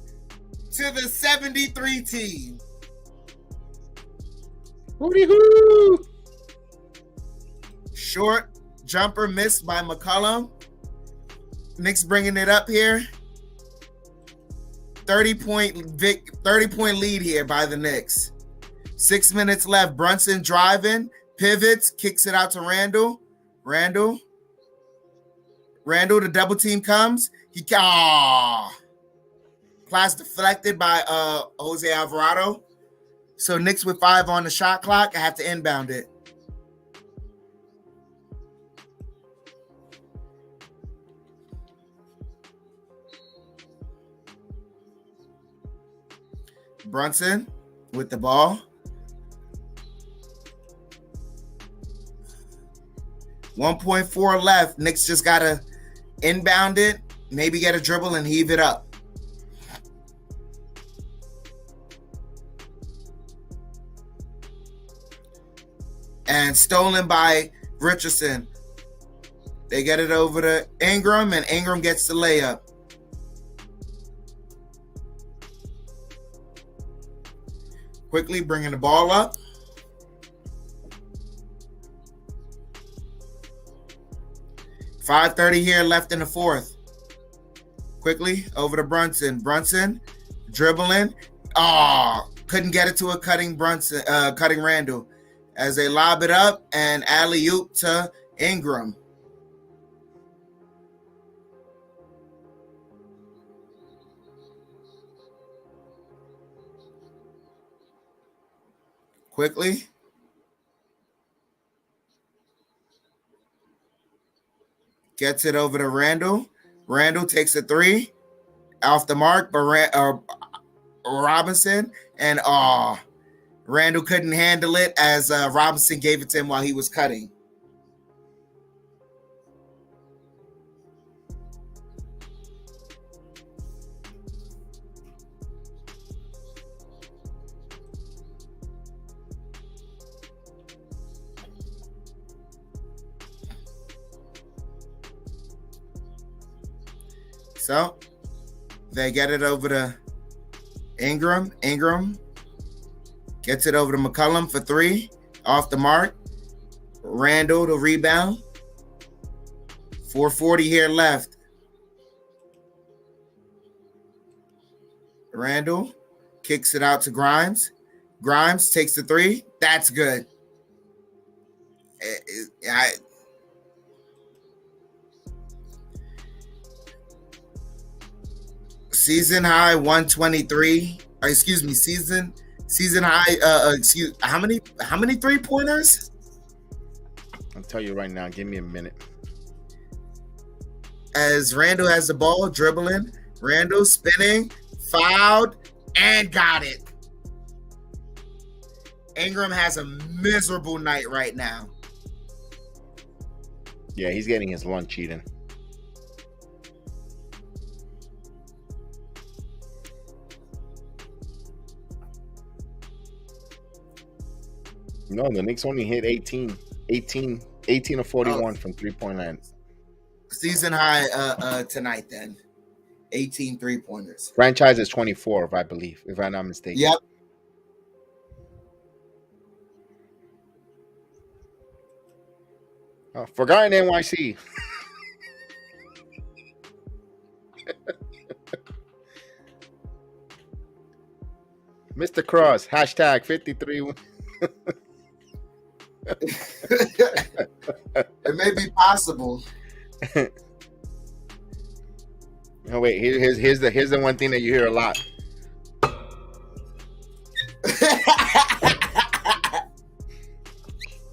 to the 73 team. Hooty hoo! Short jumper missed by McCollum. Knicks bringing it up here. 30-point lead here by the Knicks. 6 minutes left. Brunson driving, pivots, kicks it out to Randall. Randall, the double team comes. Pass deflected by Jose Alvarado. So Knicks with 5 on the shot clock. I have to inbound it. Brunson with the ball. 1.4 left. Knicks just got to inbound it, maybe get a dribble and heave it up. And stolen by Richardson. They get it over to Ingram, and Ingram gets the layup. Quickly bringing the ball up. 5:30 here left in the fourth. Quickly over to Brunson. Brunson dribbling. Couldn't get it to a cutting Randall as they lob it up and alley-oop to Ingram. Quickly. Gets it over to Randall. Randall takes a three off the mark, but Robinson and Randall couldn't handle it as Robinson gave it to him while he was cutting. So they get it over to Ingram. Ingram gets it over to McCollum for three off the mark. Randall to rebound. 4:40 here left. Randall kicks it out to Grimes. Grimes takes the three. That's good. Season high 123. Season high. How many 3-pointers? I'll tell you right now. Give me a minute. As Randall has the ball, dribbling. Randall spinning, fouled, and got it. Ingram has a miserable night right now. Yeah, he's getting his lunch eaten. No, the Knicks only hit 18 of 41 from 3-point line. Season high tonight then. 18 3-pointers. Franchise is 24, if I'm not mistaken. Yep. Forgotten NYC. Mr. Cross, hashtag 53. It may be possible. Oh wait, here's the one thing that you hear a lot.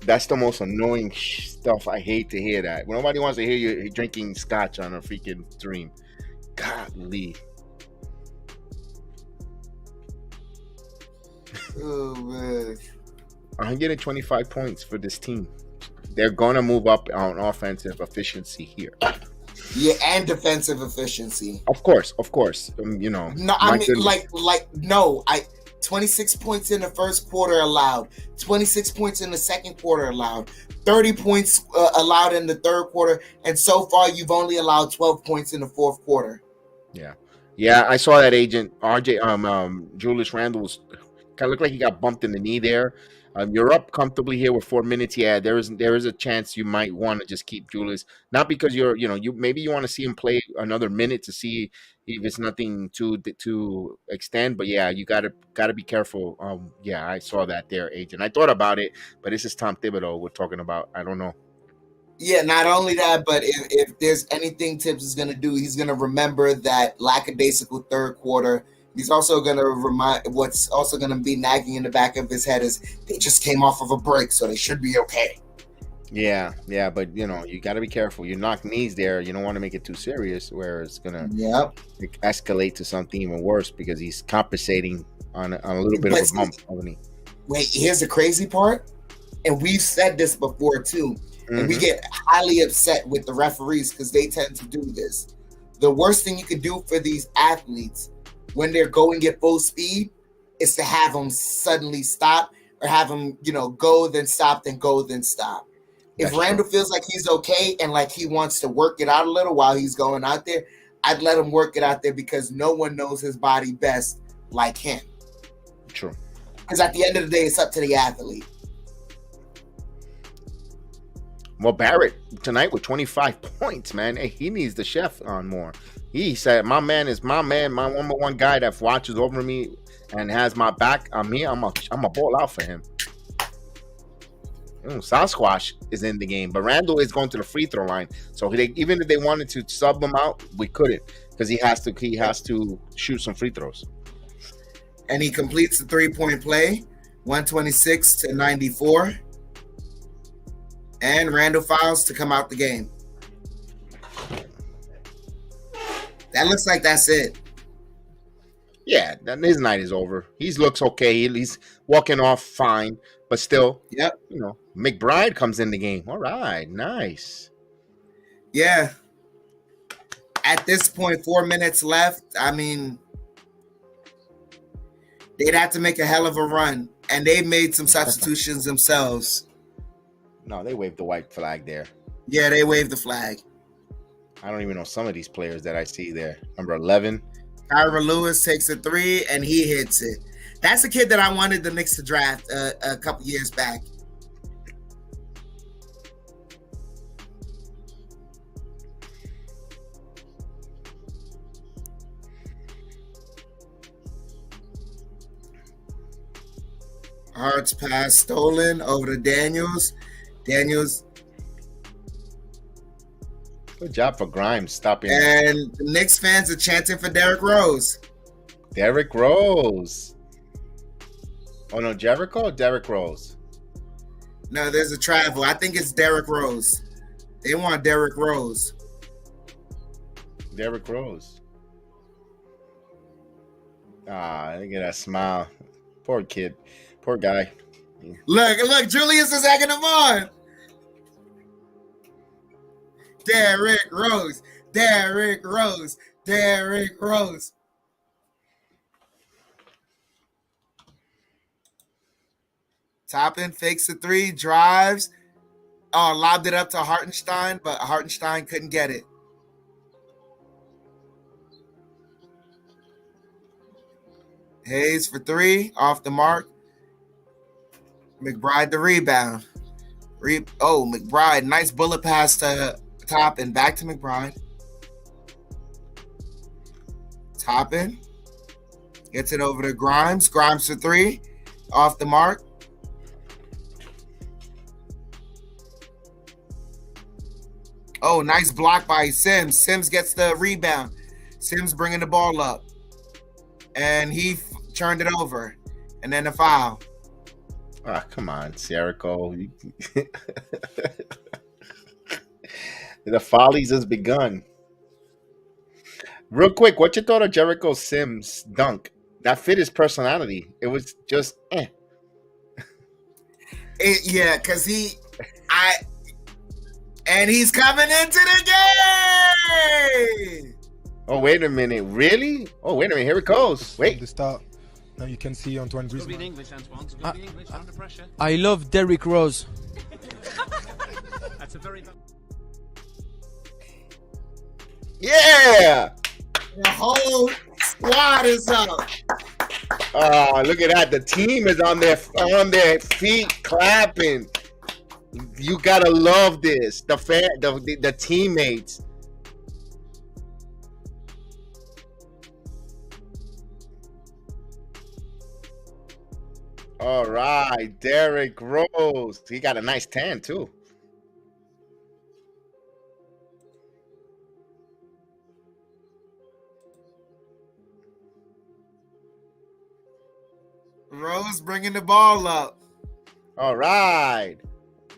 That's the most annoying stuff. I hate to hear that. Nobody wants to hear you drinking scotch on a freaking stream. Godly. Oh man. 125 points for this team. They're gonna move up on offensive efficiency here. Yeah, and defensive efficiency. Of course. No, I mean, 26 points in the first quarter allowed, 26 points in the second quarter allowed, 30 points allowed in the third quarter, and so far you've only allowed 12 points in the fourth quarter. Yeah, I saw that agent Julius Randle was kind of looked like he got bumped in the knee there. You're up comfortably here with 4 minutes. Yeah, there is a chance you might want to just keep Julius, not because you maybe you want to see him play another minute to see if it's nothing to extend. But yeah, you gotta be careful. Yeah, I saw that there, agent. I thought about it, but this is Tom Thibodeau we're talking about. I don't know. Yeah, not only that, but if there's anything Tibbs is going to do, he's going to remember that lackadaisical third quarter. He's also going to remind what's also going to be nagging in the back of his head is they just came off of a break, so they should be okay. Yeah, but you got to be careful. You knock knees there. You don't want to make it too serious where it's going to escalate to something even worse because he's compensating on a little bit of a bump. Wait, here's the crazy part. And we've said this before too. And we get highly upset with the referees because they tend to do this. The worst thing you can do for these athletes when they're going at full speed is to have them suddenly stop or have them, go, then stop, then go, then stop. If Randall feels like he's okay and like he wants to work it out a little while he's going out there, I'd let him work it out there because no one knows his body best like him. True. Because at the end of the day, it's up to the athlete. Well, Barrett tonight with 25 points, man. Hey, he needs the chef on more. He said, "My man is my man, my number one guy that watches over me and has my back. I'm here. I'm a ball out for him." Sasquatch is in the game, but Randall is going to the free throw line. So even if they wanted to sub him out, we couldn't because he has to shoot some free throws. And he completes the 3-point play, 126-94. And Randall fouls to come out the game. That looks like that's it. Yeah, his night is over. He looks okay. He's walking off fine, but still, yep. McBride comes in the game. All right, nice. Yeah. At this point, 4 minutes left. I mean, they'd have to make a hell of a run, and they made some substitutions themselves. No, they waved the white flag there. Yeah, they waved the flag. I don't even know some of these players that I see there. Number 11. Kyra Lewis takes a 3, and he hits it. That's a kid that I wanted the Knicks to draft a couple years back. Hart's pass stolen over to Daniels. Good job for Grimes stopping. And the Knicks fans are chanting for Derrick Rose. Derrick Rose. Oh, no, Jericho or Derrick Rose? No, there's a travel. I think it's Derrick Rose. They want Derrick Rose. Derrick Rose. Ah, look at that smile. Poor kid. Poor guy. Look, Julius is egging him on. Derrick Rose. Toppin fakes the 3, drives. Lobbed it up to Hartenstein, but Hartenstein couldn't get it. Hayes for 3, off the mark. McBride the rebound. McBride, nice bullet pass to Toppin, back to McBride. Toppin gets it over to Grimes. Grimes for 3, off the mark. Oh, nice block by Sims. Sims gets the rebound. Sims bringing the ball up. And he turned it over. And then a foul. Ah, come on, Jericho. The follies has begun. Real quick, what you thought of Jericho Sims' dunk? That fit his personality. It was just Yeah, because he's coming into the game. Oh, wait a minute. Really? Oh, wait a minute. Here it goes. Wait. The start. Now you can see Antoine Griezmann. I love Derrick Rose. That's a very... Yeah. The whole squad is up. Oh, look at that. The team is on their feet clapping. You gotta love this. The teammates. All right, Derrick Rose. He got a nice tan too. Rose bringing the ball up. All right.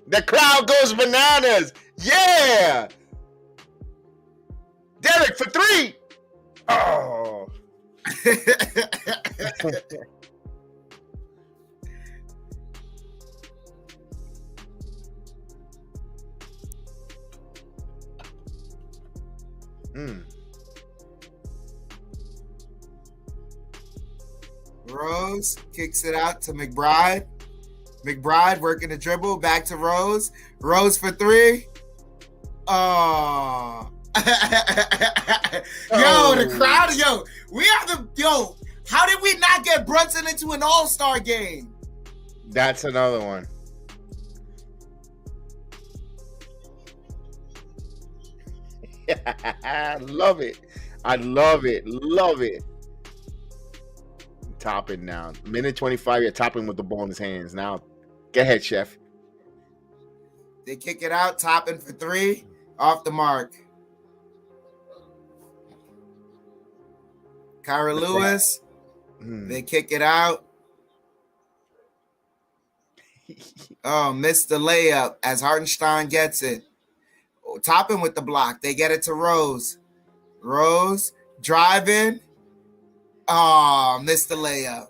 The crowd goes bananas. Yeah. Derrick for 3. Oh. Rose kicks it out to McBride. McBride working the dribble. Back to Rose. Rose for 3. Oh. The crowd. How did we not get Brunson into an All-Star game? That's another one. I love it. I love it. Love it. Topping now. Minute 25, you're topping with the ball in his hands. Now, go ahead, Chef. They kick it out, Topping for 3, off the mark. Kyra Lewis, they kick it out. Oh, missed the layup as Hartenstein gets it. Topping with the block. They get it to Rose. Rose driving. Oh, missed the layup.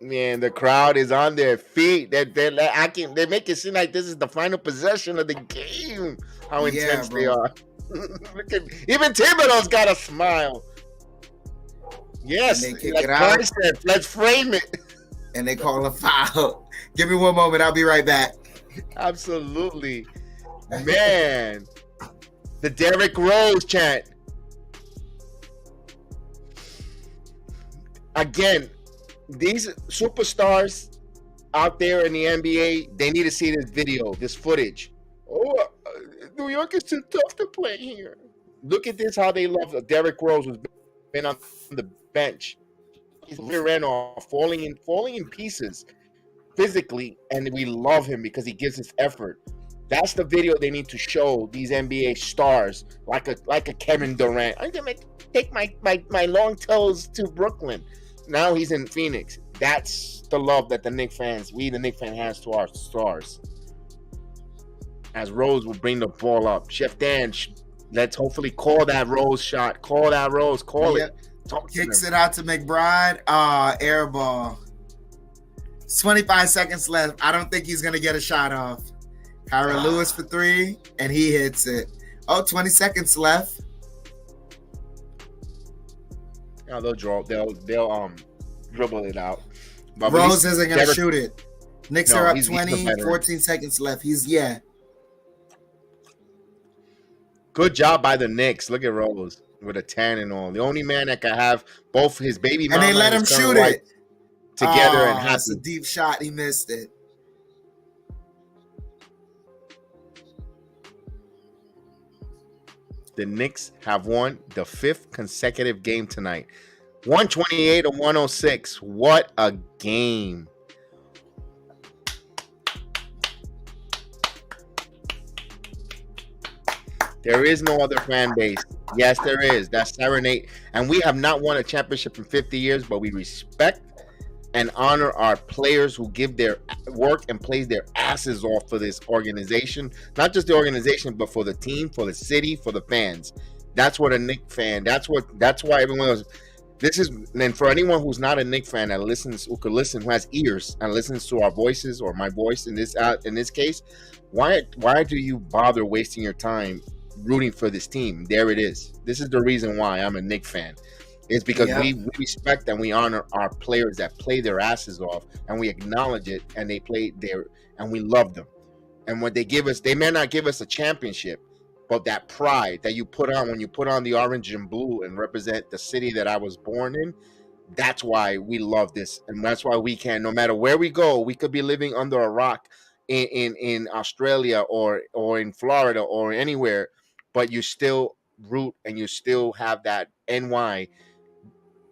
Man, the crowd is on their feet. They make it seem like this is the final possession of the game. How intense they are. Look at, even Thibodeau's got a smile. Yes, and they kick like it out. said, let's frame it. And they call a foul. Give me one moment. I'll be right back. Absolutely. Man, the Derrick Rose chant. Again, these superstars out there in the NBA, they need to see this video, this footage. Oh, New York is too tough to play here. Look at this, how they love Derrick Rose, who's been on the bench. He's ran off, falling in pieces physically, and we love him because he gives his effort. That's the video they need to show these NBA stars, like a Kevin Durant. I'm gonna take my long toes to Brooklyn. Now he's in Phoenix. That's the love that the Knicks fans, the Knicks fan, has to our stars. As Rose will bring the ball up, Chef Dan, let's hopefully call that Rose shot. Call that Rose. Call it. Kicks it out to McBride. Air ball. 25 seconds left. I don't think he's going to get a shot off. Kyra Lewis for 3, and he hits it. 20 seconds left. No, they'll dribble it out. But Rose isn't going to shoot it. Knicks are up 20, 14 seconds left. Good job by the Knicks. Look at Rose with a 10 and all. The only man that can have both his baby mama and they let him shoot it together and happy. That's a deep shot. He missed it. The Knicks have won the 5th consecutive game tonight. 128 to 106. What a game. There is no other fan base. Yes, there is. That's Serenade. And we have not won a championship in 50 years, but we respect and honor our players who give their work and plays their asses off for this organization. Not just the organization, but for the team, for the city, for the fans. That's what a Knicks fan. That's why everyone else. This is, and for anyone who's not a Knicks fan that listens, who could listen, who has ears and listens to our voices or my voice in this case, why do you bother wasting your time rooting for this team? There it is. This is the reason why I'm a Knicks fan. It's because we respect and we honor our players that play their asses off, and we acknowledge it, and they play their, and we love them. And what they give us, they may not give us a championship, but that pride that you put on when you put on the orange and blue and represent the city that I was born in, that's why we love this. And that's why we can, no matter where we go, we could be living under a rock in Australia or in Florida or anywhere, but you still root and you still have that NY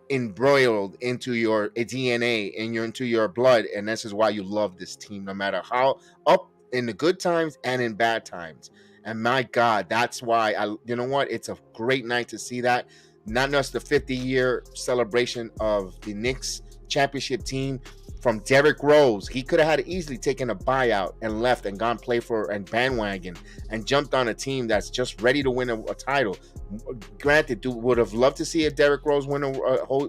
embroiled into your DNA and into your blood. And this is why you love this team, no matter how up in the good times and in bad times. And my God, that's why you know what? It's a great night to see that. Not just the 50-year celebration of the Knicks championship team from Derrick Rose. He could have had easily taken a buyout and left and gone play for and bandwagon and jumped on a team that's just ready to win a title. Granted, would have loved to see a Derrick Rose win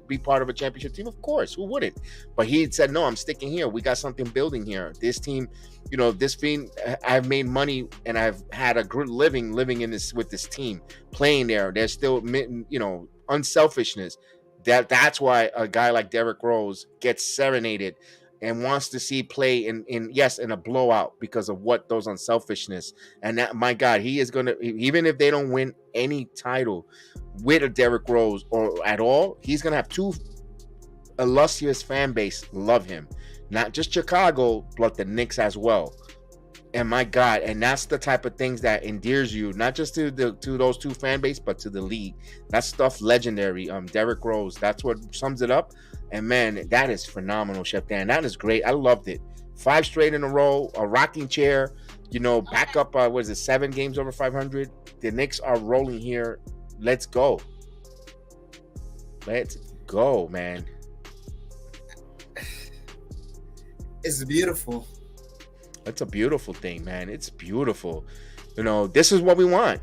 be part of a championship team. Of course, who wouldn't? But he said, no, I'm sticking here. We got something building here. This team, this team, I've made money and I've had a good living in this with this team playing there. There's still, unselfishness. That's why a guy like Derrick Rose gets serenaded and wants to see play in a blowout because of what those unselfishness. And that, my God, he is gonna, even if they don't win any title with a Derrick Rose or at all, he's gonna have two illustrious fan base love him, not just Chicago, but the Knicks as well. And my God, and that's the type of things that endears you, not just to those two fan base, but to the league. That stuff legendary. Derrick Rose, that's what sums it up. And man, that is phenomenal, Chef Dan. That is great. I loved it. 5 straight in a row, a rocking chair. Back up. Was it 7 games over 500? The Knicks are rolling here. Let's go. Let's go, man. It's beautiful. It's a beautiful thing, man. It's beautiful. This is what we want.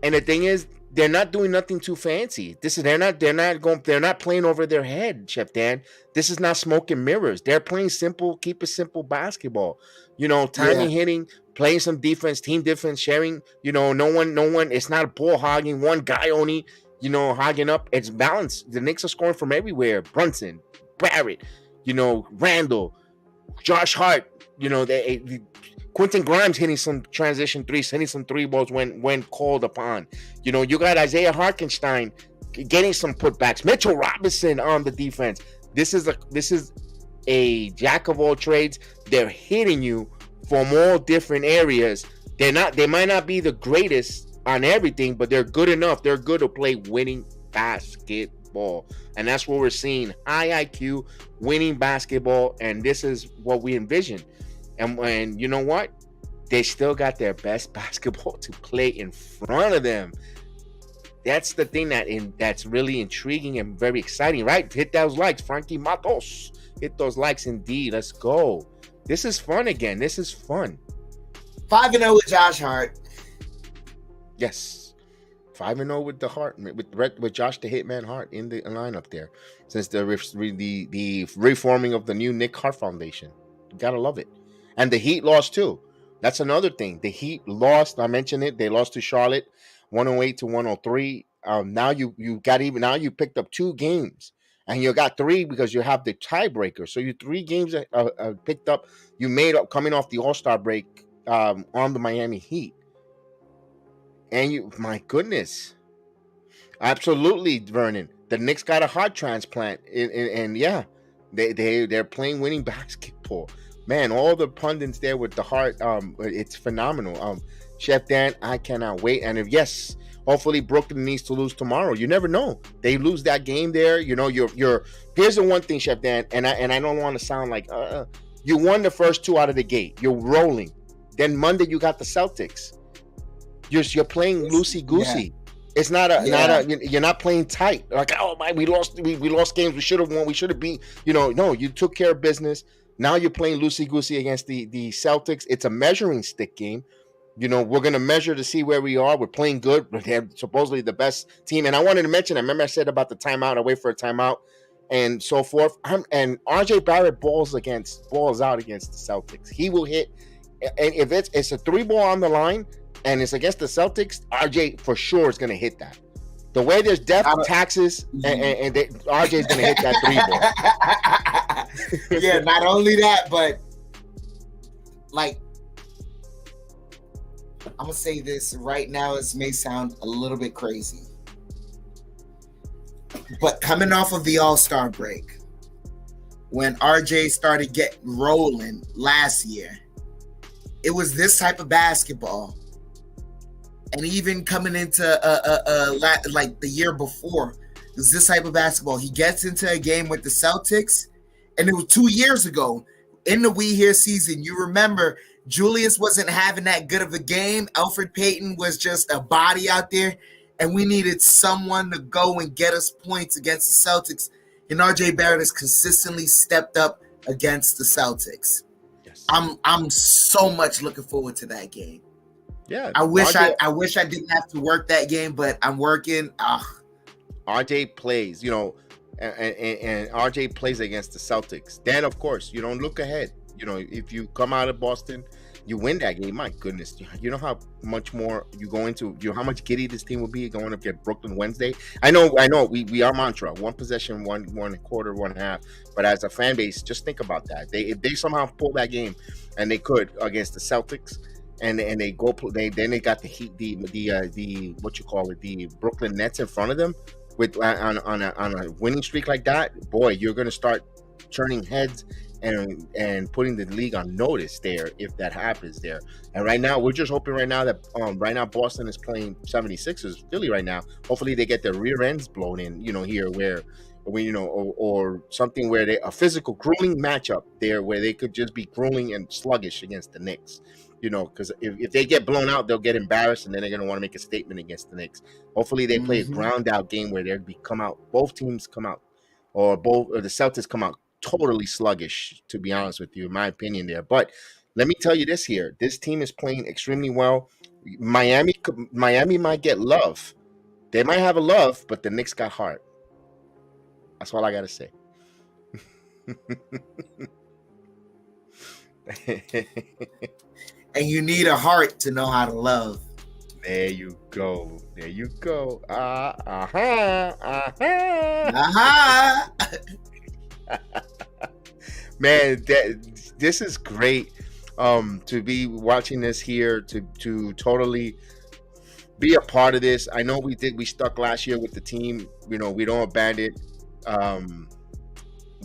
And the thing is, they're not doing nothing too fancy. They're not playing over their head, Chef Dan. This is not smoke and mirrors. They're playing simple, keep it simple basketball. Timing, hitting, playing some defense, team defense, sharing. No one. It's not a ball hogging. One guy only, hogging up. It's balanced. The Knicks are scoring from everywhere. Brunson, Barrett, Randall, Josh Hart. Quentin Grimes hitting some transition threes, hitting some 3 balls when called upon. You got Isaiah Hartenstein getting some putbacks. Mitchell Robinson on the defense. This is a jack of all trades. They're hitting you from all different areas. They might not be the greatest on everything, but they're good enough. They're good to play winning basketball. And that's what we're seeing. High IQ, winning basketball, and this is what we envision. And you know what? They still got their best basketball to play in front of them. That's the thing that's really intriguing and very exciting, right? Hit those likes, Frankie Matos. Hit those likes indeed. Let's go. This is fun again. This is fun. 5-0 with Josh Hart. Yes. 5-0 with the Hart, with Josh the Hitman Hart in the lineup there. Since the reforming of the new Nick Hart Foundation. You gotta love it. And the Heat lost too. That's another thing. The Heat lost. I mentioned it. They lost to Charlotte, 108-103. Now you picked up 2 games, and you got 3 because you have the tiebreaker. So you 3 games picked up. You made up coming off the All-Star break on the Miami Heat. And my goodness, absolutely, Vernon. The Knicks got a heart transplant, and yeah, they're playing winning basketball. Man, all the pundits there with the heart, it's phenomenal. Chef Dan, I cannot wait. And hopefully Brooklyn needs to lose tomorrow. You never know. They lose that game there. You're here's the one thing, Chef Dan, and I don't want to sound like you won the first 2 out of the gate. You're rolling. Then Monday you got the Celtics. You're playing loosey goosey. Yeah. It's not you're not playing tight. Like, oh my, we lost games. We should have won. We should have beat. No, you took care of business. Now you're playing loosey-goosey against the Celtics. It's a measuring stick game. We're going to measure to see where we are. We're playing good. They're supposedly the best team. And I wanted to mention, I remember I said about the timeout. I wait for a timeout and so forth. And RJ Barrett balls out against the Celtics. He will hit. And if it's a 3 ball on the line and it's against the Celtics, RJ for sure is going to hit that. The way there's death taxes, and RJ is going to hit that 3 ball. Yeah, not only that, but like, I'm going to say this right now. This may sound a little bit crazy, but coming off of the All-Star break, when RJ started getting rolling last year, it was this type of basketball. And even coming into like the year before, it was this type of basketball. He gets into a game with the Celtics, and it was 2 years ago in the We Here season. You remember Julius wasn't having that good of a game. Elfrid Payton was just a body out there, and we needed someone to go and get us points against the Celtics. And RJ Barrett has consistently stepped up against the Celtics. Yes. I'm so much looking forward to that game. Yeah, I wish I didn't have to work that game, but I'm working. RJ plays, and RJ plays against the Celtics. Then, of course, you don't look ahead. If you come out of Boston, you win that game. My goodness, you know how much more you go into. How much giddy this team will be going up against Brooklyn Wednesday. I know. We are mantra: 1 possession, one quarter, 1.5. But as a fan base, just think about that. If they somehow pull that game, and they could against the Celtics. And they got the Heat, the what you call it, the Brooklyn Nets in front of them with on a winning streak like that. Boy, you're gonna start turning heads and putting the league on notice there if that happens there. And right now, we're just hoping right now that right now Boston is playing 76ers Philly right now. Hopefully they get their rear ends blown in, here where we, or something where a physical grueling matchup there where they could just be grueling and sluggish against the Knicks. Because if they get blown out, they'll get embarrassed, and then they're going to want to make a statement against the Knicks. Hopefully, they play a ground out game where both teams come out, or the Celtics come out totally sluggish. To be honest with you, in my opinion, there. But let me tell you this here: this team is playing extremely well. Miami might get love. They might have a love, but the Knicks got heart. That's all I got to say. And you need a heart to know how to love. There you go. Man, this is great. To be watching this here, to totally be a part of this. I know we stuck last year with the team. We don't abandon.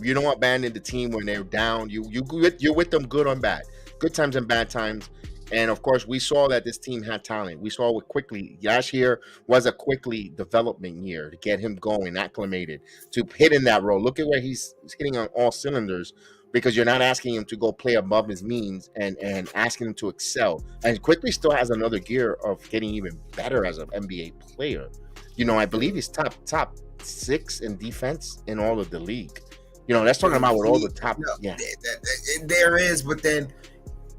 You don't abandon the team when they're down. You're with them good or bad, good times and bad times. And of course, we saw that this team had talent. We saw it quickly. Last year was a quickly development year to get him going, acclimated to hit in that role. Look at where he's hitting on all cylinders, because you're not asking him to go play above his means and asking him to excel. And quickly still has another gear of getting even better as an NBA player. I believe he's top 6 in defense in all of the league. That's talking about with all the top. Yeah, there is, but then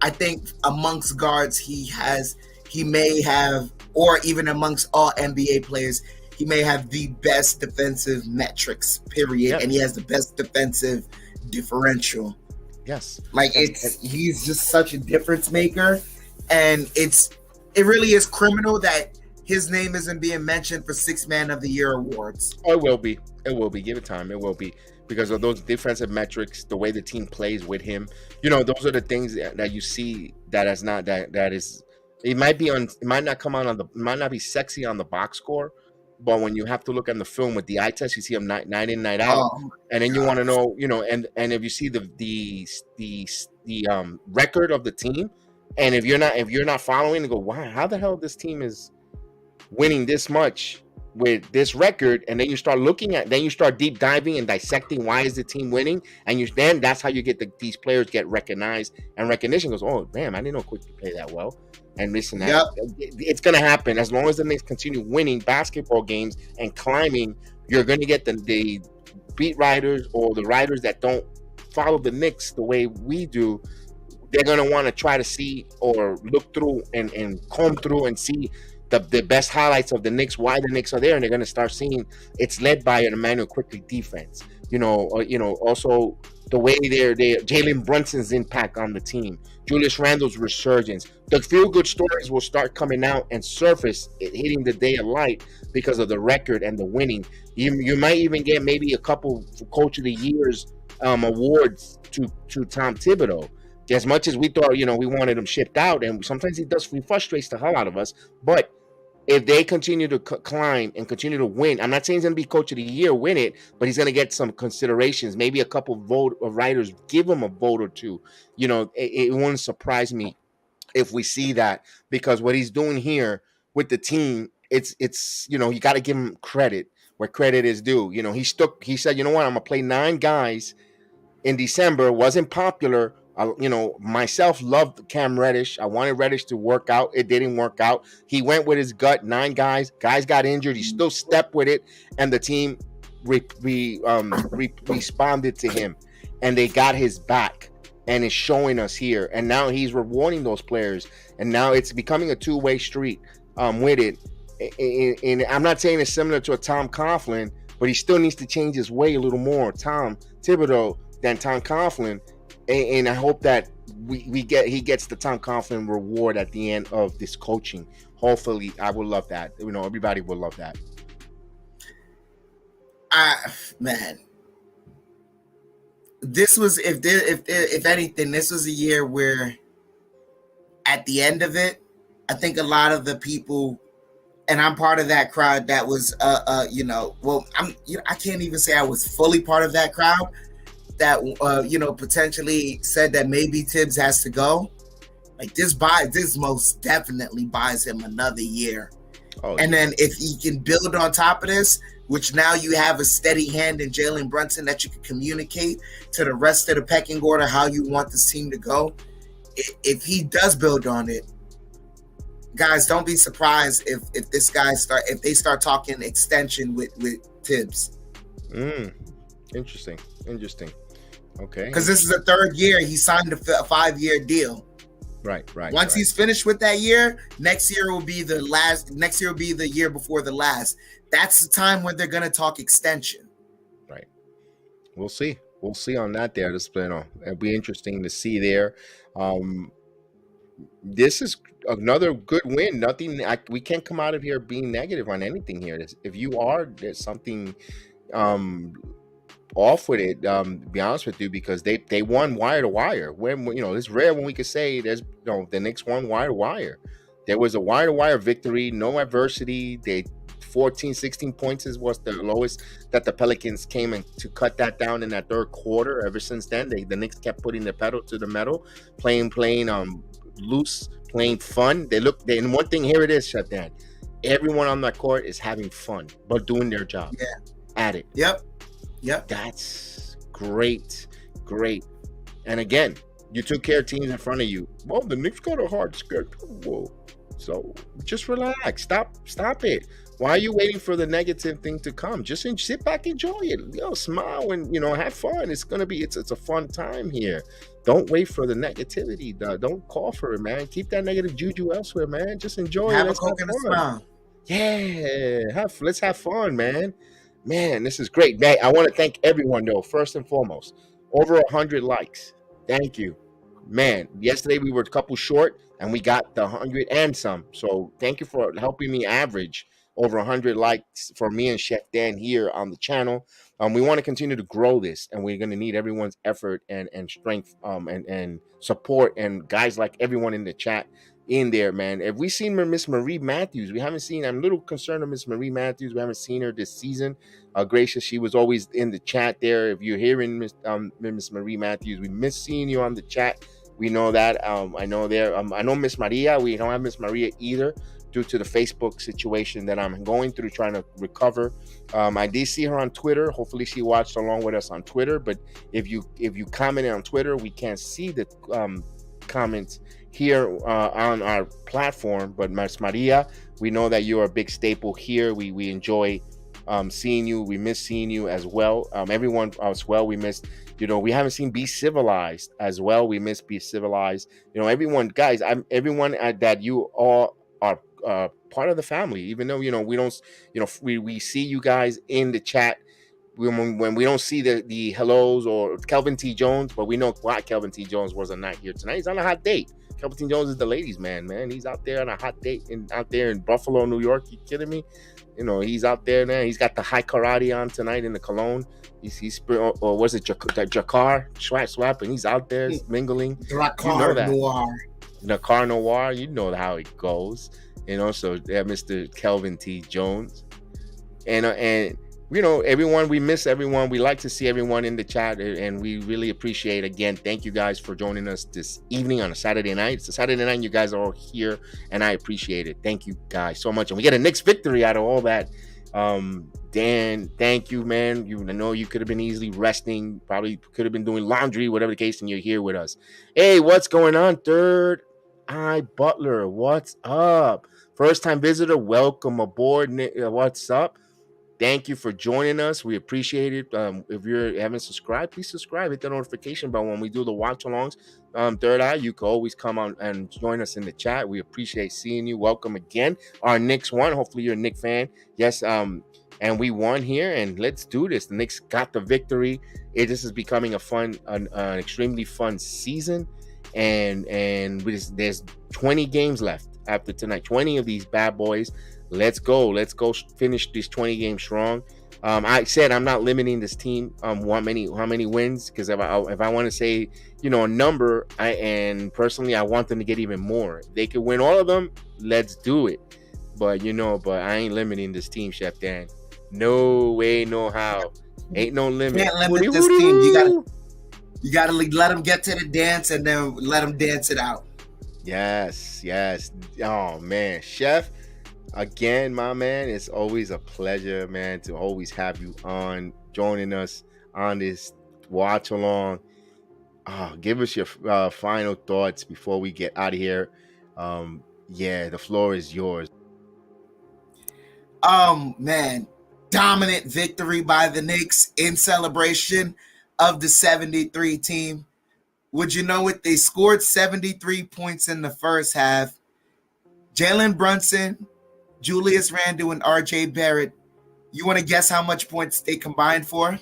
I think amongst guards he may have, or even amongst all NBA players, he may have the best defensive metrics, period. Yep. And he has the best defensive differential. Yes. He's just such a difference maker. And it really is criminal that his name isn't being mentioned for 6 Man of the Year awards. Oh, it will be. Give it time. It will be. Because of those defensive metrics, the way the team plays with him, those are the things that you see that is it might not be sexy on the box score, but when you have to look at the film with the eye test, you see him night in, night out, and then you want to know, and if you see the record of the team, and if you're not following, and go, wow, how the hell this team is winning this much with this record, and then you start deep diving and dissecting why is the team winning, and then that's how you get these players get recognized, and recognition goes, oh damn, I didn't know Quick could play that well, and this and that. Yep. It's gonna happen as long as the Knicks continue winning basketball games and climbing. You're gonna get the beat writers or the writers that don't follow the Knicks the way we do. They're gonna want to try to see or look through and comb through and see the best highlights of the Knicks, why the Knicks are there, and they're going to start seeing it's led by an Emmanuel Quickly defense. Also the way Jalen Brunson's impact on the team, Julius Randle's resurgence. The feel-good stories will start coming out and surface, hitting the day of light because of the record and the winning. You might even get maybe a couple Coach of the Year's awards to Tom Thibodeau. As much as we thought, we wanted him shipped out, and sometimes he frustrates the hell out of us, but if they continue to climb and continue to win, I'm not saying he's going to be Coach of the Year, win it, but he's going to get some considerations. Maybe a couple of writers give him a vote or two. It wouldn't surprise me if we see that, because what he's doing here with the team, it's you got to give him credit where credit is due. He said, I'm going to play 9 guys in December. Wasn't popular. Myself loved Cam Reddish. I wanted Reddish to work out. It didn't work out. He went with his gut. 9 guys got injured. He still stepped with it, and the team responded to him, and they got his back, and it's showing us here. And now he's rewarding those players, and now it's becoming a 2-way street with it. And I'm not saying it's similar to a Tom Coughlin, but he still needs to change his way a little more, Tom Thibodeau, than Tom Coughlin. And I hope that he gets the Tom Coughlin reward at the end of this coaching. Hopefully, I would love that. Everybody would love that. Man, this was if anything, this was a year where, at the end of it, I think a lot of the people, and I'm part of that crowd that was, I can't even say I was fully part of that crowd. that potentially said that maybe Tibbs has to go. Like this most definitely buys him another year. And then if he can build on top of this, which now you have a steady hand in Jalen Brunson that you can communicate to the rest of the pecking order how you want this team to go. If he does build on it, guys, don't be surprised if they start talking extension with Tibbs. Interesting. Okay. Because this is the third year he signed a 5-year deal. Right. Once he's finished with that year, next year will be the last. Next year will be the year before the last. That's the time when they're gonna talk extension. Right. We'll see on that there. It'll be interesting to see there. This is another good win. We can't come out of here being negative on anything here. If you are, there's something off with it, to be honest with you, because they won wire to wire. When it's rare when we could say the Knicks won wire to wire. There was a wire to wire victory, no adversity. They 14, 16 points was the lowest that the Pelicans came in to cut that down in that third quarter. Ever since then, the Knicks kept putting the pedal to the metal, playing loose, playing fun. And one thing here it is, Shutdown. Everyone on that court is having fun, but doing their job. Yeah. At it. Yep. That's great. And again, you took care of teams in front of you. Well, the Knicks got a hard schedule. So just relax. Stop it. Why are you waiting for the negative thing to come? Just sit back, enjoy it. Smile and have fun. It's a fun time here. Don't wait for the negativity. Don't call for it, man. Keep that negative juju elsewhere, man. Just enjoy it. Have a Coke and a smile. Yeah, let's have fun, man. Man, this is great. Man, I want to thank everyone, though, first and foremost. Over 100 likes. Thank you. Man, yesterday we were a couple short, and we got the 100 and some. So thank you for helping me average over 100 likes for me and Chef Dan here on the channel. We want to continue to grow this, and we're going to need everyone's effort and strength and support, and guys like everyone in the chat in there, man. Have we seen Miss Marie Matthews? We haven't seen. I'm a little concerned of Miss Marie Matthews. We haven't seen her this season. Gracious, she was always in the chat there. If you're hearing Miss Marie Matthews, we miss seeing you on the chat. We know that. I know there. I know Miss Maria. We don't have Miss Maria either, due to the Facebook situation that I'm going through, trying to recover. I did see her on Twitter. Hopefully she watched along with us on Twitter. But if you commented on Twitter, we can't see the comments here on our platform. But Miss Maria, we know that you're a big staple here. We enjoy seeing you. We miss seeing you as well. Everyone as well. We miss, we haven't seen Be Civilized as well. We miss Be Civilized. Everyone, guys, everyone that you all are part of the family, even though we don't, we see you guys in the chat when we don't see the hellos or Kelvin T. Jones, but we know why Kelvin T. Jones wasn't not here tonight. He's on a hot date. Kelvin T. Jones is the ladies' man. He's out there on a hot date out there in Buffalo, New York. You kidding me? He's out there now. He's got the high karate on tonight in the cologne. He's or was it Jakar swapping? He's out there mingling. Dakar Noir. Dakar Noir. You know how it goes. So Mr. Kelvin T. Jones, and everyone, we miss everyone. We like to see everyone in the chat, and we really appreciate, again, thank you guys for joining us this evening on a Saturday night. It's a Saturday night, you guys are all here, and I appreciate it. Thank you guys so much, and we get a Knicks victory out of all that. Dan, thank you, man. I know you could have been easily resting, probably could have been doing laundry, whatever the case, and you're here with us. Hey, what's going on, Third Eye Butler? What's up? First time visitor, welcome aboard. What's up? Thank you for joining us. We appreciate it. If you haven't subscribed, please subscribe. Hit the notification bell when we do the watch alongs. Third Eye, you can always come on and join us in the chat. We appreciate seeing you. Welcome again. Our Knicks won. Hopefully you're a Knicks fan. Yes, and we won here, and let's do this. The Knicks got the victory. This is becoming an extremely fun season, and there's 20 games left after tonight. 20 of these bad boys. Let's go finish these 20 games strong. I said I'm not limiting this team how many wins, because if I want to say a number, and personally I want them to get even more. If they could win all of them, let's do it. But I ain't limiting this team, Chef Dan. No way, no how. Ain't no limit. Can't limit this team. You got to let them get to the dance and then let them dance it out. Yes. Oh, man. Chef, again, my man, it's always a pleasure, man, to always have you on, joining us on this watch along. Give us your final thoughts before we get out of here. The floor is yours. Man, dominant victory by the Knicks in celebration of the 73 team. Would you know it? They scored 73 points in the first half. Jalen Brunson, Julius Randle, and RJ Barrett. You want to guess how much points they combined for?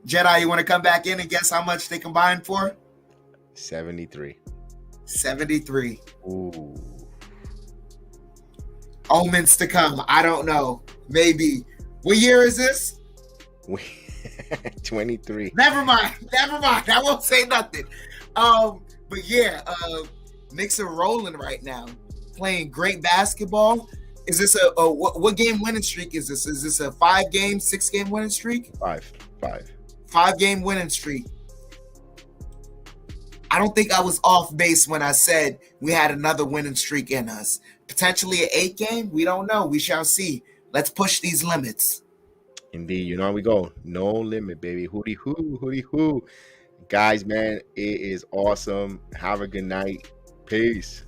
Jedi, you want to come back in and guess how much they combined for? 73. 73. Ooh. Omens to come. I don't know. Maybe. What year is this? 23. Never mind. I won't say nothing. But yeah, Knicks are rolling right now, playing great basketball. Is this a what game winning streak is this? Is this a 5-game, 6-game winning streak? Five. 5-game winning streak. I don't think I was off base when I said we had another winning streak in us. Potentially an 8-game. We don't know. We shall see. Let's push these limits. Indeed, you know how we go. No limit, baby. Hootie hoo. Guys, man, it is awesome. Have a good night. Peace.